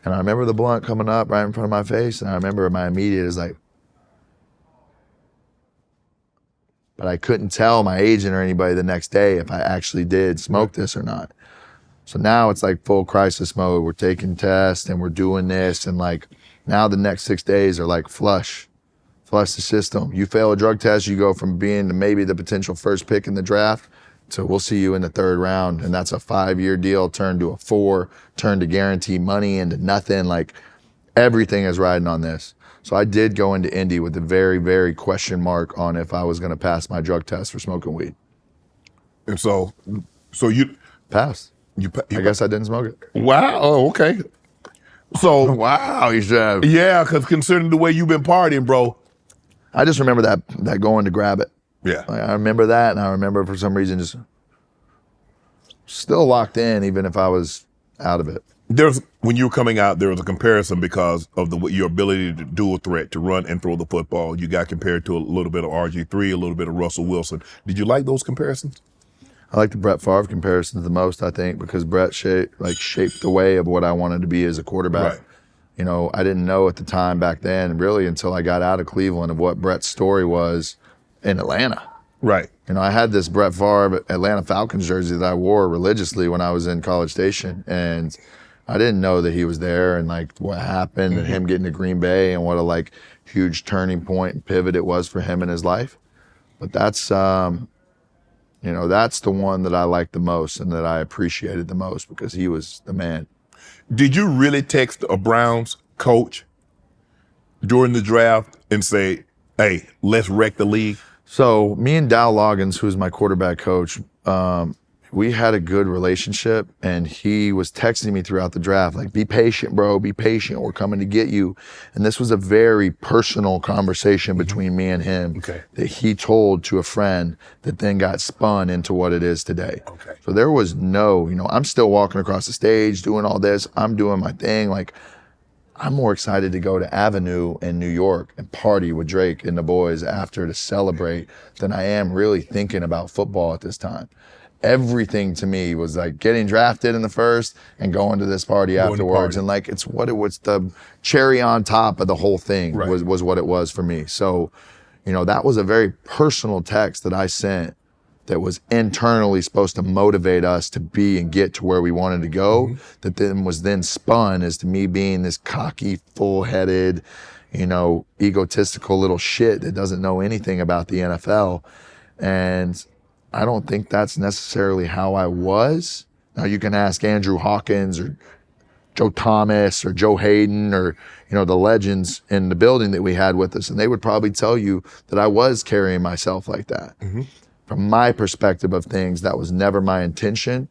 And I remember the blunt coming up right in front of my face, and I remember my immediate is but I couldn't tell my agent or anybody the next day if I actually did smoke this or not. So now it's like full crisis mode. We're taking tests and we're doing this, and like now the next 6 days are like flush the system. You fail a drug test, you go from being maybe the potential first pick in the draft to we'll see you in the 3rd round, and that's a 5-year deal turned to a 4, turned to guarantee money into nothing. Like everything is riding on this. So I did go into Indy with a very, very question mark on if I was going to pass my drug test for smoking weed. And so you passed. I guess I didn't smoke it. Wow. Oh, okay. So wow, you should have. Yeah, because considering the way you've been partying, bro. I just remember that going to grab it. Yeah. Like, I remember that, and I remember for some reason just still locked in, even if I was out of it. When you were coming out, there was a comparison because of your ability to dual threat, to run and throw the football. You got compared to a little bit of RG3, a little bit of Russell Wilson. Did you like those comparisons? I like the Brett Favre comparisons the most, I think, because Brett shaped the way of what I wanted to be as a quarterback. Right. You know, I didn't know at the time back then, really, until I got out of Cleveland, of what Brett's story was in Atlanta. Right. You know, I had this Brett Favre Atlanta Falcons jersey that I wore religiously when I was in College Station, and I didn't know that he was there and like what happened and him getting to Green Bay and what a like huge turning point and pivot it was for him in his life. But that's, you know, that's the one that I liked the most and that I appreciated the most because he was the man. Did you really text a Browns coach during the draft and say, hey, let's wreck the league? So me and Dow Loggins, who was my quarterback coach, we had a good relationship, and he was texting me throughout the draft, like, be patient, bro, be patient. We're coming to get you. And this was a very personal conversation between me and him that he told to a friend that then got spun into what it is today. Okay. So there was no, you know, I'm still walking across the stage, doing all this. I'm doing my thing. Like, I'm more excited to go to Avenue in New York and party with Drake and the boys after to celebrate than I am really thinking about football at this time. Everything to me was like getting drafted in the first and going to this party afterwards. And like, it's what it was, the cherry on top of the whole thing was what it was for me. So, you know, that was a very personal text that I sent that was internally supposed to motivate us to be and get to where we wanted to go, that then was then spun as to me being this cocky, full-headed, you know, egotistical little shit that doesn't know anything about the NFL. And I don't think that's necessarily how I was. Now you can ask Andrew Hawkins or Joe Thomas or Joe Hayden or, you know, the legends in the building that we had with us, and they would probably tell you that I was carrying myself like that. From my perspective of things, that was never my intention,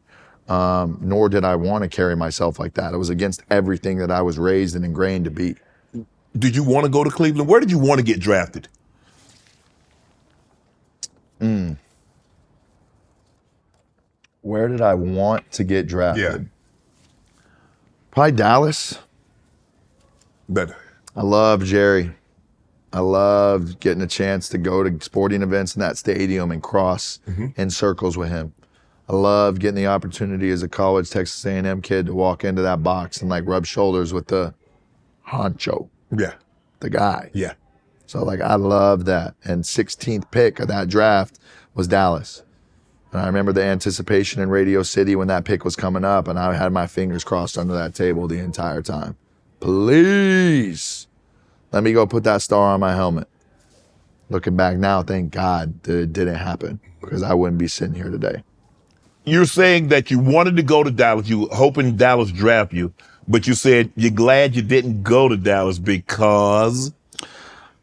nor did I want to carry myself like that. It was against everything that I was raised and ingrained to be. Did you want to go to Cleveland? Where did you want to get drafted? Where did I want to get drafted? Yeah. Probably Dallas. Better. I love Jerry. I loved getting a chance to go to sporting events in that stadium and cross in circles with him. I loved getting the opportunity as a college Texas A&M kid to walk into that box and like rub shoulders with the honcho. Yeah. The guy. Yeah. So like I loved that. And 16th pick of that draft was Dallas. And I remember the anticipation in Radio City when that pick was coming up, and I had my fingers crossed under that table the entire time. Please, let me go put that star on my helmet. Looking back now, thank God that it didn't happen, because I wouldn't be sitting here today. You're saying that you wanted to go to Dallas, you were hoping Dallas draft you, but you said you're glad you didn't go to Dallas because?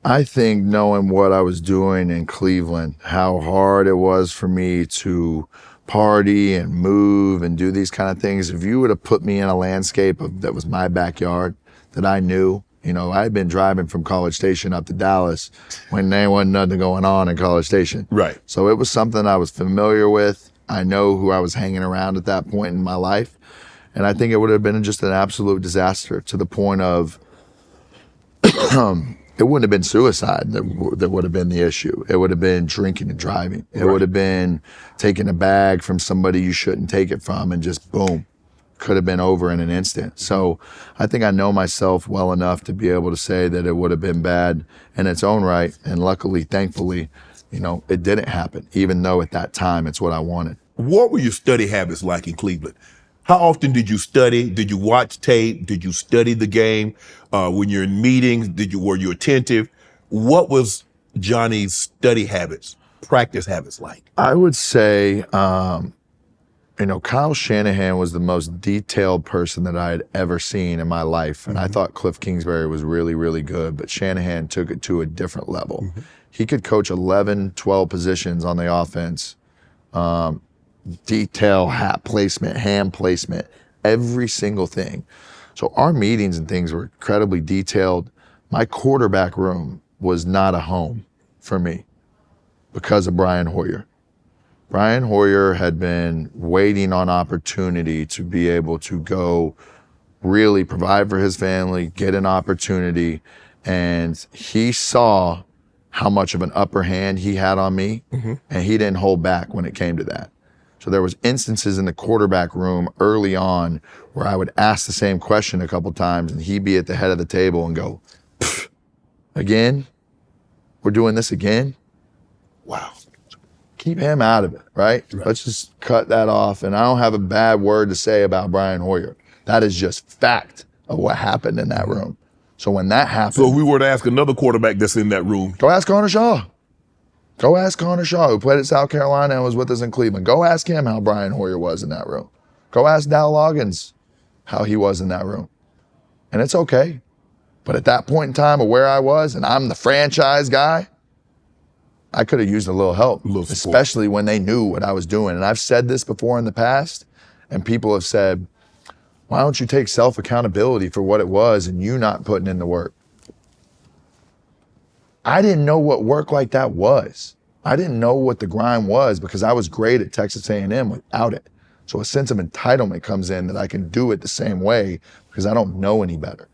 I think knowing what I was doing in Cleveland, how hard it was for me to party and move and do these kind of things, if you would have put me in a landscape that was my backyard, that I knew, you know, I had been driving from College Station up to Dallas when there wasn't nothing going on in College Station. Right. So it was something I was familiar with. I know who I was hanging around at that point in my life. And I think it would have been just an absolute disaster, to the point of it wouldn't have been suicide that would have been the issue. It would have been drinking and driving. It would have been taking a bag from somebody you shouldn't take it from, and just boom, could have been over in an instant. So I think I know myself well enough to be able to say that it would have been bad in its own right. And luckily, thankfully, it didn't happen, even though at that time it's what I wanted. What were your study habits like in Cleveland? How often did you study? Did you watch tape? Did you study the game? When you're in meetings, were you attentive? What was Johnny's study habits, practice habits like? I would say, Kyle Shanahan was the most detailed person that I had ever seen in my life. And I thought Cliff Kingsbury was really, really good, but Shanahan took it to a different level. He could coach 11, 12 positions on the offense. Detail, hat placement, hand placement, every single thing. So our meetings and things were incredibly detailed. My quarterback room was not a home for me because of Brian Hoyer. Brian Hoyer had been waiting on opportunity to be able to go really provide for his family, get an opportunity, and he saw how much of an upper hand he had on me, and he didn't hold back when it came to that. So there was instances in the quarterback room early on where I would ask the same question a couple times and he'd be at the head of the table and go, again? We're doing this again? Wow. Keep him out of it, right? Let's just cut that off. And I don't have a bad word to say about Brian Hoyer. That is just fact of what happened in that room. So when that happened. So if we were to ask another quarterback that's in that room. Go ask Connor Shaw. Go ask Connor Shaw, who played at South Carolina and was with us in Cleveland. Go ask him how Brian Hoyer was in that room. Go ask Dow Loggins how he was in that room. And it's okay. But at that point in time of where I was, and I'm the franchise guy, I could have used a little help, especially when they knew what I was doing. And I've said this before in the past, and people have said, why don't you take self-accountability for what it was and you not putting in the work? I didn't know what work like that was. I didn't know what the grind was because I was great at Texas A&M without it. So a sense of entitlement comes in that I can do it the same way because I don't know any better.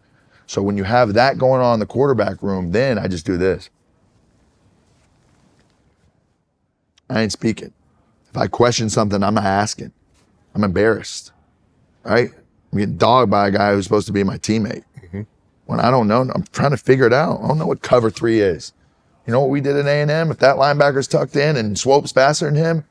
So when you have that going on in the quarterback room, then I just do this. I ain't speaking. If I question something, I'm not asking. I'm embarrassed, right? I'm getting dogged by a guy who's supposed to be my teammate. When I don't know, I'm trying to figure it out. I don't know what cover 3 is. You know what we did at A&M? If that linebacker's tucked in and Swope's faster than him,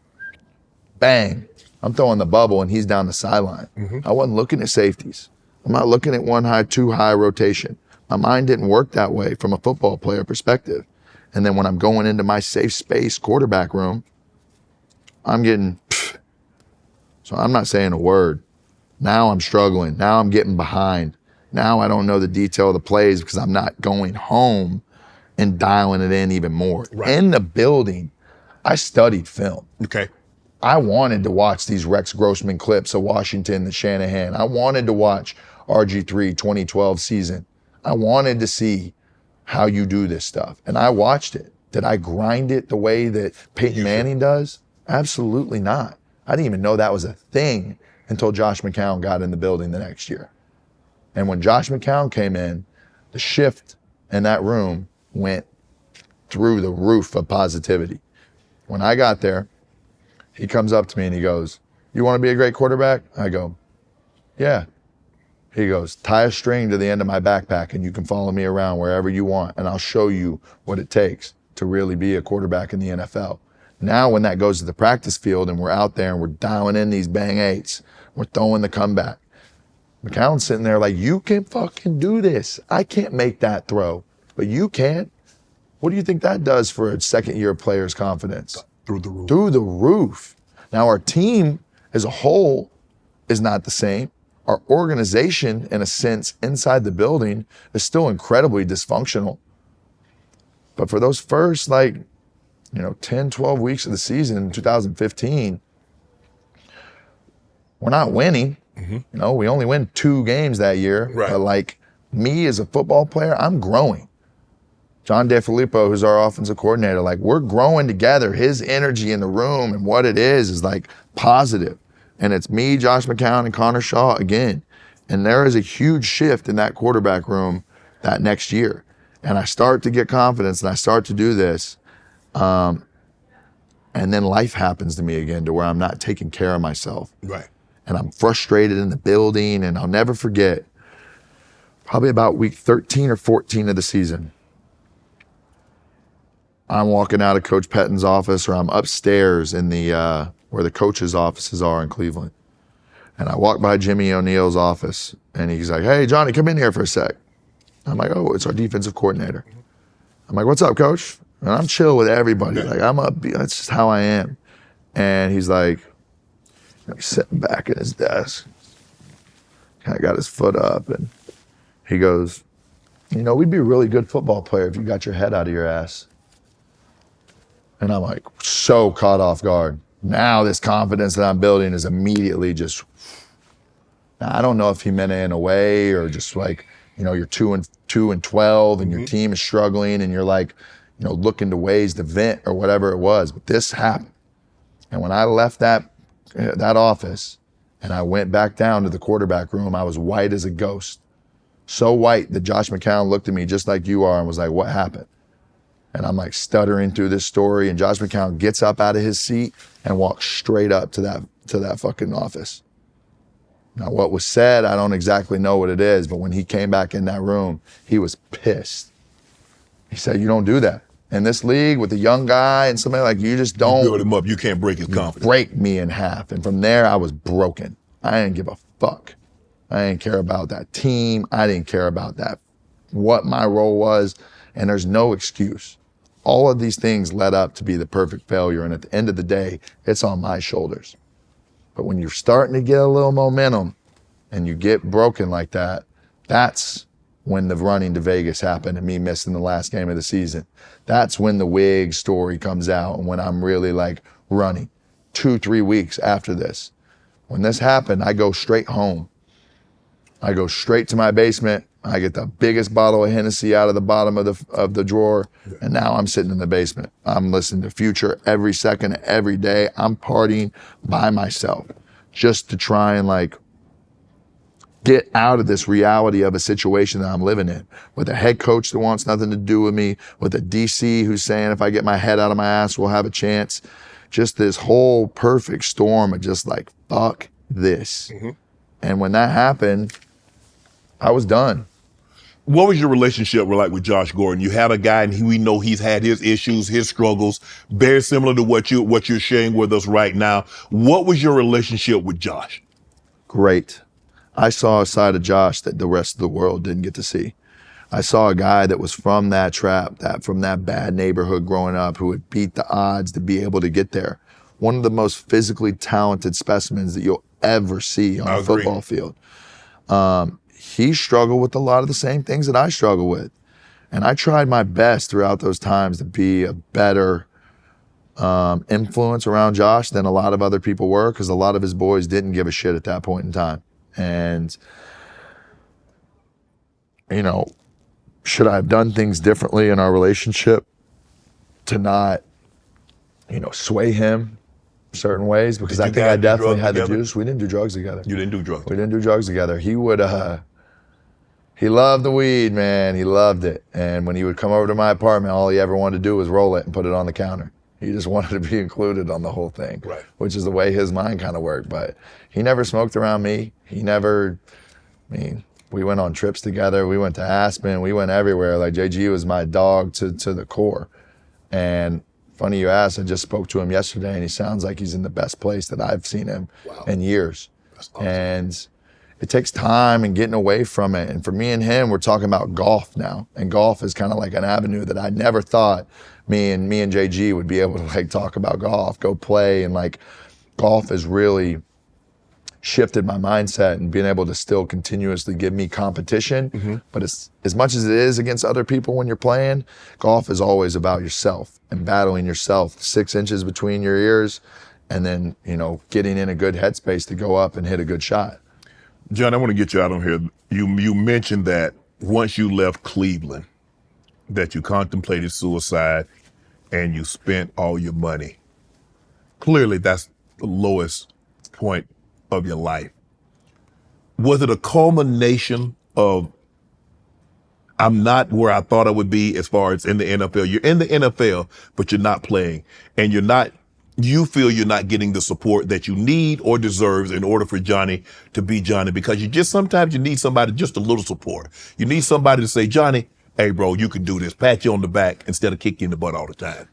bang, I'm throwing the bubble and he's down the sideline. I wasn't looking at safeties. I'm not looking at 1 high, 2 high rotation. My mind didn't work that way from a football player perspective. And then when I'm going into my safe space quarterback room, I'm getting, so I'm not saying a word. Now I'm struggling. Now I'm getting behind. Now I don't know the detail of the plays because I'm not going home and dialing it in even more. In the building, I studied film. I wanted to watch these Rex Grossman clips of Washington, the Shanahan. I wanted to watch RG3 2012 season. I wanted to see how you do this stuff. And I watched it. Did I grind it the way that Peyton Manning does? Absolutely not. I didn't even know that was a thing until Josh McCown got in the building the next year. And when Josh McCown came in, the shift in that room went through the roof of positivity. When I got there, he comes up to me and he goes, "You want to be a great quarterback?" I go, "Yeah." He goes, "Tie a string to the end of my backpack and you can follow me around wherever you want and I'll show you what it takes to really be a quarterback in the NFL." Now when that goes to the practice field and we're out there and we're dialing in these bang eights, we're throwing the comeback. McCown's sitting there like, "You can fucking do this. I can't make that throw, but you can." What do you think that does for a second-year player's confidence? Through the roof. Through the roof. Now our team as a whole is not the same. Our organization, in a sense, inside the building is still incredibly dysfunctional. But for those first 10, 12 weeks of the season in 2015, we're not winning. We only win 2 games that year. But me as a football player, I'm growing. John DeFilippo, who's our offensive coordinator, we're growing together. His energy in the room and what it is positive. And it's me, Josh McCown, and Connor Shaw again. And there is a huge shift in that quarterback room that next year. And I start to get confidence and I start to do this. And then life happens to me again to where I'm not taking care of myself. And I'm frustrated in the building. And I'll never forget, probably about week 13 or 14 of the season, I'm walking out of Coach Pettin's office, or I'm upstairs in the where the coaches' offices are in Cleveland. And I walk by Jimmy O'Neill's office, and he's like, "Hey, Johnny, come in here for a sec." I'm like, "Oh, it's our defensive coordinator." I'm like, "What's up, coach?" And I'm chill with everybody. Like, I'm upbeat. That's just how I am. And he's like, he's sitting back at his desk. Kind of got his foot up, and he goes, "We'd be a really good football player if you got your head out of your ass." And I'm like, so caught off guard. Now this confidence that I'm building is immediately just, I don't know if he meant it in a way, or just like, you're 2-12 and your team is struggling and you're like, looking to ways to vent or whatever it was. But this happened. And when I left that office and I went back down to the quarterback room, I was white as a ghost. So white that Josh McCown looked at me just like you are and was like, "What happened?" And I'm like stuttering through this story, and Josh McCown gets up out of his seat and walks straight up to that fucking office. Now, what was said, I don't exactly know what it is, but when he came back in that room, he was pissed. He said, "You don't do that. In this league with a young guy and somebody like you just don't build him up. You can't break his confidence." Break me in half. And from there, I was broken. I didn't give a fuck. I didn't care about that team. I didn't care about that, what my role was. And there's no excuse. All of these things led up to be the perfect failure. And at the end of the day, it's on my shoulders. But when you're starting to get a little momentum and you get broken like that, that's when the running to Vegas happened and me missing the last game of the season. That's when the wig story comes out, and when I'm really like running 2-3 weeks after this. When this happened, I go straight home. I go straight to my basement. I get the biggest bottle of Hennessy out of the bottom of the drawer, and now I'm sitting in the basement. I'm listening to Future every second, every day. I'm partying by myself just to try and like get out of this reality of a situation that I'm living in, with a head coach that wants nothing to do with me, with a DC who's saying if I get my head out of my ass, we'll have a chance. Just this whole perfect storm of just like, fuck this. And when that happened, I was done. What was your relationship like with Josh Gordon? You had a guy, and we know he's had his issues, his struggles, very similar to what you're sharing with us right now. What was your relationship with Josh? Great. I saw a side of Josh that the rest of the world didn't get to see. I saw a guy that was from that trap, from that bad neighborhood growing up, who had beat the odds to be able to get there. One of the most physically talented specimens that you'll ever see on a football field. He struggled with a lot of the same things that I struggle with. And I tried my best throughout those times to be a better influence around Josh than a lot of other people were, because a lot of his boys didn't give a shit at that point in time. And, should I have done things differently in our relationship to not, sway him certain ways? Because I think I definitely had the juice. We didn't do drugs together. You didn't do drugs? We didn't do drugs together. He would, he loved the weed, man. He loved it. And when he would come over to my apartment, all he ever wanted to do was roll it and put it on the counter. He just wanted to be included on the whole thing, right, which is the way his mind kind of worked. But he never smoked around me. He never, we went on trips together. We went to Aspen. We went everywhere. Like, JG was my dog to the core. And funny you asked, I just spoke to him yesterday, and he sounds like he's in the best place that I've seen him in years. That's awesome. And it takes time and getting away from it. And for me and him, we're talking about golf now. And golf is kind of like an avenue that I never thought me and JG would be able to like talk about golf, go play. And like, golf has really shifted my mindset and being able to still continuously give me competition. But it's, as much as it is against other people when you're playing, golf is always about yourself and battling yourself, 6 inches between your ears, and then, getting in a good headspace to go up and hit a good shot. John, I want to get you out on here. You mentioned that once you left Cleveland, that you contemplated suicide and you spent all your money. Clearly, that's the lowest point of your life. Was it a culmination of, I'm not where I thought I would be as far as in the NFL? You're in the NFL, but you're not playing, and you feel you're not getting the support that you need or deserves in order for Johnny to be Johnny, because sometimes you need somebody, just a little support. You need somebody to say, Johnny, hey, bro, you can do this, pat you on the back instead of kick you in the butt all the time?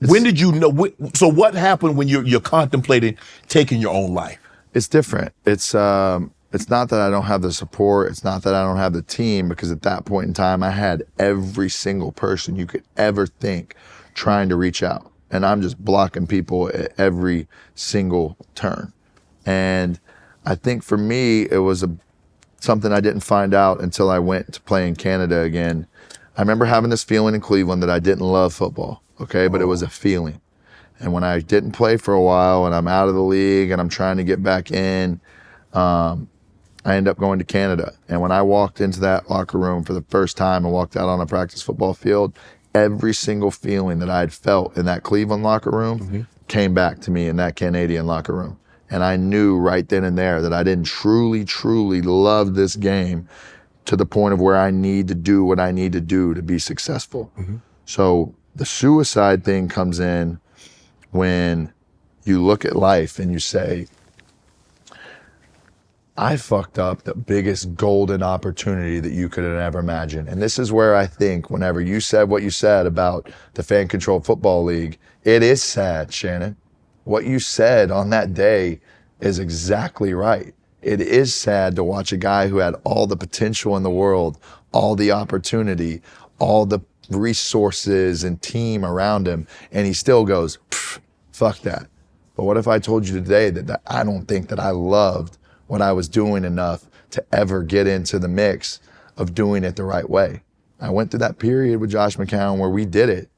When did you know? So what happened when you're contemplating taking your own life? It's different. It's not that I don't have the support. It's not that I don't have the team, because at that point in time, I had every single person you could ever think trying to reach out. And I'm just blocking people at every single turn. And I think for me, it was something I didn't find out until I went to play in Canada again. I remember having this feeling in Cleveland that I didn't love football, okay? But it was a feeling. And when I didn't play for a while and I'm out of the league and I'm trying to get back in, I ended up going to Canada. And when I walked into that locker room for the first time and walked out on a practice football field, every single feeling that I had felt in that Cleveland locker room came back to me in that Canadian locker room. And I knew right then and there that I didn't truly, truly love this game to the point of where I need to do what I need to do to be successful. So the suicide thing comes in when you look at life and you say, I fucked up the biggest golden opportunity that you could have ever imagined. And this is where I think whenever you said what you said about the fan-controlled football league, it is sad, Shannon. What you said on that day is exactly right. It is sad to watch a guy who had all the potential in the world, all the opportunity, all the resources and team around him, and he still goes, fuck that. But what if I told you today that I don't think that I loved what I was doing enough to ever get into the mix of doing it the right way? I went through that period with Josh McCown where we did it,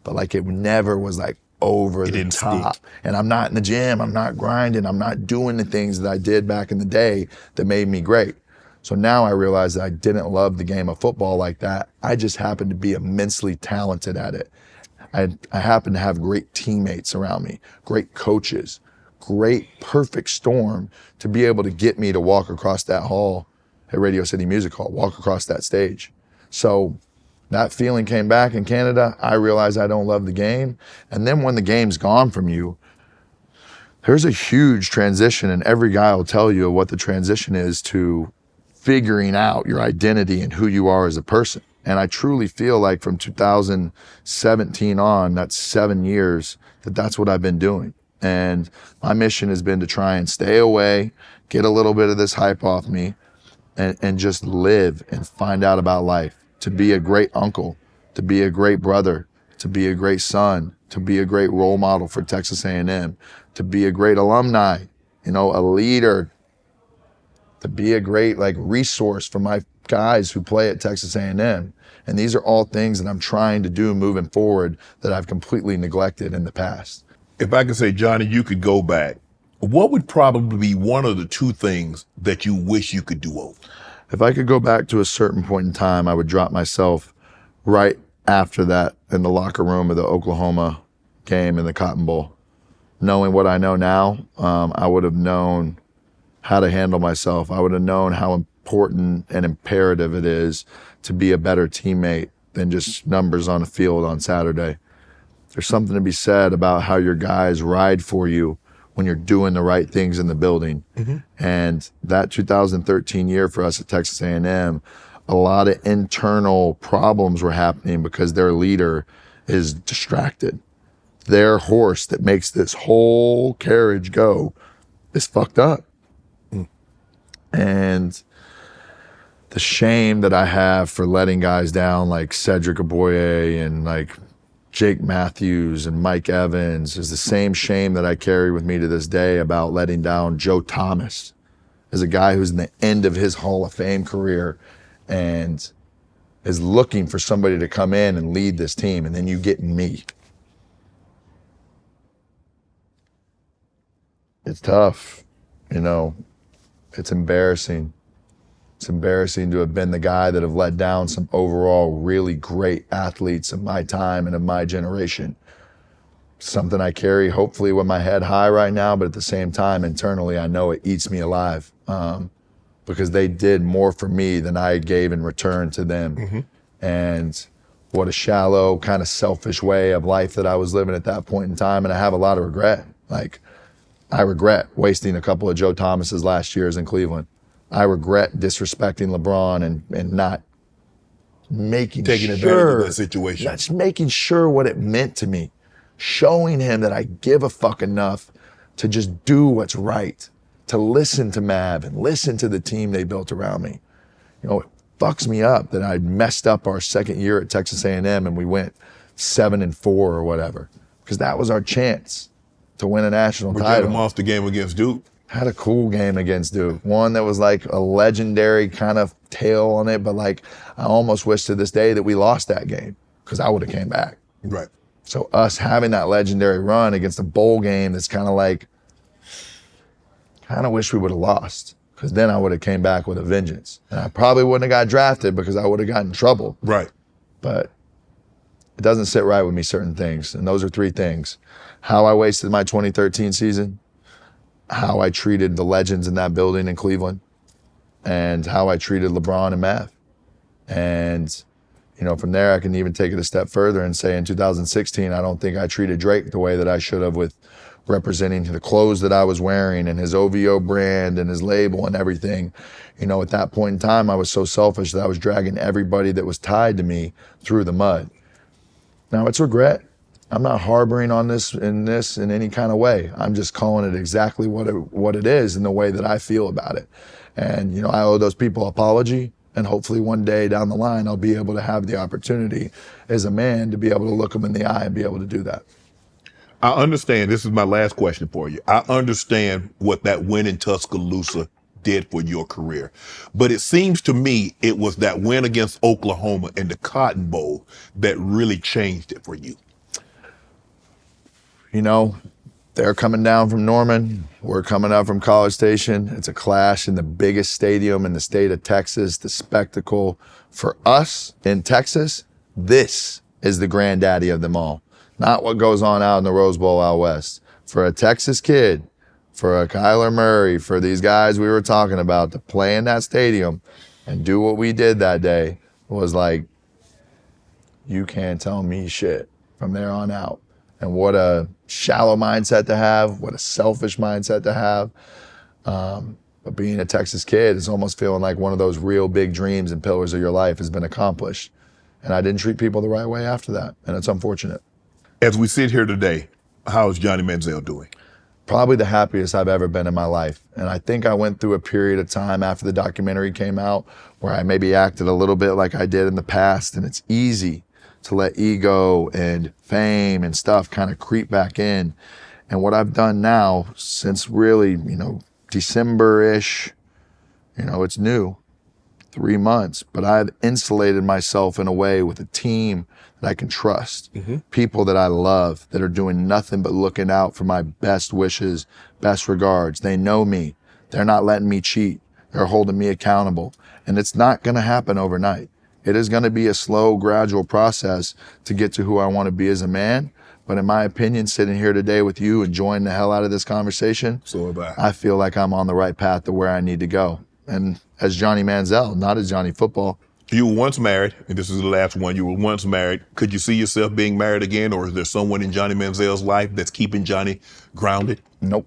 but like it never was like over the top. And I'm not in the gym, I'm not grinding, I'm not doing the things that I did back in the day that made me great. So now I realize that I didn't love the game of football like that. I just happened to be immensely talented at it. I happened to have great teammates around me, great coaches, great perfect storm to be able to get me to walk across that hall at Radio City Music Hall, walk across that stage. So that feeling came back in Canada. I realized I don't love the game. And then when the game's gone from you, there's a huge transition, and every guy will tell you what the transition is to figuring out your identity and who you are as a person. And I truly feel like from 2017 on, that's 7 years, that's what I've been doing. And my mission has been to try and stay away, get a little bit of this hype off me, and just live and find out about life. To be a great uncle, to be a great brother, to be a great son, to be a great role model for Texas A&M, to be a great alumni, a leader, to be a great resource for my guys who play at Texas A&M. And these are all things that I'm trying to do moving forward that I've completely neglected in the past. If I could say, Johnny, you could go back, what would probably be one of the two things that you wish you could do over? If I could go back to a certain point in time, I would drop myself right after that in the locker room of the Oklahoma game in the Cotton Bowl. Knowing what I know now, I would have known how to handle myself. I would have known how important and imperative it is to be a better teammate than just numbers on a field on Saturday. There's something to be said about how your guys ride for you when you're doing the right things in the building. And that 2013 year for us at Texas A&M, a lot of internal problems were happening because their leader is distracted. Their horse that makes this whole carriage go is fucked up. And the shame that I have for letting guys down like Cedric Aboye and Jake Matthews and Mike Evans is the same shame that I carry with me to this day about letting down Joe Thomas as a guy who's in the end of his Hall of Fame career and is looking for somebody to come in and lead this team, and then you get me. It's tough, it's embarrassing. It's embarrassing to have been the guy that have let down some overall really great athletes of my time and of my generation. Something I carry hopefully with my head high right now, but at the same time, internally, I know it eats me alive because they did more for me than I gave in return to them. And what a shallow, kind of selfish way of life that I was living at that point in time. And I have a lot of regret. I regret wasting a couple of Joe Thomas's last years in Cleveland. I regret disrespecting LeBron and not taking advantage of that situation. That's making sure what it meant to me. Showing him that I give a fuck enough to just do what's right, to listen to Mav and listen to the team they built around me. You know, it fucks me up that I messed up our second year at Texas A&M and we went 7-4 or whatever, because that was our chance to win a national title. You had a monster game against Duke. Had a cool game against Duke. One that was like a legendary kind of tale on it, but like I almost wish to this day that we lost that game because I would have came back. Right. So us having that legendary run against a bowl game that's kind of like, kind of wish we would have lost, because then I would have came back with a vengeance. And I probably wouldn't have got drafted because I would have gotten in trouble. Right. But it doesn't sit right with me, certain things. And those are three things. How I wasted my 2013 season, how I treated the legends in that building in Cleveland, and how I treated LeBron and Mav. And, you know, from there I can even take it a step further and say in 2016, I don't think I treated Drake the way that I should have, with representing the clothes that I was wearing and his OVO brand and his label and everything. You know, at that point in time, I was so selfish that I was dragging everybody that was tied to me through the mud. Now, it's regret. I'm not harboring on this in any kind of way. I'm just calling it exactly what it is in the way that I feel about it. And, you know, I owe those people an apology. And hopefully one day down the line, I'll be able to have the opportunity as a man to be able to look them in the eye and be able to do that. I understand. This is my last question for you. I understand what that win in Tuscaloosa did for your career. But it seems to me it was that win against Oklahoma in the Cotton Bowl that really changed it for you. You know, they're coming down from Norman. We're coming up from College Station. It's a clash in the biggest stadium in the state of Texas, the spectacle. For us in Texas, this is the granddaddy of them all. Not what goes on out in the Rose Bowl out west. For a Texas kid, for a Kyler Murray, for these guys we were talking about, to play in that stadium and do what we did that day was like, you can't tell me shit from there on out. And what a shallow mindset to have, what a selfish mindset to have. But being a Texas kid is almost feeling like one of those real big dreams and pillars of your life has been accomplished. And I didn't treat people the right way after that, and it's unfortunate. As we sit here today, how is Johnny Manziel doing? Probably the happiest I've ever been in my life. And I think I went through a period of time after the documentary came out where I maybe acted a little bit like I did in the past. And it's easy to let ego and fame and stuff kind of creep back in. And what I've done now since really, you know, December-ish, you know, it's new, 3 months, but I've insulated myself in a way with a team that I can trust, people that I love, that are doing nothing but looking out for my best wishes, best regards. They know me. They're not letting me cheat. They're holding me accountable. And it's not going to happen overnight. It is going to be a slow, gradual process to get to who I want to be as a man. But in my opinion, sitting here today with you, enjoying the hell out of this conversation, I feel like I'm on the right path to where I need to go. And as Johnny Manziel, not as Johnny Football. You were once married, and this is the last one. You were once married. Could you see yourself being married again, or is there someone in Johnny Manziel's life that's keeping Johnny grounded? Nope.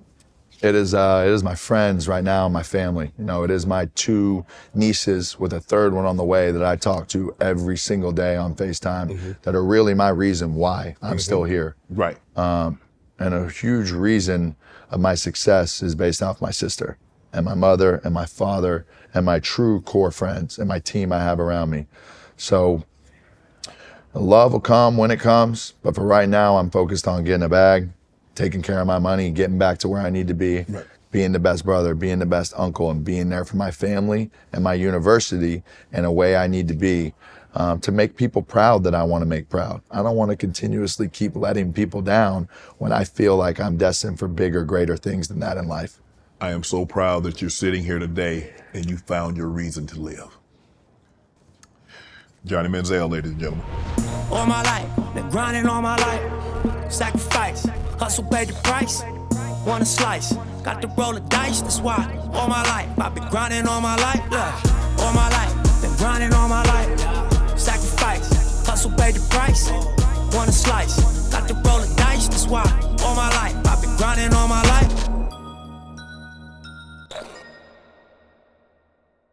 It is my friends right now, my family. You know, it is my 2 nieces with a 3rd one on the way that I talk to every single day on FaceTime that are really my reason why I'm still here. Right. And a huge reason of my success is based off my sister and my mother and my father and my true core friends and my team I have around me. So the love will come when it comes, but for right now, I'm focused on getting a bag, taking care of my money, getting back to where I need to be, being the best brother, being the best uncle, and being there for my family and my university in a way I need to be to make people proud that I want to make proud. I don't want to continuously keep letting people down when I feel like I'm destined for bigger, greater things than that in life. I am so proud that you're sitting here today and you found your reason to live. Johnny Manziel, ladies and gentlemen. All my life, been grinding all my life. Sacrifice, hustle, pay the price. Want a slice, got to roll the dice, that's why. All my life, I've been grinding all my life. Look, all my life, been grinding all my life. Sacrifice, hustle, pay the price. Want a slice, got to roll the dice.